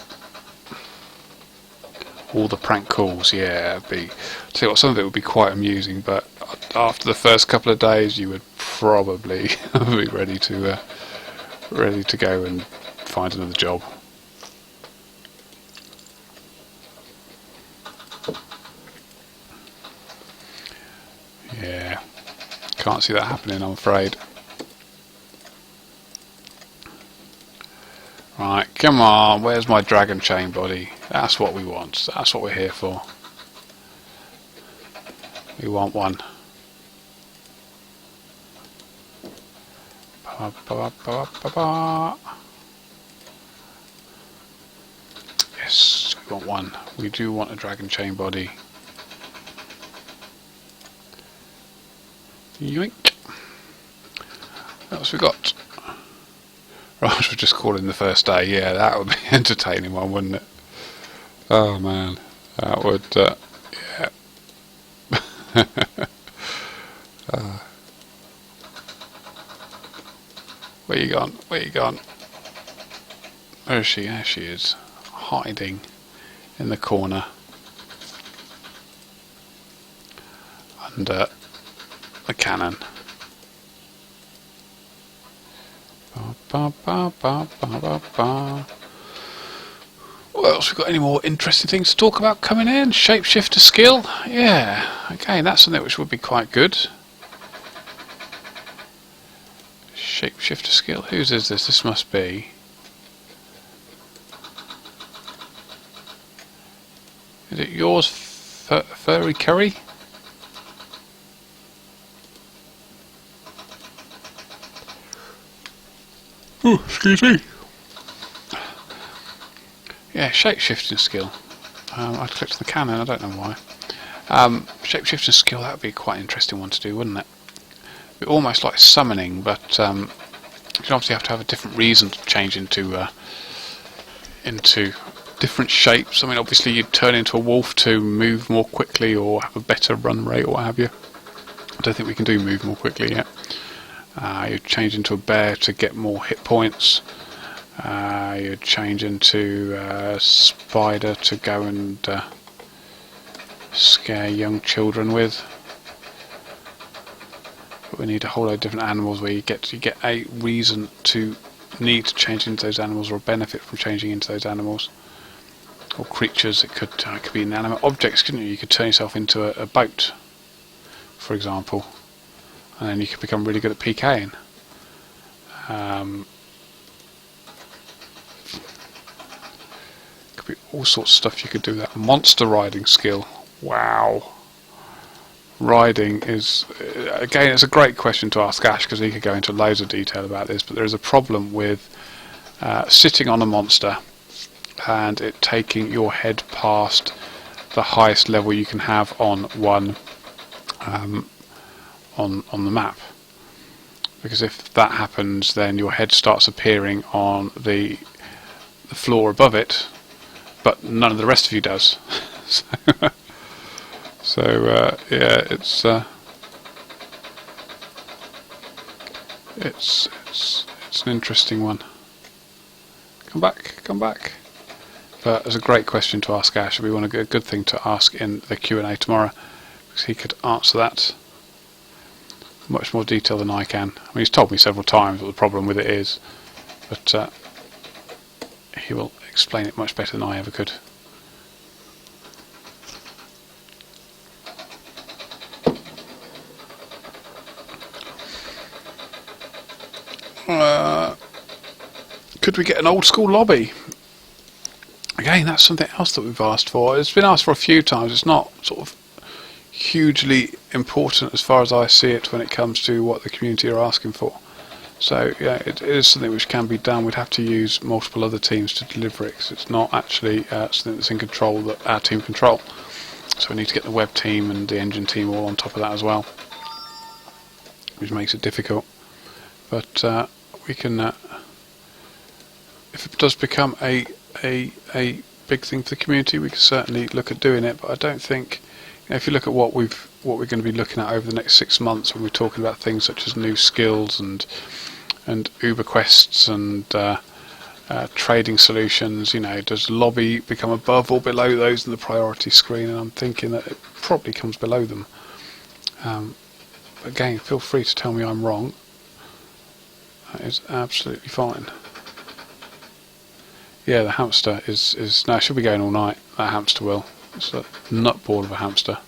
[SPEAKER 1] All the prank calls, yeah, it'd be. Tell you what, some of it would be quite amusing, but after the first couple of days, you would probably be ready to go and find another job. Yeah, can't see that happening, I'm afraid. Right, come on, where's my dragon chain body? That's what we want, that's what we're here for. We want one. Ba, ba, ba, ba, ba. Yes, we want one. We do want a dragon chain body. Yoink. What else we got? Right, we're just calling the first day. Yeah, that would be an entertaining one, wouldn't it? Oh man, that would. Yeah. Where you gone? Where you gone? Where is she? There she is, hiding in the corner under the cannon. Ba, ba, ba, ba, ba, ba. What else we got? Any more interesting things to talk about coming in? Shapeshifter skill, yeah. Again, that's something which would be quite good. Shapeshifter skill. Whose is this? This must be. Is it yours, Furry Curry? Oh, excuse me. Yeah, shapeshifting skill. I clicked the cannon, I don't know why. Shapeshifting skill, that would be a quite interesting one to do, wouldn't it? It'd be almost like summoning, but you'd obviously have to have a different reason to change into different shapes. I mean, obviously you'd turn into a wolf to move more quickly or have a better run rate or what have you. I don't think we can do move more quickly yet. You'd change into a bear to get more hit points. You'd change into a spider to go and scare young children with. But we need a whole load of different animals where you get a reason to need to change into those animals or benefit from changing into those animals. Or creatures, it could be inanimate objects, couldn't you? You could turn yourself into a boat, for example, and then you could become really good at PKing. Could be all sorts of stuff you could do with that. Monster riding skill. Wow. Riding is, again, it's a great question to ask Ash, because he could go into loads of detail about this, but there is a problem with sitting on a monster and it taking your head past the highest level you can have on one on the map, because if that happens, then your head starts appearing on the floor above it, but none of the rest of you does. So yeah, it's an interesting one. Come back. But it's a great question to ask Ash. We want a good thing to ask in the Q&A tomorrow, because he could answer that in much more detail than I can. I mean, he's told me several times what the problem with it is, but he will explain it much better than I ever could. Could we get an old school lobby? Again, that's something else that we've asked for. It's been asked for a few times. It's not sort of hugely important as far as I see it when it comes to what the community are asking for. So yeah, it is something which can be done. We'd have to use multiple other teams to deliver it, because it's not actually something that's in control, that our team control. So we need to get the web team and the engine team all on top of that as well, which makes it difficult. But we can, if it does become a big thing for the community, we can certainly look at doing it. But I don't think, if you look at what we're going to be looking at over the next 6 months, when we're talking about things such as new skills and Uber quests and trading solutions, does lobby become above or below those in the priority screen? And I'm thinking that it probably comes below them. Again, feel free to tell me I'm wrong. That is absolutely fine. Yeah, the hamster is no, she'll be going all night. That hamster will. It's a nutball of a hamster.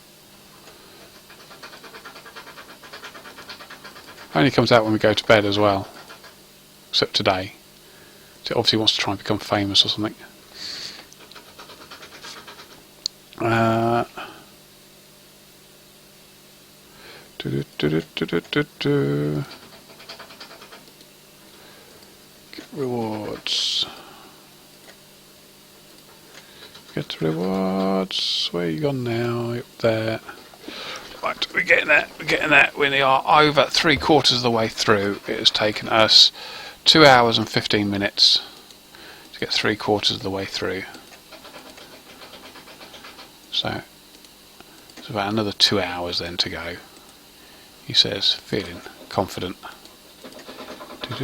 [SPEAKER 1] Only comes out when we go to bed as well. Except today. So it obviously wants to try and become famous or something. Get rewards. Get rewards. Where are you gone now? Up there. Right, we're getting there. We are over 3/4 of the way through. It has taken us 2 hours and 15 minutes to get 3/4 of the way through. So it's about another 2 hours then to go. He says, feeling confident. Let's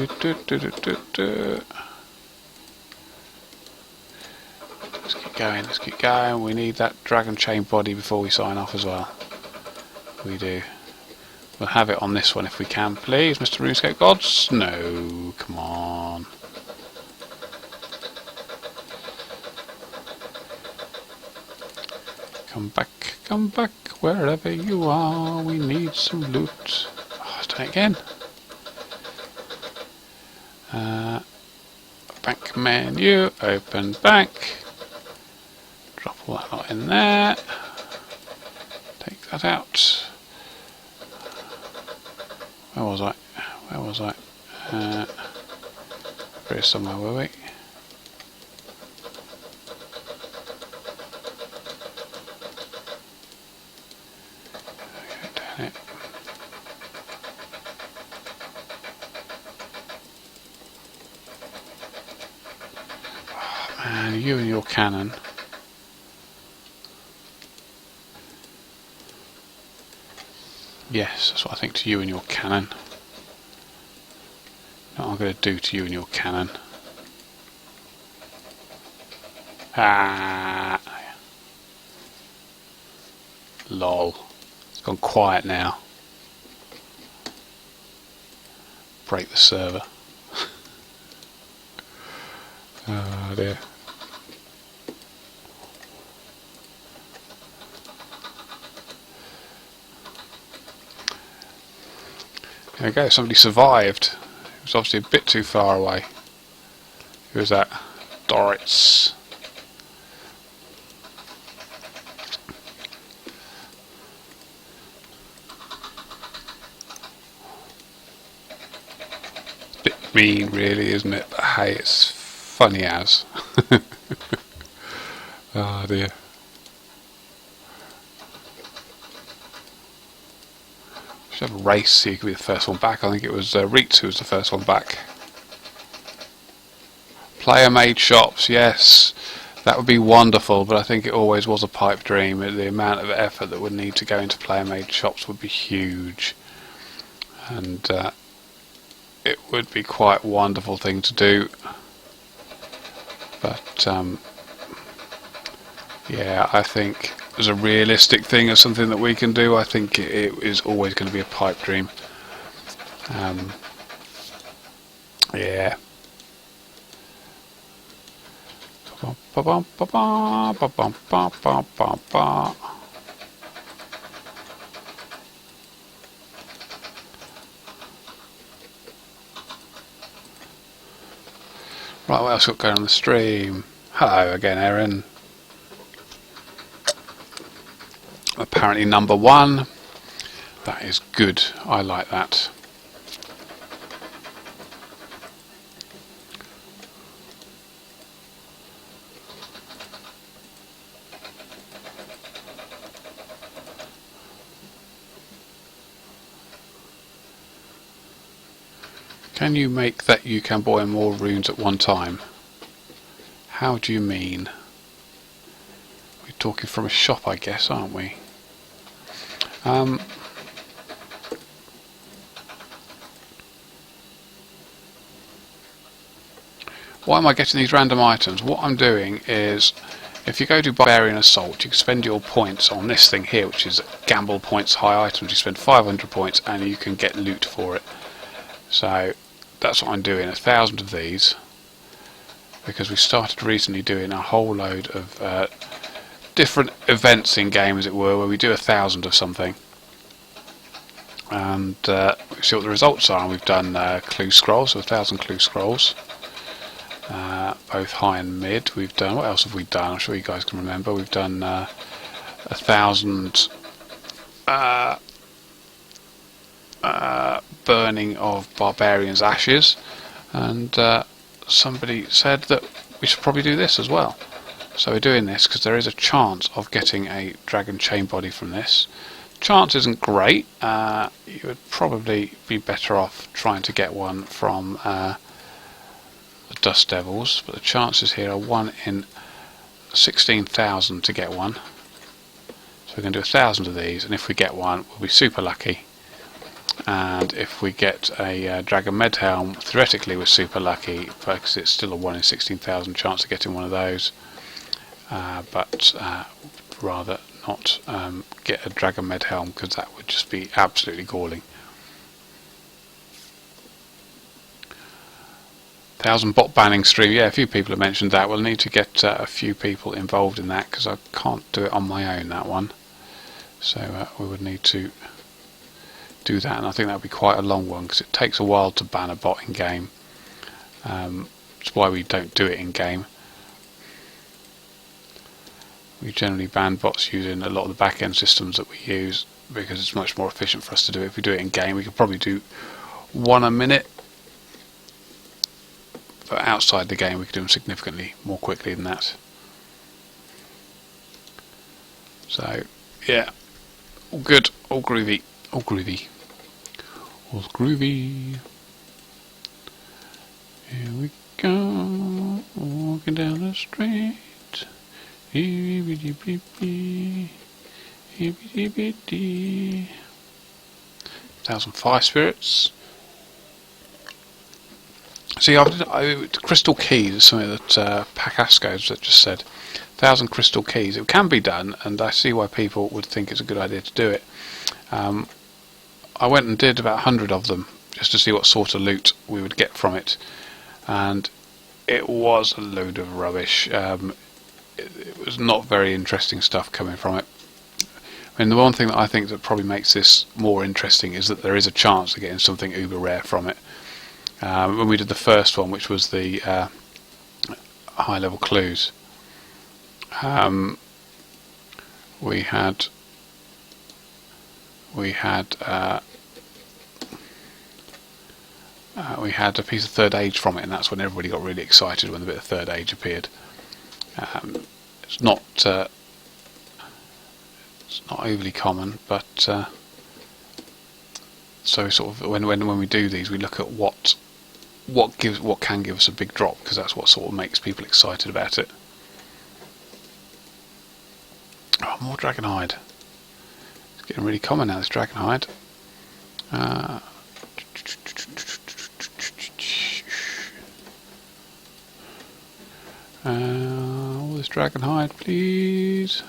[SPEAKER 1] keep going. We need that dragon chain body before we sign off as well. We do. We'll have it on this one if we can, please, Mr. RuneScape Gods. No, come on. Come back, wherever you are. We need some loot. Oh, let's do it again. Bank menu, open bank. Drop all that lot in there. Take that out. Where was I? Here somewhere, were we? Okay, down it. Oh, man, you and your cannon. Yes, that's what I think to you and your cannon. What I'm going to do to you and your cannon. Ah, lol. It's gone quiet now. Break the server. Oh dear. There we go, somebody survived. It was obviously a bit too far away. Who was that? Doritz. Bit mean really, isn't it? But hey, it's funny as. Oh dear. Should have a race so you could be the first one back. I think it was Reitz who was the first one back. Player made shops, yes. That would be wonderful, but I think it always was a pipe dream. The amount of effort that would need to go into player made shops would be huge. And it would be quite a wonderful thing to do. But yeah, I think as a realistic thing, as something that we can do, I think it is always going to be a pipe dream. Yeah. Right, what else got going on the stream? Hello again, Erin. Apparently number 1. That is good. I like that. Can you make that you can buy more runes at one time? How do you mean? We're talking from a shop, I guess, aren't we? Why am I getting these random items? What I'm doing is, if you go to Barbarian Assault, you can spend your points on this thing here, which is gamble points high items. You spend 500 points and you can get loot for it. So that's what I'm doing, 1,000 of these, because we started recently doing a whole load of different events in game, as it were, where we do 1,000 of something. And we see what the results are. And we've done clue scrolls, so 1,000 clue scrolls, both high and mid. We've done, what else have we done? I'm sure you guys can remember. We've done 1,000 burning of Barbarian's ashes, and somebody said that we should probably do this as well. So we're doing this because there is a chance of getting a dragon chain body from this. Chance isn't great. You would probably be better off trying to get one from the Dust Devils, but the chances here are 1 in 16,000 to get one. So we're going to do 1,000 of these, and if we get one, we'll be super lucky. And if we get a Dragon Med Helm, theoretically we're super lucky, because it's still a 1 in 16,000 chance of getting one of those. But rather not get a Dragon Med Helm, because that would just be absolutely galling. 1,000 bot banning stream, yeah, a few people have mentioned that. We'll need to get a few people involved in that, because I can't do it on my own, that one. So we would need to do that, and I think that would be quite a long one, because it takes a while to ban a bot in game. That's why we don't do it in game. We generally ban bots using a lot of the back-end systems that we use, because it's much more efficient for us to do it. If we do it in game, we could probably do 1 a minute, but outside the game we could do them significantly more quickly than that. So yeah, all good, all groovy, all groovy, all groovy. Here we go, walking down the street. 1,000 fire spirits. See, crystal keys is something that Pacasco's that just said. 1,000 crystal keys. It can be done, and I see why people would think it's a good idea to do it. I went and did about 100 of them just to see what sort of loot we would get from it, and it was a load of rubbish. It was not very interesting stuff coming from it. I mean, the one thing that I think that probably makes this more interesting is that there is a chance of getting something uber rare from it. When we did the first one, which was the high level clues, we had a piece of third age from it, and that's when everybody got really excited when the bit of third age appeared. It's not overly common, but so sort of when we do these, we look at what can give us a big drop, because that's what sort of makes people excited about it. Oh, more dragon hide. It's getting really common now, this dragon hide. All this dragon hide, please.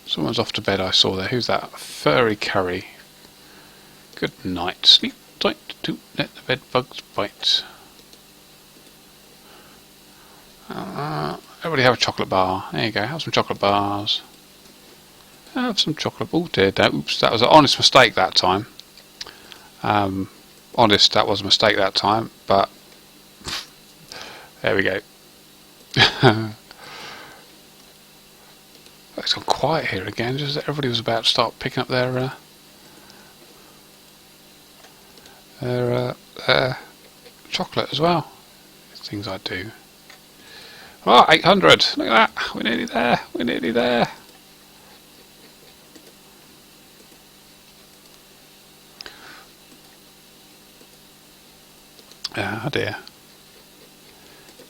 [SPEAKER 1] Someone's off to bed, I saw there. Who's that? Furry Curry. Good night. Sleep tight, don't let the bed bugs bite. Everybody have a chocolate bar. There you go, have some chocolate bars. Have some chocolate. Oh dear, oops, that was an honest mistake that time. Honest, that was a mistake that time, but there we go. It's gone quiet here again, just as everybody was about to start picking up their chocolate as well. Things I do. Oh, 800! Look at that! We're nearly there! We're nearly there! Ah dear.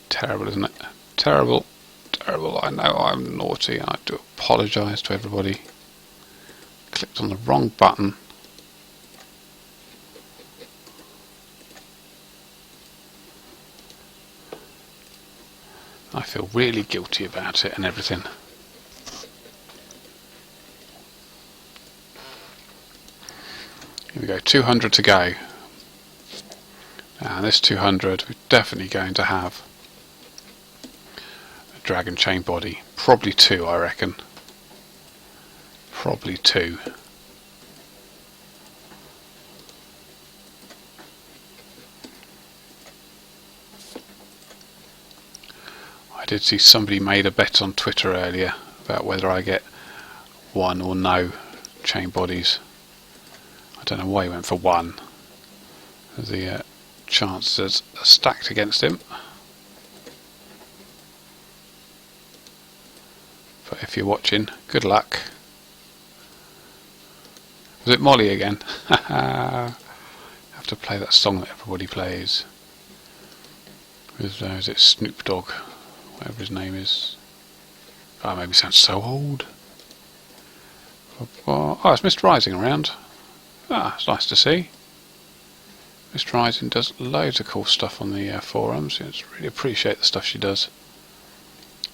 [SPEAKER 1] Terrible, isn't it? Terrible. Terrible. I know I'm naughty. I do apologise to everybody. Clicked on the wrong button. I feel really guilty about it and everything. Here we go, 200 to go. Now this 200 we're definitely going to have a dragon chain body. Probably 2, I reckon. Probably 2. I did see somebody made a bet on Twitter earlier about whether I get 1 or no chain bodies. I don't know why he went for 1. The chances are stacked against him. But if you're watching, good luck. Was it Molly again? I have to play that song that everybody plays. With, is it Snoop Dogg? Whatever his name is. Oh, it made me sound so old. Oh, it's Mr. Rising around. Ah, it's nice to see. Mr. Rising does loads of cool stuff on the forums. I really appreciate the stuff she does.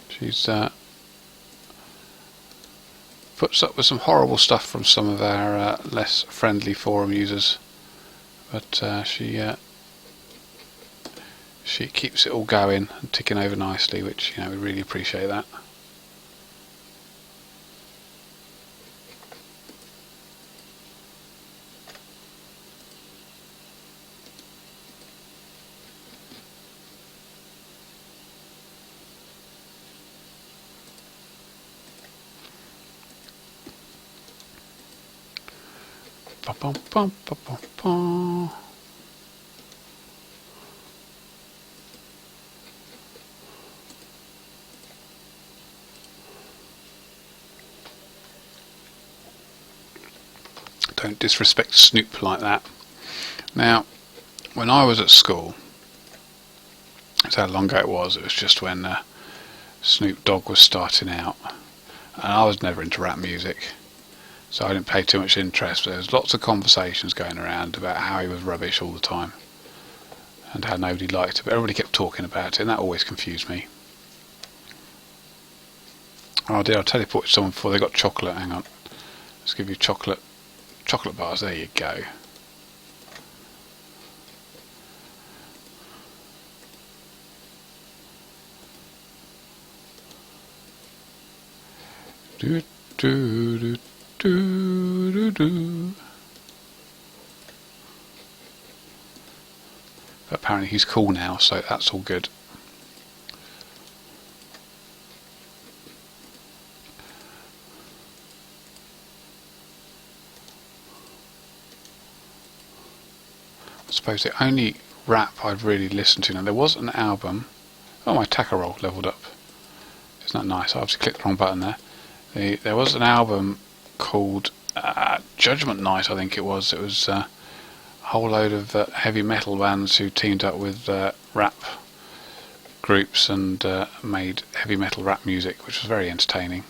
[SPEAKER 1] She's puts up with some horrible stuff from some of our less friendly forum users, but she keeps it all going and ticking over nicely, which, you know, we really appreciate that. Bum, bum, bum, bum, bum, bum. Don't disrespect Snoop like that. Now, when I was at school, that's how long ago it was just when Snoop Dogg was starting out, and I was never into rap music, so I didn't pay too much interest, but there was lots of conversations going around about how he was rubbish all the time and how nobody liked it, but everybody kept talking about it, and that always confused me. Oh dear, I teleported someone before they got chocolate. Hang on, let's give you chocolate. chocolate bars, there you go. Do do do do do do. But apparently he's cool now, so that's all good. I suppose the only rap I'd really listened to, now there was an album. Oh, my attacker roll leveled up. Isn't that nice? I obviously clicked the wrong button there. There was an album called Judgment Night, I think it was. It was a whole load of heavy metal bands who teamed up with rap groups and made heavy metal rap music, which was very entertaining.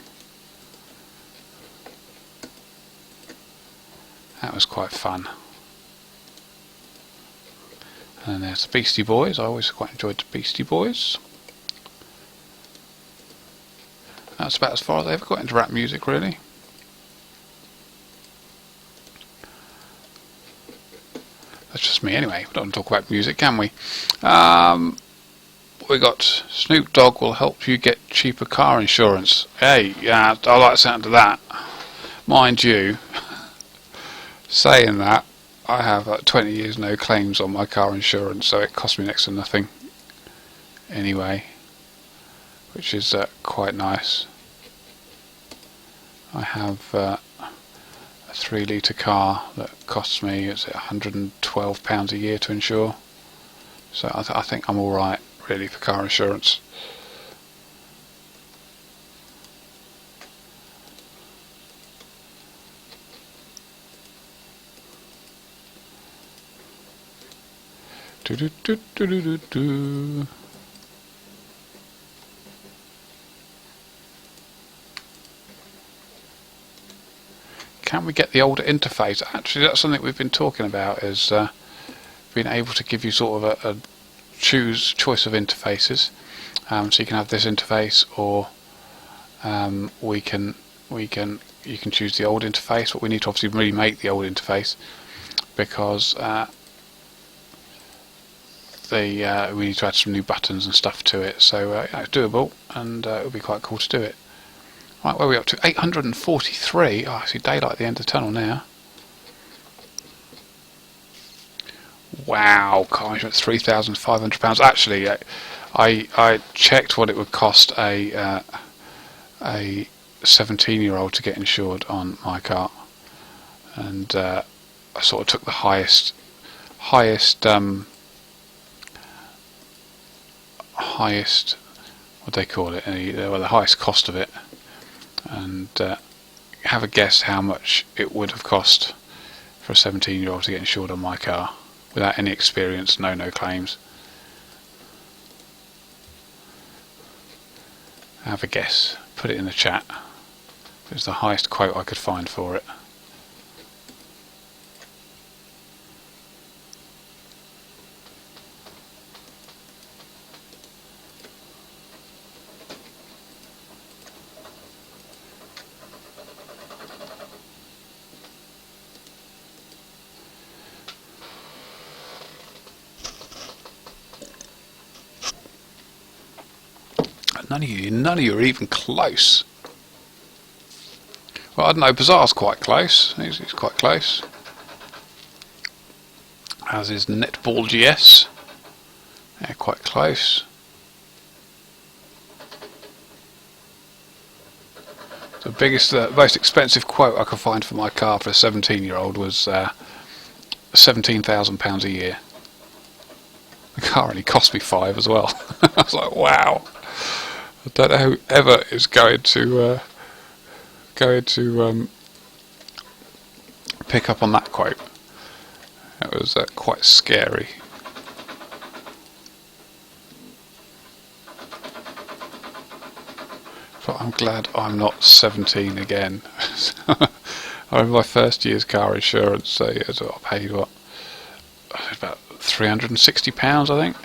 [SPEAKER 1] That was quite fun. And there's the Beastie Boys. I always quite enjoyed the Beastie Boys. That's about as far as I ever got into rap music, really. That's just me anyway. We don't want to talk about music, can we? We got Snoop Dogg will help you get cheaper car insurance. Hey, yeah, I like the sound of that. Mind you, saying that, I have 20 years no claims on my car insurance, so it cost me next to nothing anyway, which is quite nice. I have a 3 litre car that costs me, is it £112 a year to insure, so I think I'm alright really for car insurance. Do do do do do do do. Can we get the older interface? Actually, that's something we've been talking about, is being able to give you sort of a choice of interfaces. So you can have this interface, or you can choose the old interface. But we need to obviously remake the old interface because we need to add some new buttons and stuff to it. So it's doable, and it would be quite cool to do it. Right, where are we up to? 843. Oh, I see daylight at the end of the tunnel now. Wow, car insurance £3,500. Actually, I checked what it would cost a 17-year-old to get insured on my car, and I sort of took the highest what they call it, the highest cost of it, and have a guess how much it would have cost for a 17-year-old to get insured on my car without any experience, no claims. Have a guess. Put it in the chat. It was the highest quote I could find for it. None of you are even close. Well, I don't know, Bazaar's quite close. He's quite close. As is Netball GS. Yeah, quite close. The biggest, most expensive quote I could find for my car for a 17-year-old was £17,000 a year. The car only cost me £5 as well. I was like, wow. I don't know who ever is going to pick up on that quote. That was quite scary. But I'm glad I'm not 17 again. I remember my first year's car insurance, so I paid what? About £360, I think.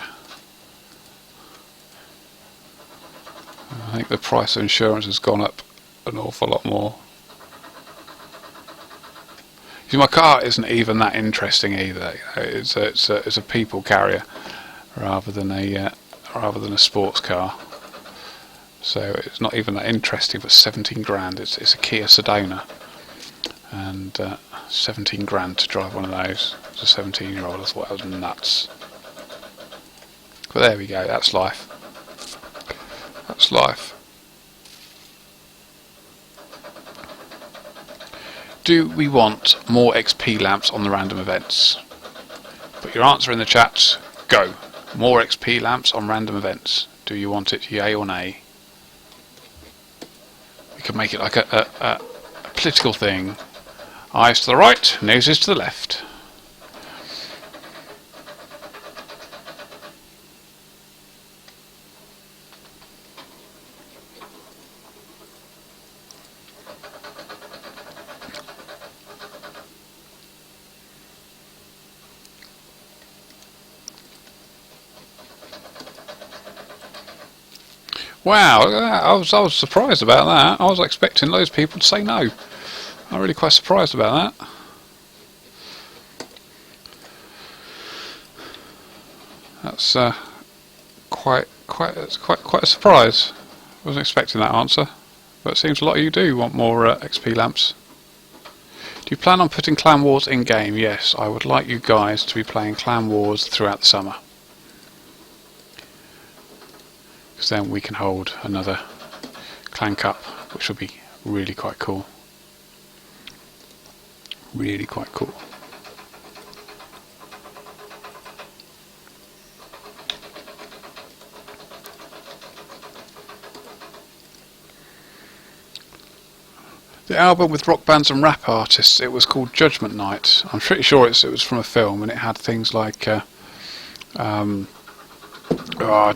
[SPEAKER 1] I think the price of insurance has gone up an awful lot more. See, my car isn't even that interesting either. It's a people carrier rather than a sports car. So it's not even that interesting. But 17 grand. It's a Kia Sedona, and 17 grand to drive one of those. As a 17-year-old, I thought that was nuts. But there we go. That's life. That's life. Do we want more XP lamps on the random events? Put your answer in the chat. Go. More XP lamps on random events. Do you want it, yay or nay? We could make it like a political thing. Eyes to the right, noses to the left. Wow, I was surprised about that. I was expecting loads of people to say no. I'm really quite surprised about that. That's quite a surprise. I wasn't expecting that answer, but it seems a lot of you do want more XP lamps. Do you plan on putting Clan Wars in game? Yes, I would like you guys to be playing Clan Wars throughout the summer, because then we can hold another Clan Cup, which will be really quite cool. Really quite cool. The album with rock bands and rap artists, it was called Judgment Night. I'm pretty sure it was from a film, and it had things like I'm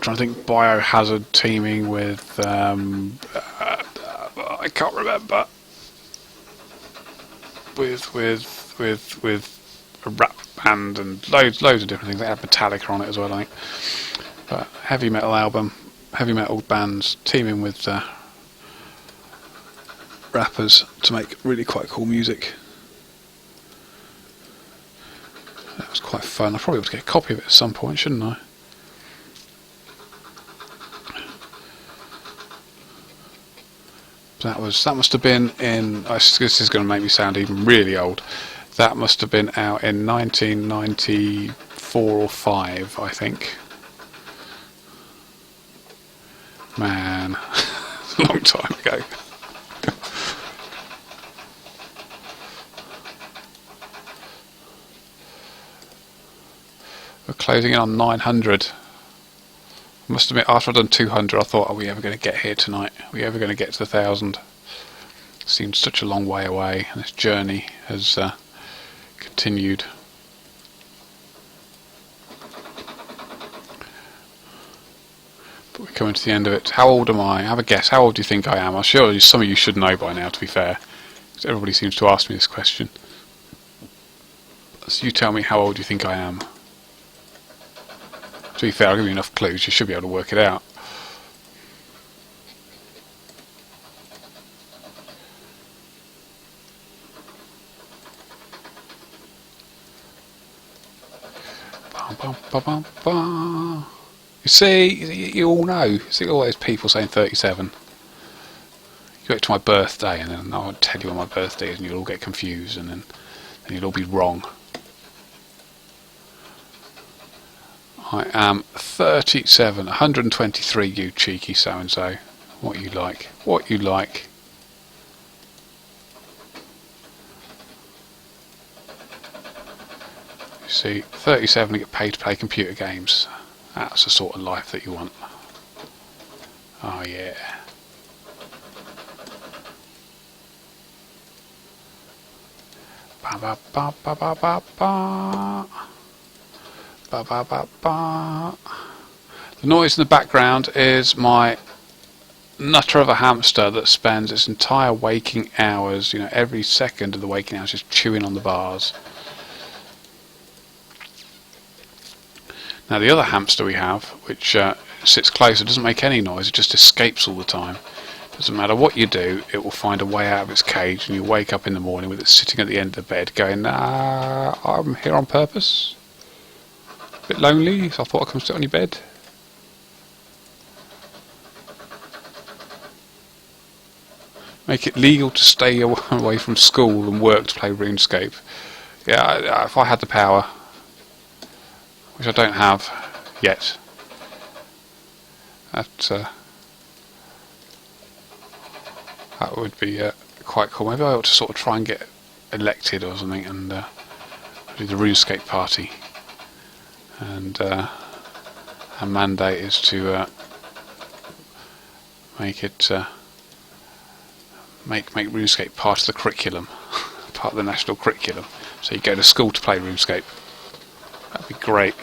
[SPEAKER 1] trying to think, Biohazard teaming with I can't remember, with a rap band and loads of different things. They had Metallica on it as well, I think. But heavy metal album, heavy metal bands teaming with rappers to make really quite cool music. That was quite fun. I probably ought to get a copy of it at some point, shouldn't I? That must have been in. This is going to make me sound even really old. That must have been out in 1994 or 5, I think. Man, it's a long time ago. We're closing in on 900. I must admit, after I'd done 200, I thought, are we ever going to get here tonight? Are we ever going to get to the 1,000? It seemed such a long way away, and this journey has continued. But we're coming to the end of it. How old am I? Have a guess. How old do you think I am? I'm sure some of you should know by now, to be fair, because everybody seems to ask me this question. So you tell me how old you think I am. To be fair, I'll give you enough clues, you should be able to work it out. You see, you all know. You see all those people saying 37. You go to my birthday and then I'll tell you when my birthday is and you'll all get confused and then you'll all be wrong. I am 37, 123, you cheeky so-and-so. What you like. What you like. You see, 37 to get paid to play computer games. That's the sort of life that you want. Oh yeah. Ba ba ba ba ba ba ba. Ba, ba, ba, ba. The noise in the background is my nutter of a hamster that spends its entire waking hours, every second of the waking hours, just chewing on the bars. Now the other hamster we have, which sits closer, doesn't make any noise, it just escapes all the time. Doesn't matter what you do, it will find a way out of its cage, and you wake up in the morning with it sitting at the end of the bed going, I'm here on purpose. A bit lonely, so I thought I'd come sit on your bed. Make it legal to stay away from school and work to play RuneScape. Yeah, if I had the power, which I don't have yet, that would be quite cool. Maybe I ought to sort of try and get elected or something and do the RuneScape party. And our mandate is to make it make RuneScape part of the curriculum, part of the national curriculum. So you go to school to play RuneScape. That'd be great.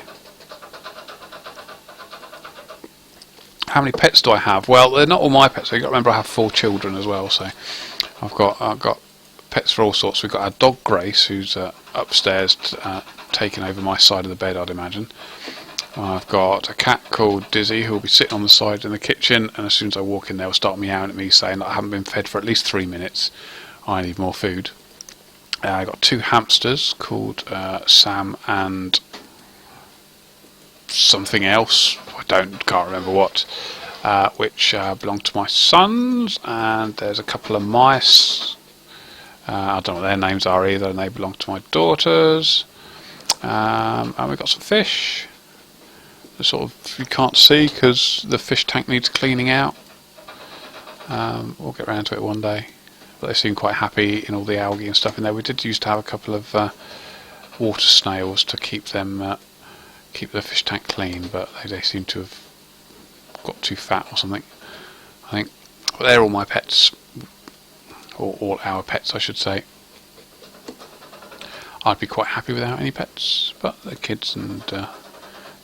[SPEAKER 1] How many pets do I have? Well, they're not all my pets. So you got to remember I have 4 children as well. So I've got pets for all sorts. We've got our dog Grace, who's upstairs taking over my side of the bed, I'd imagine. I've got a cat called Dizzy who will be sitting on the side in the kitchen, and as soon as I walk in there, will start meowing at me, saying that I haven't been fed for at least 3 minutes. I need more food. I've got 2 hamsters called Sam and something else. Can't remember what. Which belong to my sons, and there's a couple of mice. I don't know what their names are either, and they belong to my daughters. And we've got some fish. The sort of you can't see because the fish tank needs cleaning out. We'll get round to it one day. But they seem quite happy in all the algae and stuff in there. We did used to have a couple of water snails to keep them keep the fish tank clean, but they seem to have got too fat or something, I think. But they're all my pets, or all our pets, I should say. I'd be quite happy without any pets, but the kids and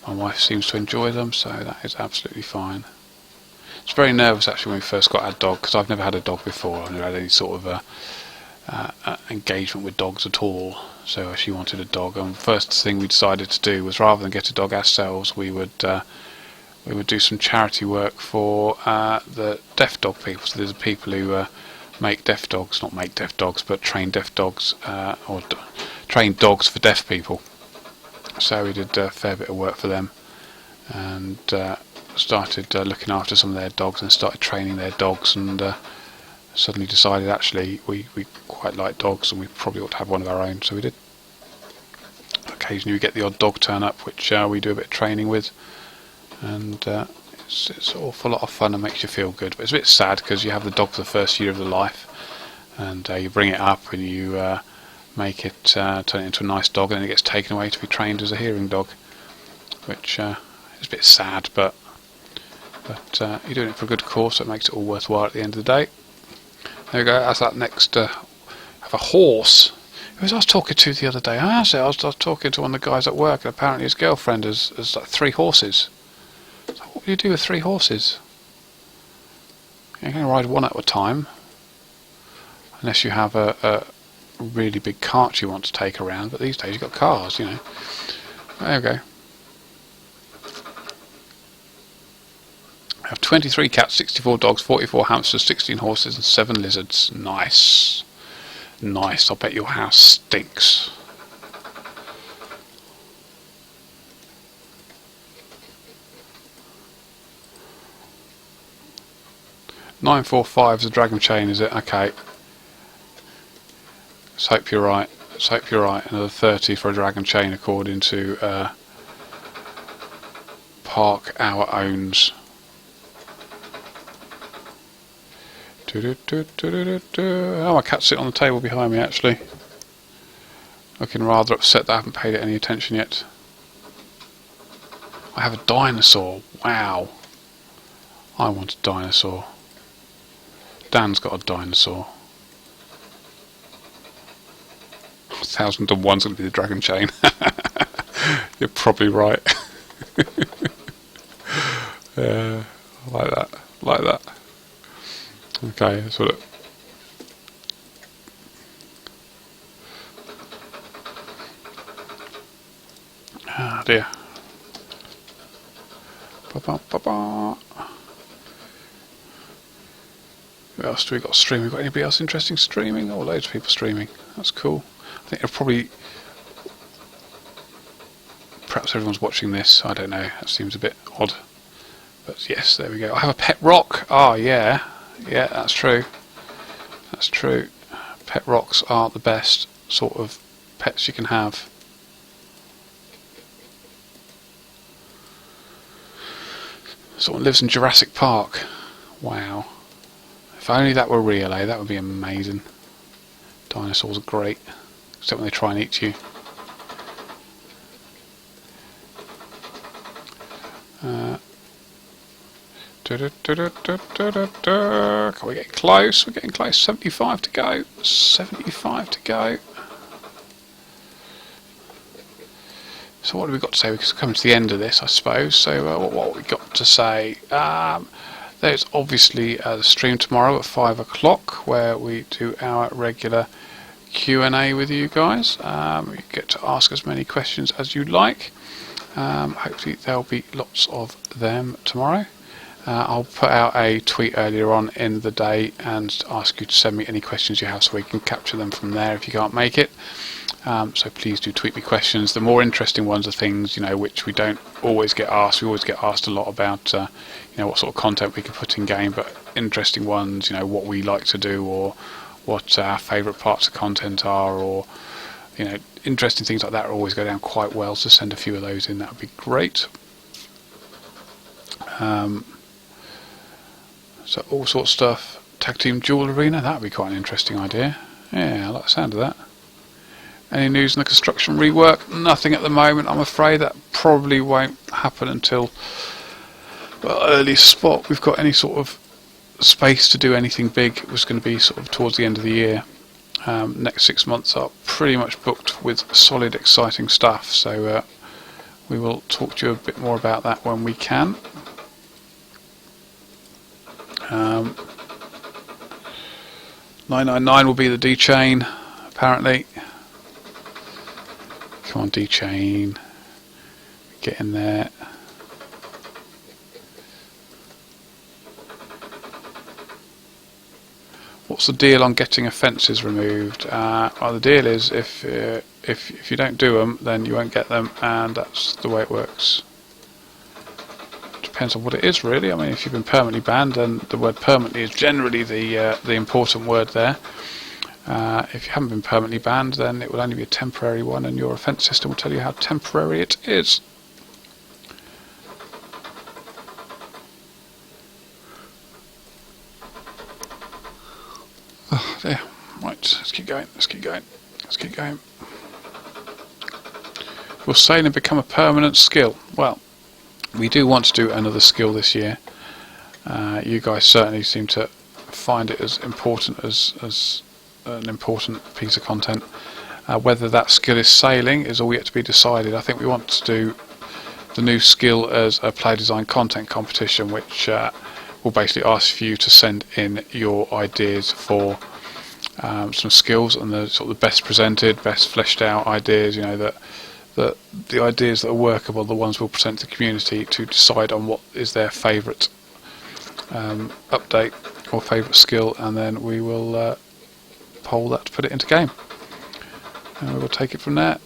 [SPEAKER 1] my wife seems to enjoy them, so that is absolutely fine. It's very nervous actually when we first got our dog, because I've never had a dog before. I've never had any sort of engagement with dogs at all. So she wanted a dog, and the first thing we decided to do was, rather than get a dog ourselves, we would do some charity work for the deaf dog people. So there's people who make deaf dogs, not make deaf dogs, but train deaf dogs, or train dogs for deaf people. So we did a fair bit of work for them, and started looking after some of their dogs, and started training their dogs, and suddenly decided actually we quite like dogs, and we probably ought to have one of our own. So we did. Occasionally we get the odd dog turn up, which we do a bit of training with, and it's an awful lot of fun and makes you feel good. But it's a bit sad because you have the dog for the first year of the life, and you bring it up and you make it turn it into a nice dog, and then it gets taken away to be trained as a hearing dog, which is a bit sad, but you're doing it for a good cause, so it makes it all worthwhile at the end of the day. There we go. That's that next. Have a horse. Who was I was talking to the other day? I was talking to one of the guys at work, and apparently his girlfriend has like 3 horses. So what do you do with 3 horses? You can only ride one at a time, unless you have a really big cart you want to take around. But these days you've got cars, you know. There we go. I have 23 cats, 64 dogs, 44 hamsters, 16 horses, and 7 lizards. Nice. Nice. I'll bet your house stinks. $945 is the dragon chain, is it? Okay. Let's hope you're right. Let's hope you're right. Another 30 for a dragon chain, according to Park Our Owns. Oh, my cat's sitting on the table behind me, actually. Looking rather upset that I haven't paid it any attention yet. I have a dinosaur. Wow. I want a dinosaur. Dan's got a dinosaur. 1001's going to be the dragon chain. You're probably right. Yeah, like that. Like that. Okay, that's what it. Ah dear. Ba -ba -ba -ba. Who else do we got streaming? Got anybody else interesting streaming? Oh, loads of people streaming. That's cool. I think it'll probably... Perhaps everyone's watching this. I don't know. That seems a bit odd. But yes, there we go. I have a pet rock. Oh, yeah. Yeah, that's true. That's true. Pet rocks are the best sort of pets you can have. Someone lives in Jurassic Park. Wow. If only that were real, eh? That would be amazing. Dinosaurs are great. Except when they try and eat you. Can we get close? We're getting close. 75 to go. 75 to go. So what have we got to say? We're coming to the end of this, I suppose. So what have we got to say? There's obviously the stream tomorrow at 5 o'clock where we do our regular Q&A with you guys. You get to ask as many questions as you like. Hopefully there'll be lots of them tomorrow. I'll put out a tweet earlier on in the day and ask you to send me any questions you have so we can capture them from there if you can't make it. So please do tweet me questions. The more interesting ones are things, which we don't always get asked. We always get asked a lot about, what sort of content we can put in game, but interesting ones, what we like to do or what our favourite parts of content are, or interesting things like that always go down quite well. So send a few of those in. That would be great. So all sorts of stuff. Tag team duel arena. That would be quite an interesting idea. Yeah, I like the sound of that. Any news on the construction rework? Nothing at the moment, I'm afraid. That probably won't happen until earliest spot we've got any sort of space to do anything big. It was going to be sort of towards the end of the year. Next 6 months are pretty much booked with solid, exciting stuff. So we will talk to you a bit more about that when we can. 999 will be the D chain, apparently. Come on, D chain, get in there. What's the deal on getting offences removed? Well, the deal is if you don't do them, then you won't get them, and that's the way it works. Depends on what it is, really. I mean, if you've been permanently banned, then the word permanently is generally the important word there. If you haven't been permanently banned, then it will only be a temporary one, and your offence system will tell you how temporary it is. Oh, there. Right, let's keep going. Let's keep going. Let's keep going. Will sailing become a permanent skill? Well, we do want to do another skill this year. You guys certainly seem to find it as important as an important piece of content. Whether that skill is sailing is all yet to be decided. I think we want to do the new skill as a player design content competition, which will basically ask for you to send in your ideas for some skills, and the sort of the best presented, best fleshed out ideas. The ideas that are workable, the ones we'll present to the community to decide on what is their favourite update or favourite skill, and then we will poll that to put it into game, and we will take it from there.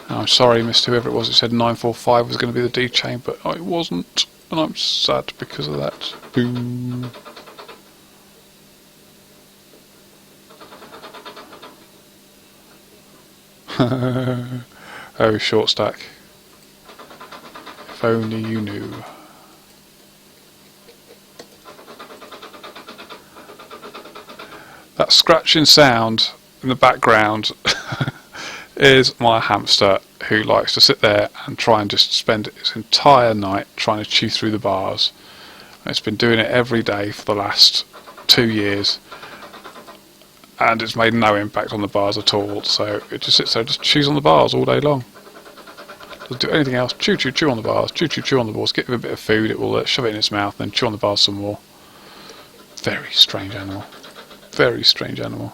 [SPEAKER 1] And I'm sorry, Mr. Whoever it was, it said 945 was going to be the D chain, but it wasn't, and I'm sad because of that. Boom. Oh, short stack. If only you knew. That scratching sound in the background is my hamster, who likes to sit there and try and just spend its entire night trying to chew through the bars. And it's been doing it every day for the last 2 years, and it's made no impact on the bars at all. So it just sits there, just chews on the bars all day long. Doesn't do anything else. Chew, chew, chew on the bars. Chew, chew, chew on the bars. Give it a bit of food, it will shove it in its mouth, then chew on the bars some more. Very strange animal. Very strange animal.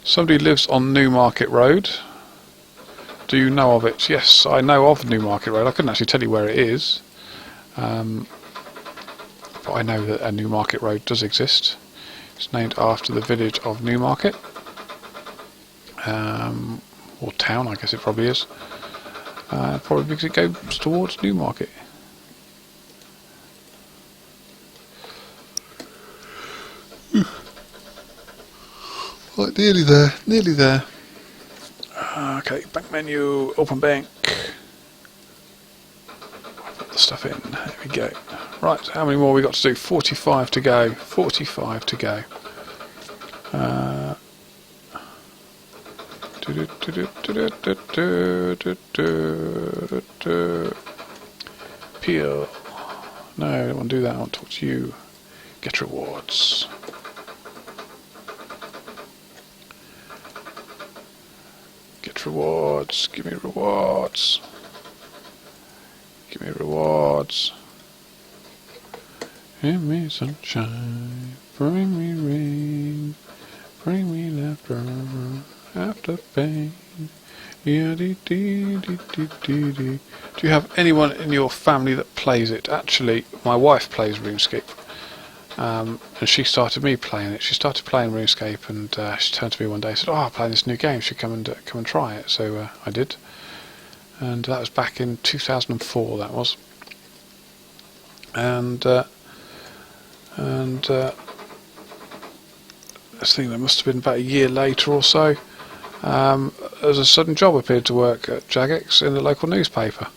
[SPEAKER 1] Somebody lives on Newmarket Road. Do you know of it? Yes, I know of Newmarket Road. I couldn't actually tell you where it is. but I know that a Newmarket Road does exist. It's named after the village of Newmarket, or town, I guess it probably is. Probably because it goes towards Newmarket. Right, nearly there, nearly there. Okay, bank menu, open bank. Put the stuff in, there we go. Right, how many more we got to do? 45 to go, 45 to go. Peel. No, I don't want to do that, I want to talk to you. Get rewards. Get rewards, give me rewards. Give me rewards. Give me sunshine, bring me rain, bring me laughter after pain. Do you have anyone in your family that plays it? Actually, my wife plays RuneScape, and she started me playing it. She started playing RuneScape, and she turned to me one day and said, "Oh, I'm playing this new game. You should come and try it." So I did, and that was back in 2004. That was, and I think that must have been about a year later or so. As a sudden job appeared to work at Jagex in the local newspaper.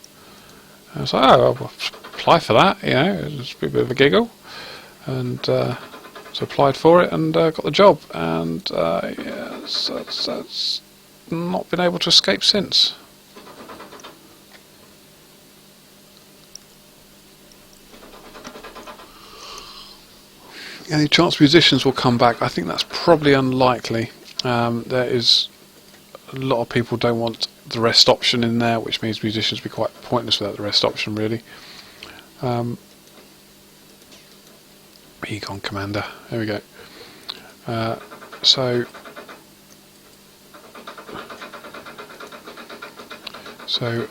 [SPEAKER 1] I was like, oh, I'll apply for that, you know, it's a bit of a giggle. And so applied for it and got the job. And yes, that's not been able to escape since. Any chance musicians will come back? I think that's probably unlikely. There is a lot of people don't want the rest option in there, which means musicians would be quite pointless without the rest option, really. Econ Commander, there we go. So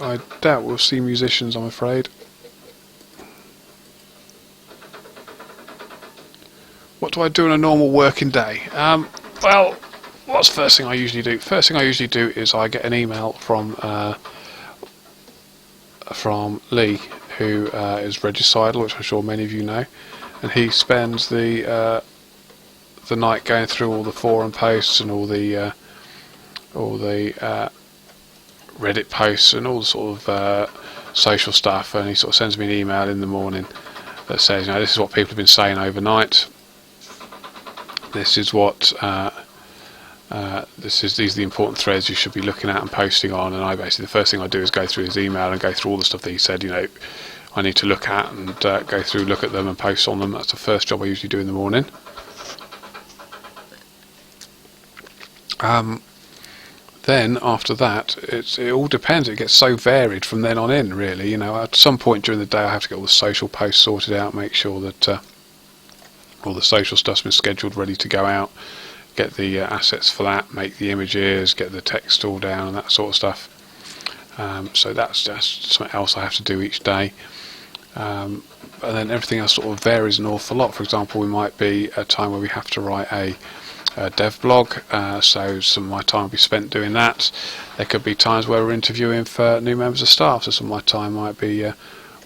[SPEAKER 1] I doubt we'll see musicians, I'm afraid. What do I do on a normal working day? Well, what's the first thing I usually do? First thing I usually do is I get an email from Lee, who is Regicidal, which I'm sure many of you know, and he spends the night going through all the forum posts and all the Reddit posts and all the sort of social stuff, and he sort of sends me an email in the morning that says, you know, this is what people have been saying overnight. This is what these are the important threads you should be looking at and posting on. And I basically, the first thing I do is go through his email and go through all the stuff that he said, you know, I need to look at, and go through, look at them and post on them. That's the first job I usually do in the morning. Then after that, it all depends. It gets so varied from then on in, really. You know, at some point during the day I have to get all the social posts sorted out, make sure that all the social stuff's been scheduled, ready to go out, get the assets for that, make the images, get the text all down and that sort of stuff. So that's something else I have to do each day. And then everything else sort of varies an awful lot. For example, we might be a time where we have to write a dev blog, so some of my time will be spent doing that. There could be times where we're interviewing for new members of staff, so some of my time might be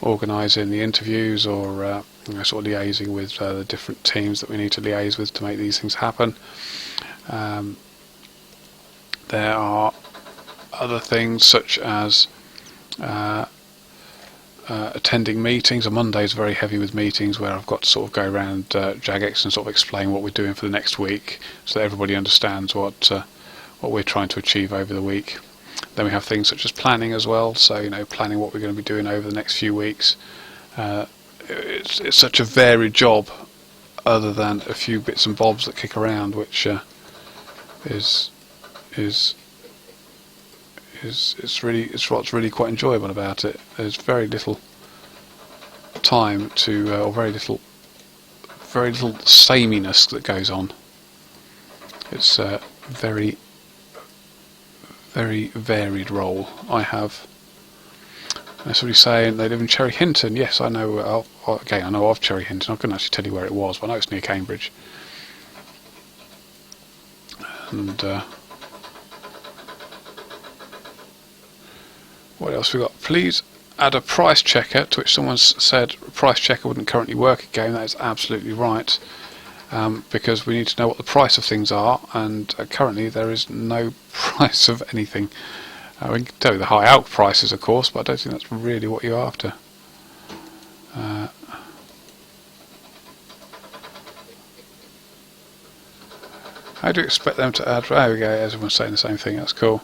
[SPEAKER 1] organising the interviews, or you know, sort of liaising with the different teams that we need to liaise with to make these things happen. There are other things such as attending meetings. A Monday's very heavy with meetings, where I've got to sort of go around Jagex and sort of explain what we're doing for the next week, so that everybody understands what we're trying to achieve over the week. Then we have things such as planning as well, so you know, planning what we're going to be doing over the next few weeks. It's such a varied job, other than a few bits and bobs that kick around, which is what's really quite enjoyable about it. There's very little time to, or very little sameness that goes on. It's a very varied role I have. That's what he's saying. They live in Cherry Hinton. Yes, I know. Again, I know of Cherry Hinton. I couldn't actually tell you where it was, but I know it's near Cambridge. And what else we got? Please add a price checker, to which someone said price checker wouldn't currently work again. That is absolutely right, because we need to know what the price of things are, and currently there is no price of anything. We can tell you the high alc prices, of course, but I don't think that's really what you're after. How do you expect them to add? There we go, everyone's saying the same thing, that's cool.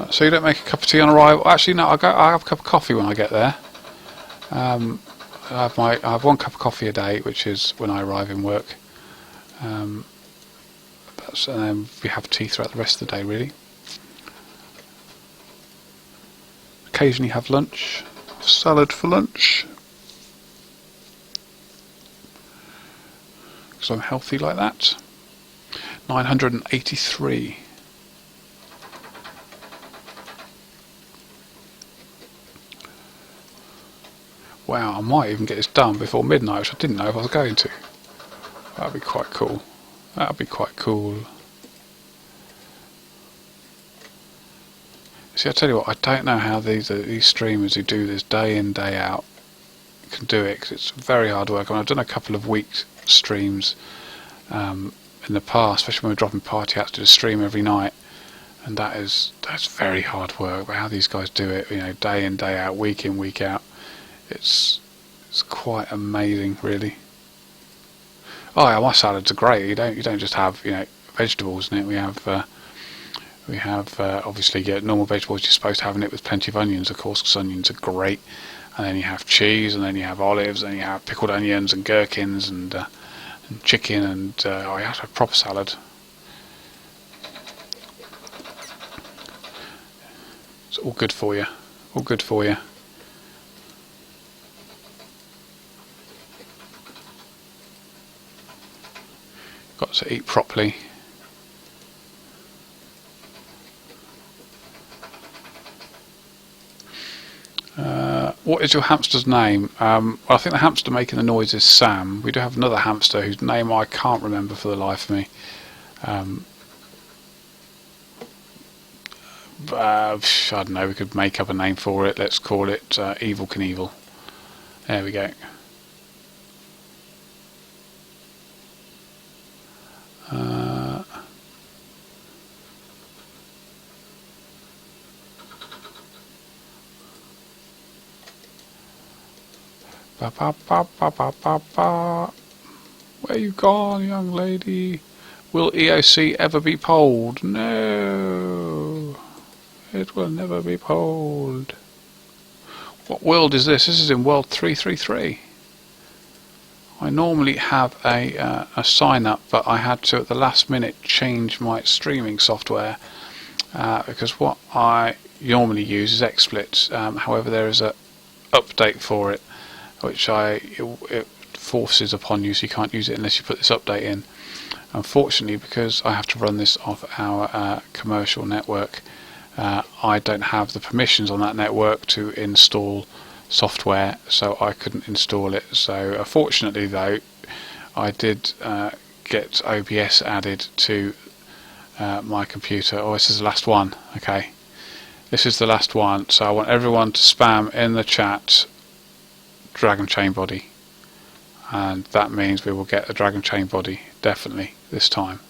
[SPEAKER 1] So you don't make a cup of tea on arrival? Actually, no, I have a cup of coffee when I get there. I have one cup of coffee a day, which is when I arrive in work. And then we have tea throughout the rest of the day, really. Occasionally have lunch, salad for lunch, because I'm healthy like that. 983. Wow, I might even get this done before midnight, which I didn't know if I was going to. That'd be quite cool. That'd be quite cool. See, I tell you what, I don't know how these streamers who do this day in, day out can do it, because it's very hard work. I mean, I've done a couple of week streams in the past, especially when we're dropping party outs to the stream every night, and that's very hard work. But how these guys do it, you know, day in, day out, week in, week out, it's quite amazing, really. Oh yeah, my salads are great. You don't just have, you know, vegetables in it. We have obviously normal vegetables you're supposed to have in it, with plenty of onions, of course, because onions are great. And then you have cheese, and then you have olives, and you have pickled onions and gherkins and chicken, and you have to have proper salad. It's all good for you. All good for you. Got to eat properly. What is your hamster's name? Well, I think the hamster making the noise is Sam. We do have another hamster whose name I can't remember for the life of me. I don't know, we could make up a name for it. Let's call it Evil Knievel. There we go. Ba, ba, ba, ba, ba, ba, ba. Where you gone, young lady? Will EOC ever be polled? No, it will never be polled. What world is this? This is in world 333. I normally have a sign up, but I had to at the last minute change my streaming software because what I normally use is XSplit. However, there is a update for it, which it forces upon you, so you can't use it unless you put this update in. Unfortunately, because I have to run this off our commercial network, I don't have the permissions on that network to install software, so I couldn't install it. So fortunately though, I did get OBS added to my computer. Oh, this is the last one. Okay, this is the last one, so I want everyone to spam in the chat Dragon Chain Body, and that means we will get a Dragon Chain Body definitely this time.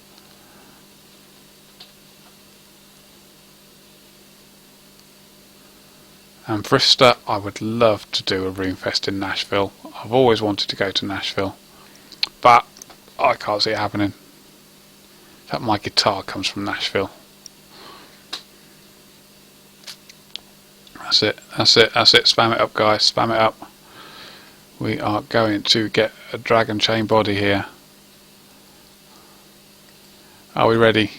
[SPEAKER 1] And Vrista, I would love to do a RuneFest in Nashville. I've always wanted to go to Nashville, but I can't see it happening. In fact, my guitar comes from Nashville. That's it, that's it, that's it. Spam it up, guys, spam it up. We are going to get a Dragon Chain Body here. Are we ready?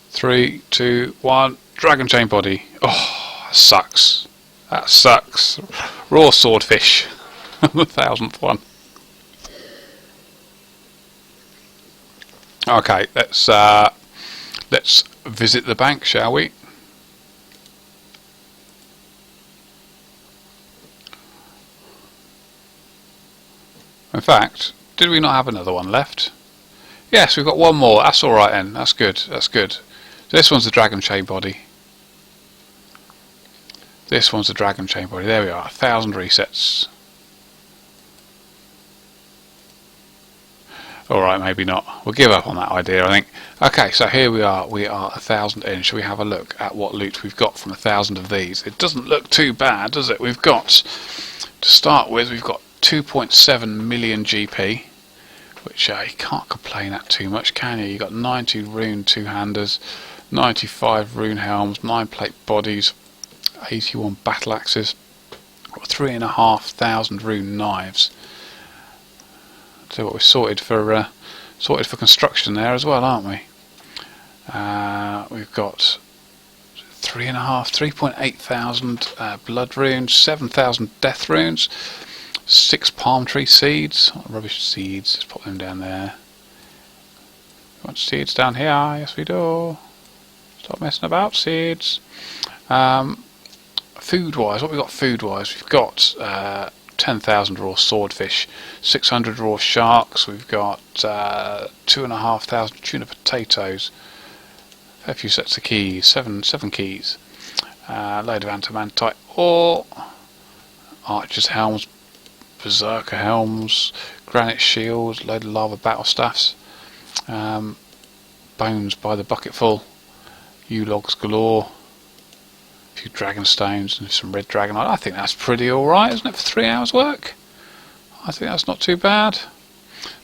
[SPEAKER 1] 3, 2, 1. Dragon Chain Body. Oh, that sucks. That sucks. Raw Swordfish. The 1000th one. Okay, let's visit the bank, shall we? In fact, did we not have another one left? Yes, we've got one more. That's alright then. That's good. That's good. So this one's the dragon chain body. This one's the dragon chain body. There we are. 1,000 resets. Alright, maybe not. We'll give up on that idea, I think. Okay, so here we are. We are 1,000 in. Shall we have a look at what loot we've got from 1,000 of these? It doesn't look too bad, does it? We've got, to start with, we've got 2.7 million GP, which you can't complain at too much, can you? You've got 90 rune two-handers, 95 rune helms, 9 plate bodies, 81 battle axes, 3,500 rune knives. So what we sorted for construction there as well, aren't we? We've got 3.8 thousand blood runes, 7,000 death runes, 6 palm tree seeds. What rubbish seeds? Let's put them down there. We want seeds down here? Yes, we do. Stop messing about, seeds. Food-wise, what we got food-wise? We've got 10,000 raw swordfish, 600 raw sharks. We've got 2,500 tuna potatoes, a few sets of keys, seven keys, load of antimantite ore, archers' helms, berserker helms, granite shields, load of lava battle staffs, bones by the bucketful, logs galore, a few dragon stones and some red dragonite. I think that's pretty alright, isn't it, for 3 hours work? I think that's not too bad.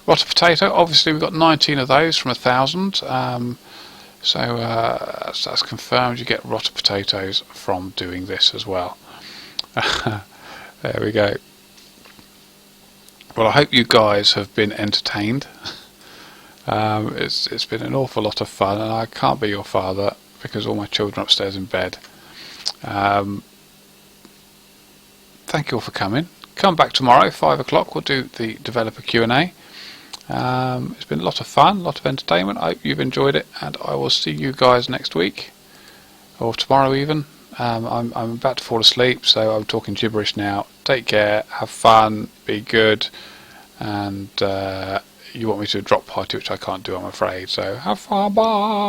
[SPEAKER 1] Rotter potato, obviously we've got 19 of those from 1,000, so that's confirmed. You get rotter potatoes from doing this as well. There we go. Well, I hope you guys have been entertained. It's been an awful lot of fun, and I can't be your father because all my children are upstairs in bed. Thank you all for coming. Come back tomorrow, 5 o'clock. We'll do the developer Q&A. It's been a lot of fun, a lot of entertainment. I hope you've enjoyed it, and I will see you guys next week, or tomorrow even. I'm about to fall asleep, so I'm talking gibberish now. Take care, have fun, be good, and you want me to drop party, which I can't do, I'm afraid. So have fun, bye.